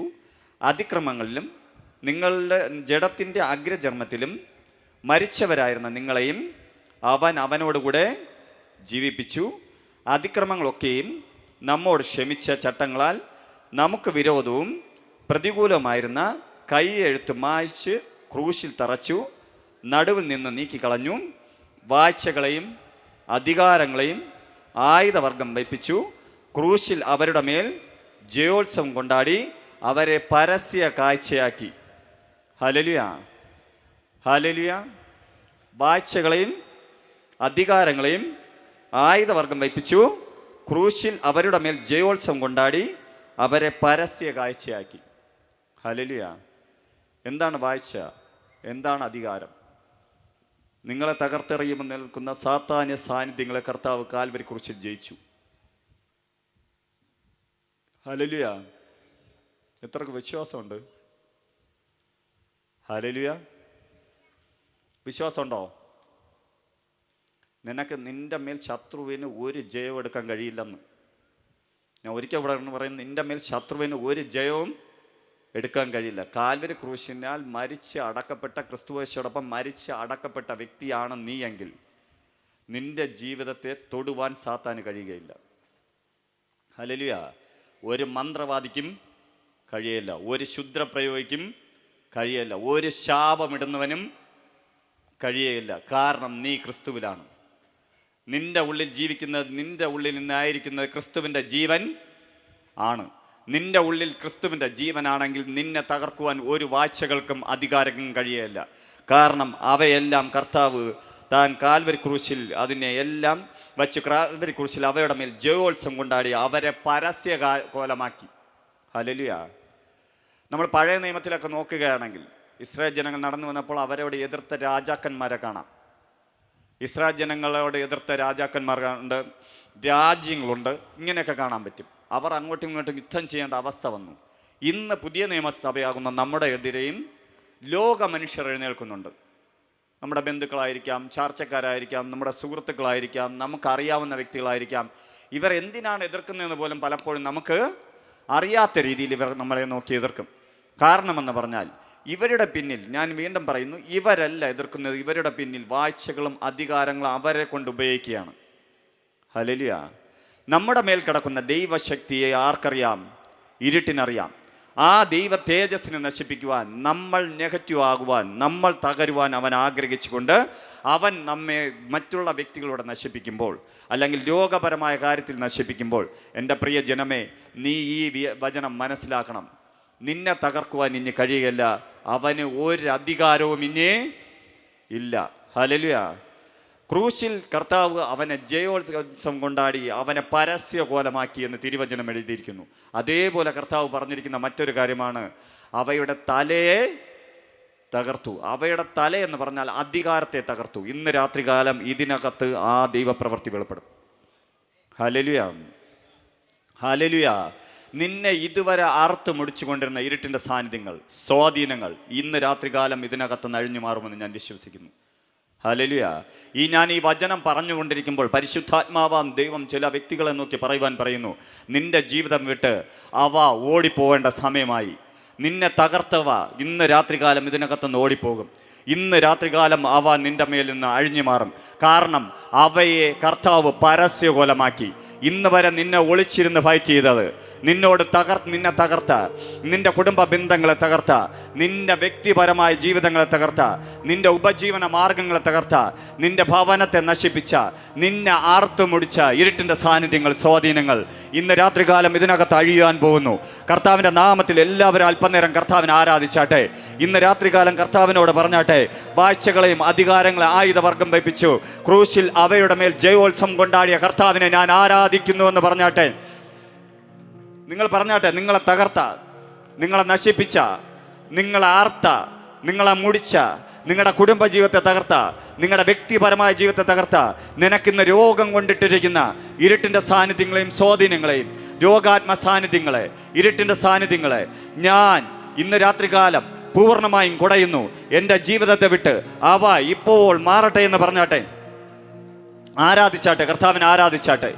അതിക്രമങ്ങളിലും നിങ്ങളുടെ ജഡത്തിൻ്റെ അഗ്രചർമ്മത്തിലും മരിച്ചവരായിരുന്ന നിങ്ങളെയും അവനോടുകൂടെ ജീവിപ്പിച്ചു. അതിക്രമങ്ങളൊക്കെയും നമ്മോട് ക്ഷമിച്ച ചട്ടങ്ങളാൽ നമുക്ക് വിരോധവും പ്രതികൂലമായിരുന്ന കൈയെഴുത്ത് മായ്ച്ച് ക്രൂശിൽ തറച്ചു, നടുവിൽ നിന്ന് നീക്കിക്കളഞ്ഞു. വാഴ്ചകളെയും അധികാരങ്ങളെയും ആയുധവർഗം വയ്പ്പിച്ചു. ക്രൂശിൽ അവരുടെ മേൽ ജയോത്സവം കൊണ്ടാടി അവരെ പരസ്യ കാഴ്ചയാക്കി. ഹല്ലേലൂയ. ഹല്ലേലൂയ. വാഴ്ചകളെയും അധികാരങ്ങളെയും ആയുധവർഗം വയ്പ്പിച്ചു, ക്രൂശിൽ അവരുടെ മേൽ ജയോത്സവം കൊണ്ടാടി, അവരെ പരസ്യ കാഴ്ചയാക്കി. ഹല്ലേലൂയ. എന്താണ് വാഴ്ച? എന്താണ് അധികാരം? നിങ്ങളെ തകർത്തെറിയുമെന്ന് നിൽക്കുന്ന സാത്താന്യ സാന്നിധ്യങ്ങളെ കർത്താവ് കാൽവരി ക്രൂശിൽ ജയിച്ചു. ഹല്ലേലൂയ. എത്രക്ക് വിശ്വാസമുണ്ട്? ഹല്ലേലൂയ. വിശ്വാസമുണ്ടോ? നിനക്ക് നിന്റെ മേൽ ശത്രുവിന് ഒരു ജയവും എടുക്കാൻ കഴിയില്ലെന്ന് ഞാൻ ഒരിക്കൽ ഇവിടെ പറയുന്നത്. നിന്റെ മേൽ ശത്രുവിന് ഒരു ജയവും എടുക്കാൻ കഴിയില്ല. കാൽവരി ക്രൂശിനാൽ മരിച്ച് അടക്കപ്പെട്ട ക്രിസ്തുവേശോടൊപ്പം മരിച്ച് അടക്കപ്പെട്ട വ്യക്തിയാണ് നീ എങ്കിൽ നിന്റെ ജീവിതത്തെ തൊടുവാൻ സാത്താന് കഴിയുകയില്ല. ഹല്ലേലൂയ. ഒരു മന്ത്രവാദിക്കും കഴിയില്ല, ഒരു ശുദ്രപ്രയോഗിക്കും കഴിയില്ല, ഒരു ശാപമിടുന്നവനും കഴിയുകയില്ല. കാരണം നീ ക്രിസ്തുവിലാണ്. നിന്റെ ഉള്ളിൽ ജീവിക്കുന്നത്, നിന്റെ ഉള്ളിൽ നിന്നായിരിക്കുന്നത് ക്രിസ്തുവിൻ്റെ ജീവൻ ആണ്. നിന്റെ ഉള്ളിൽ ക്രിസ്തുവിൻ്റെ ജീവനാണെങ്കിൽ നിന്നെ തകർക്കുവാൻ ഒരു വാഴ്ചകൾക്കും അധികാരങ്ങൾക്കും കഴിയുകയില്ല. കാരണം അവയെല്ലാം കർത്താവ് താൻ കാൽവരി ക്രൂശിൽ അതിനെ എല്ലാം വച്ച് കാൽവരി ക്രൂശിൽ അവയുടെ മേൽ ജയോത്സവം കൊണ്ടാടി അവരെ പരസ്യ കോലമാക്കി. ഹല്ലേലൂയ. നമ്മൾ പഴയ നിയമത്തിലൊക്കെ നോക്കുകയാണെങ്കിൽ ഇസ്രായേൽ ജനങ്ങൾ നടന്നു വന്നപ്പോൾ അവരോട് എതിർത്ത രാജാക്കന്മാരെ കാണാം. ഇസ്രായേൽ ജനങ്ങളോട് എതിർത്ത രാജാക്കന്മാരുണ്ട്, രാജ്യങ്ങളുണ്ട്, ഇങ്ങനെയൊക്കെ കാണാൻ പറ്റും. അവർ അങ്ങോട്ടും ഇങ്ങോട്ടും യുദ്ധം ചെയ്യേണ്ട അവസ്ഥ വന്നു. ഇന്ന് പുതിയ നിയമസഭയാകുന്ന നമ്മുടെ എതിരെയും ലോക മനുഷ്യർ എഴുന്നേൽക്കുന്നുണ്ട്. നമ്മുടെ ബന്ധുക്കളായിരിക്കാം, ചാർച്ചക്കാരായിരിക്കാം, നമ്മുടെ സുഹൃത്തുക്കളായിരിക്കാം, നമുക്കറിയാവുന്ന വ്യക്തികളായിരിക്കാം. ഇവർ എന്തിനാണ് എതിർക്കുന്നതെന്ന് പോലും പലപ്പോഴും നമുക്ക് അറിയാത്ത രീതിയിൽ ഇവർ നമ്മളെ നോക്കി എതിർക്കും. കാരണമെന്ന് പറഞ്ഞാൽ ഇവരുടെ പിന്നിൽ, ഞാൻ വീണ്ടും പറയുന്നു, ഇവരല്ല എതിർക്കുന്നത്, ഇവരുടെ പിന്നിൽ വാഴ്ചകളും അധികാരങ്ങളും അവരെ കൊണ്ട് ഉപയോഗിക്കുകയാണ്. ഹല്ലേലൂയ. നമ്മുടെ മേൽ കിടക്കുന്ന ദൈവശക്തിയെ ആർക്കറിയാം? ഇരുട്ടിനറിയാം. ആ ദൈവ തേജസ്സിനെ നശിപ്പിക്കുവാൻ, നമ്മൾ നെഗറ്റീവ് ആകുവാൻ, നമ്മൾ തകരുവാൻ അവൻ ആഗ്രഹിച്ചുകൊണ്ട് അവൻ നമ്മെ മറ്റുള്ള വ്യക്തികളോട് നശിപ്പിക്കുമ്പോൾ, അല്ലെങ്കിൽ രോഗപരമായ കാര്യത്തിൽ നശിപ്പിക്കുമ്പോൾ, എൻ്റെ പ്രിയ ജനമേ, നീ ഈ വചനം മനസ്സിലാക്കണം. നിന്നെ തകർക്കുവാൻ ഇനി കഴിയുകയില്ല. അവന് ഒരു അധികാരവും ഇനി ഇല്ല. ഹല്ലേലൂയ. ക്രൂശിൽ കർത്താവ് അവനെ ജയോത്സവം കൊണ്ടാടി അവനെ പരസ്യ കോലമാക്കി എന്ന് തിരുവചനം എഴുതിയിരിക്കുന്നു. അതേപോലെ കർത്താവ് പറഞ്ഞിരിക്കുന്ന മറ്റൊരു കാര്യമാണ്, അവയുടെ തലയെ തകർത്തു. അവയുടെ തല എന്ന് പറഞ്ഞാൽ അധികാരത്തെ തകർത്തു. ഇന്ന് രാത്രികാലം ഇതിനകത്ത് ആ ദൈവപ്രവൃത്തി വെളിപ്പെടും. ഹല്ലേലൂയ. ഹല്ലേലൂയ. നിന്നെ ഇതുവരെ അറുത്ത് മുടിച്ചുകൊണ്ടിരുന്ന ഇരുട്ടിൻ്റെ സാന്നിധ്യങ്ങൾ, സ്വാധീനങ്ങൾ ഇന്ന് രാത്രികാലം ഇതിനകത്ത് നഴിഞ്ഞു മാറുമെന്ന് ഞാൻ വിശ്വസിക്കുന്നു. ഹല്ലേലൂയ. ഞാൻ ഈ വചനം പറഞ്ഞുകൊണ്ടിരിക്കുമ്പോൾ പരിശുദ്ധാത്മാവാം ദൈവം ചില വ്യക്തികളെ നോക്കി പറയുന്നു, നിന്റെ ജീവിതം വിട്ട് അവ ഓടിപ്പോവേണ്ട സമയമായി. നിന്നെ തകർത്തവ ഇന്ന് രാത്രികാലം ഇതിനകത്തുനിന്ന് ഓടിപ്പോകും. ഇന്ന് രാത്രികാലം അവ നിന്റെ മേൽ നിന്ന് അഴിഞ്ഞു മാറും. കാരണം അവയെ കർത്താവ് പരസ്യകോലമാക്കി. ഇന്ന് വരെ നിന്നെ ഒളിച്ചിരുന്ന് ഫൈറ്റ് ചെയ്തത്, നിന്നെ തകർത്ത, നിന്റെ കുടുംബ ബന്ധങ്ങളെ തകർത്ത, നിന്റെ വ്യക്തിപരമായ ജീവിതങ്ങളെ തകർത്ത, നിന്റെ ഉപജീവന മാർഗങ്ങളെ തകർത്ത, നിന്റെ ഭവനത്തെ നശിപ്പിച്ച, നിന്നെ ആർത്തു മുടിച്ച ഇരുട്ടിൻ്റെ സാന്നിധ്യങ്ങൾ, സ്വാധീനങ്ങൾ ഇന്ന് രാത്രികാലം ഇതിനകത്ത് അഴിയാൻ പോകുന്നു. കർത്താവിൻ്റെ നാമത്തിൽ എല്ലാവരും അല്പനേരം കർത്താവിനെ ആരാധിച്ചാട്ടെ. ഇന്ന് രാത്രികാലം കർത്താവിനോട് പറഞ്ഞാട്ടെ, വാഴ്ചകളെയും അധികാരങ്ങളെ ആയുധവർഗം വയ്പ്പിച്ചു ക്രൂശിൽ അവയുടെ മേൽ ജയോത്സവം കൊണ്ടാടിയ കർത്താവിനെ ഞാൻ ആരാധിക്കുന്നുവെന്ന് പറഞ്ഞാട്ടെ. നിങ്ങൾ പറഞ്ഞാട്ടെ, നിങ്ങളെ തകർത്ത, നിങ്ങളെ നശിപ്പിച്ച, നിങ്ങളെ ആർത്ത, നിങ്ങളെ മുടിച്ച, നിങ്ങളുടെ കുടുംബജീവിതത്തെ തകർത്ത, നിങ്ങളുടെ വ്യക്തിപരമായ ജീവിതത്തെ തകർത്ത, നിനക്കിന്ന് രോഗം കൊണ്ടിട്ടിരിക്കുന്ന ഇരുട്ടിൻ്റെ സാന്നിധ്യങ്ങളെയും സ്വാധീനങ്ങളെയും, രോഗാത്മ സാന്നിധ്യങ്ങളെ, ഇരുട്ടിൻ്റെ സാന്നിധ്യങ്ങളെ ഞാൻ ഇന്ന് രാത്രികാലം പൂർണ്ണമായും കുടയുന്നു. എൻ്റെ ജീവിതത്തെ വിട്ട് അവ ഇപ്പോൾ മാറട്ടെ എന്ന് പറഞ്ഞാട്ടെ. ആരാധിച്ചാട്ടെ, കർത്താവിനെ ആരാധിച്ചാട്ടെ.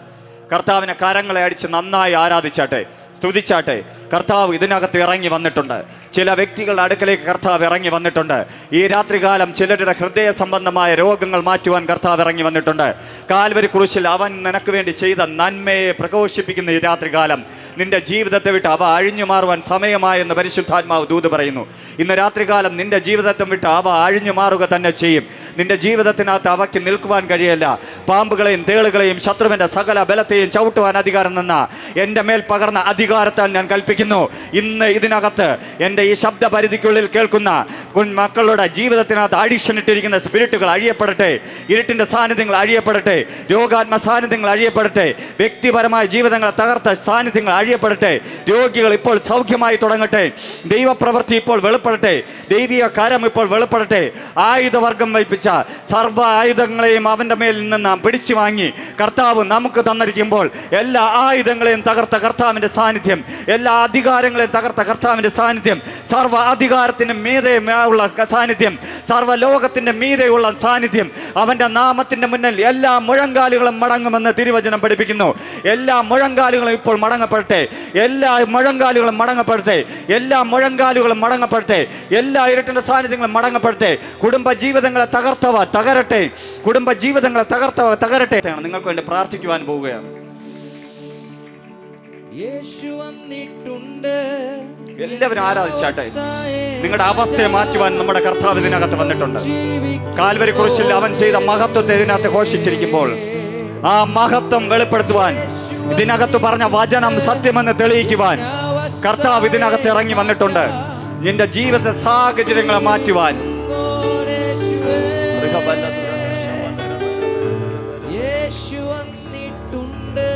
കർത്താവിനെ കരങ്ങളെ അടിച്ച് നന്നായി ആരാധിച്ചാട്ടെ, സ്തുതിച്ചാട്ടെ. കർത്താവ് ഇതിനകത്ത് ഇറങ്ങി വന്നിട്ടുണ്ട്. ചില വ്യക്തികളുടെ അടുക്കലേക്ക് കർത്താവ് ഇറങ്ങി വന്നിട്ടുണ്ട്. ഈ രാത്രികാലം ചിലരുടെ ഹൃദയ സംബന്ധമായ രോഗങ്ങൾ മാറ്റുവാൻ കർത്താവ് ഇറങ്ങി വന്നിട്ടുണ്ട്. കാൽവരി ക്രൂശിൽ അവൻ നിനക്ക് വേണ്ടി ചെയ്ത നന്മയെ പ്രഘോഷിപ്പിക്കുന്ന ഈ രാത്രികാലം നിന്റെ ജീവിതത്തെ വിട്ട് അവ അഴിഞ്ഞു മാറുവാൻ സമയമായെന്ന് പരിശുദ്ധാത്മാവ് ദൂത് പറയുന്നു. ഇന്ന് രാത്രികാലം നിന്റെ ജീവിതത്തെ വിട്ട് അവ അഴിഞ്ഞു മാറുക തന്നെ ചെയ്യും. നിന്റെ ജീവിതത്തിനകത്ത് അവയ്ക്ക് നിൽക്കുവാൻ കഴിയില്ല. പാമ്പുകളെയും തേളുകളെയും ശത്രുവിൻ്റെ സകല ബലത്തെയും ചവിട്ടുവാൻ അധികാരം നിന്ന എൻ്റെ മേൽ പകർന്ന അധികാരത്താൽ ഞാൻ കൽപ്പിക്കുന്നു, ഇന്ന് ഇതിനകത്ത് എൻ്റെ ഈ ശബ്ദപരിധിക്കുള്ളിൽ കേൾക്കുന്ന മക്കളുടെ ജീവിതത്തിനകത്ത് അഡിഷൻ ഇട്ടിരിക്കുന്ന സ്പിരിറ്റുകൾ അഴിയപ്പെടട്ടെ, ഇരുട്ടിൻ്റെ സാന്നിധ്യങ്ങൾ അഴിയപ്പെടട്ടെ, രോഗാത്മ സാന്നിധ്യങ്ങൾ അഴിയപ്പെടട്ടെ, വ്യക്തിപരമായ ജീവിതങ്ങളെ തകർത്ത സാന്നിധ്യങ്ങൾ അഴിയപ്പെടട്ടെ. രോഗികൾ ഇപ്പോൾ സൗഖ്യമായി തുടങ്ങട്ടെ, ദൈവപ്രവൃത്തി ഇപ്പോൾ വെളിപ്പെടട്ടെ, ദൈവിക കരം ഇപ്പോൾ വെളിപ്പെടട്ടെ. ആയുധവർഗം വയ്പ്പിച്ച സർവ്വ ആയുധങ്ങളെയും അവൻ്റെ മേലിൽ നിന്ന് നാം പിടിച്ചു വാങ്ങി കർത്താവ് നമുക്ക് തന്നിരിക്കുമ്പോൾ എല്ലാ ആയുധങ്ങളെയും തകർത്ത കർത്താവിൻ്റെ സാന്നിധ്യം, എല്ലാ അധികാരങ്ങളെയും തകർത്ത കർത്താവിൻ്റെ സാന്നിധ്യം, സർവ്വ അധികാരത്തിന് മീതെ ഉള്ള സാന്നിധ്യം, സർവ്വ ലോകത്തിൻ്റെ മീതെയുള്ള സാന്നിധ്യം, അവൻ്റെ നാമത്തിൻ്റെ മുന്നിൽ എല്ലാ മുഴങ്കാലുകളും മടങ്ങുമെന്ന് തിരുവചനം പഠിപ്പിക്കുന്നു. എല്ലാ മുഴങ്കാലുകളും ഇപ്പോൾ മടങ്ങപ്പെടട്ടെ, എല്ലാ മുഴങ്കാലുകളും മടങ്ങപ്പെടട്ടെ, എല്ലാ മുഴങ്കാലുകളും മടങ്ങപ്പെടട്ടെ, എല്ലാ ഇരുട്ടിൻ്റെ സാന്നിധ്യങ്ങളും മടങ്ങപ്പെടട്ടെ. കുടുംബ ജീവിതങ്ങളെ തകർത്തവ തകരട്ടെ, കുടുംബ ജീവിതങ്ങളെ തകർത്തവ തകരട്ടെ. നിങ്ങൾക്ക് വേണ്ടി പ്രാർത്ഥിക്കുവാൻ പോവുകയാണ്. യേശു വന്നിട്ടുണ്ട്. എല്ലാവരും ആരാധിച്ചാട്ടെ. നിങ്ങളുടെ അവസ്ഥയെ മാറ്റുവാൻ നമ്മുടെ കർത്താവ് ഇതിനകത്ത് വന്നിട്ടുണ്ട്. കാൽവരി കുരിശിൽ അവൻ ചെയ്ത മഹത്വത്തെ ഇതിനകത്ത് ഘോഷിച്ചിരിക്കുമ്പോൾ ആ മഹത്വം വെളിപ്പെടുത്തുവാൻ, ഇതിനകത്ത് പറഞ്ഞ വചനം സത്യമെന്ന് തെളിയിക്കുവാൻ കർത്താവ് ഇതിനകത്ത് ഇറങ്ങി വന്നിട്ടുണ്ട്. നിന്റെ ജീവിത സാഹചര്യങ്ങളെ മാറ്റുവാൻ. യേശു വന്നിട്ടുണ്ട്,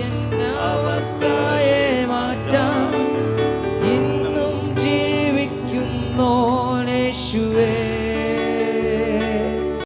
എന്ന അവസ്ഥയെ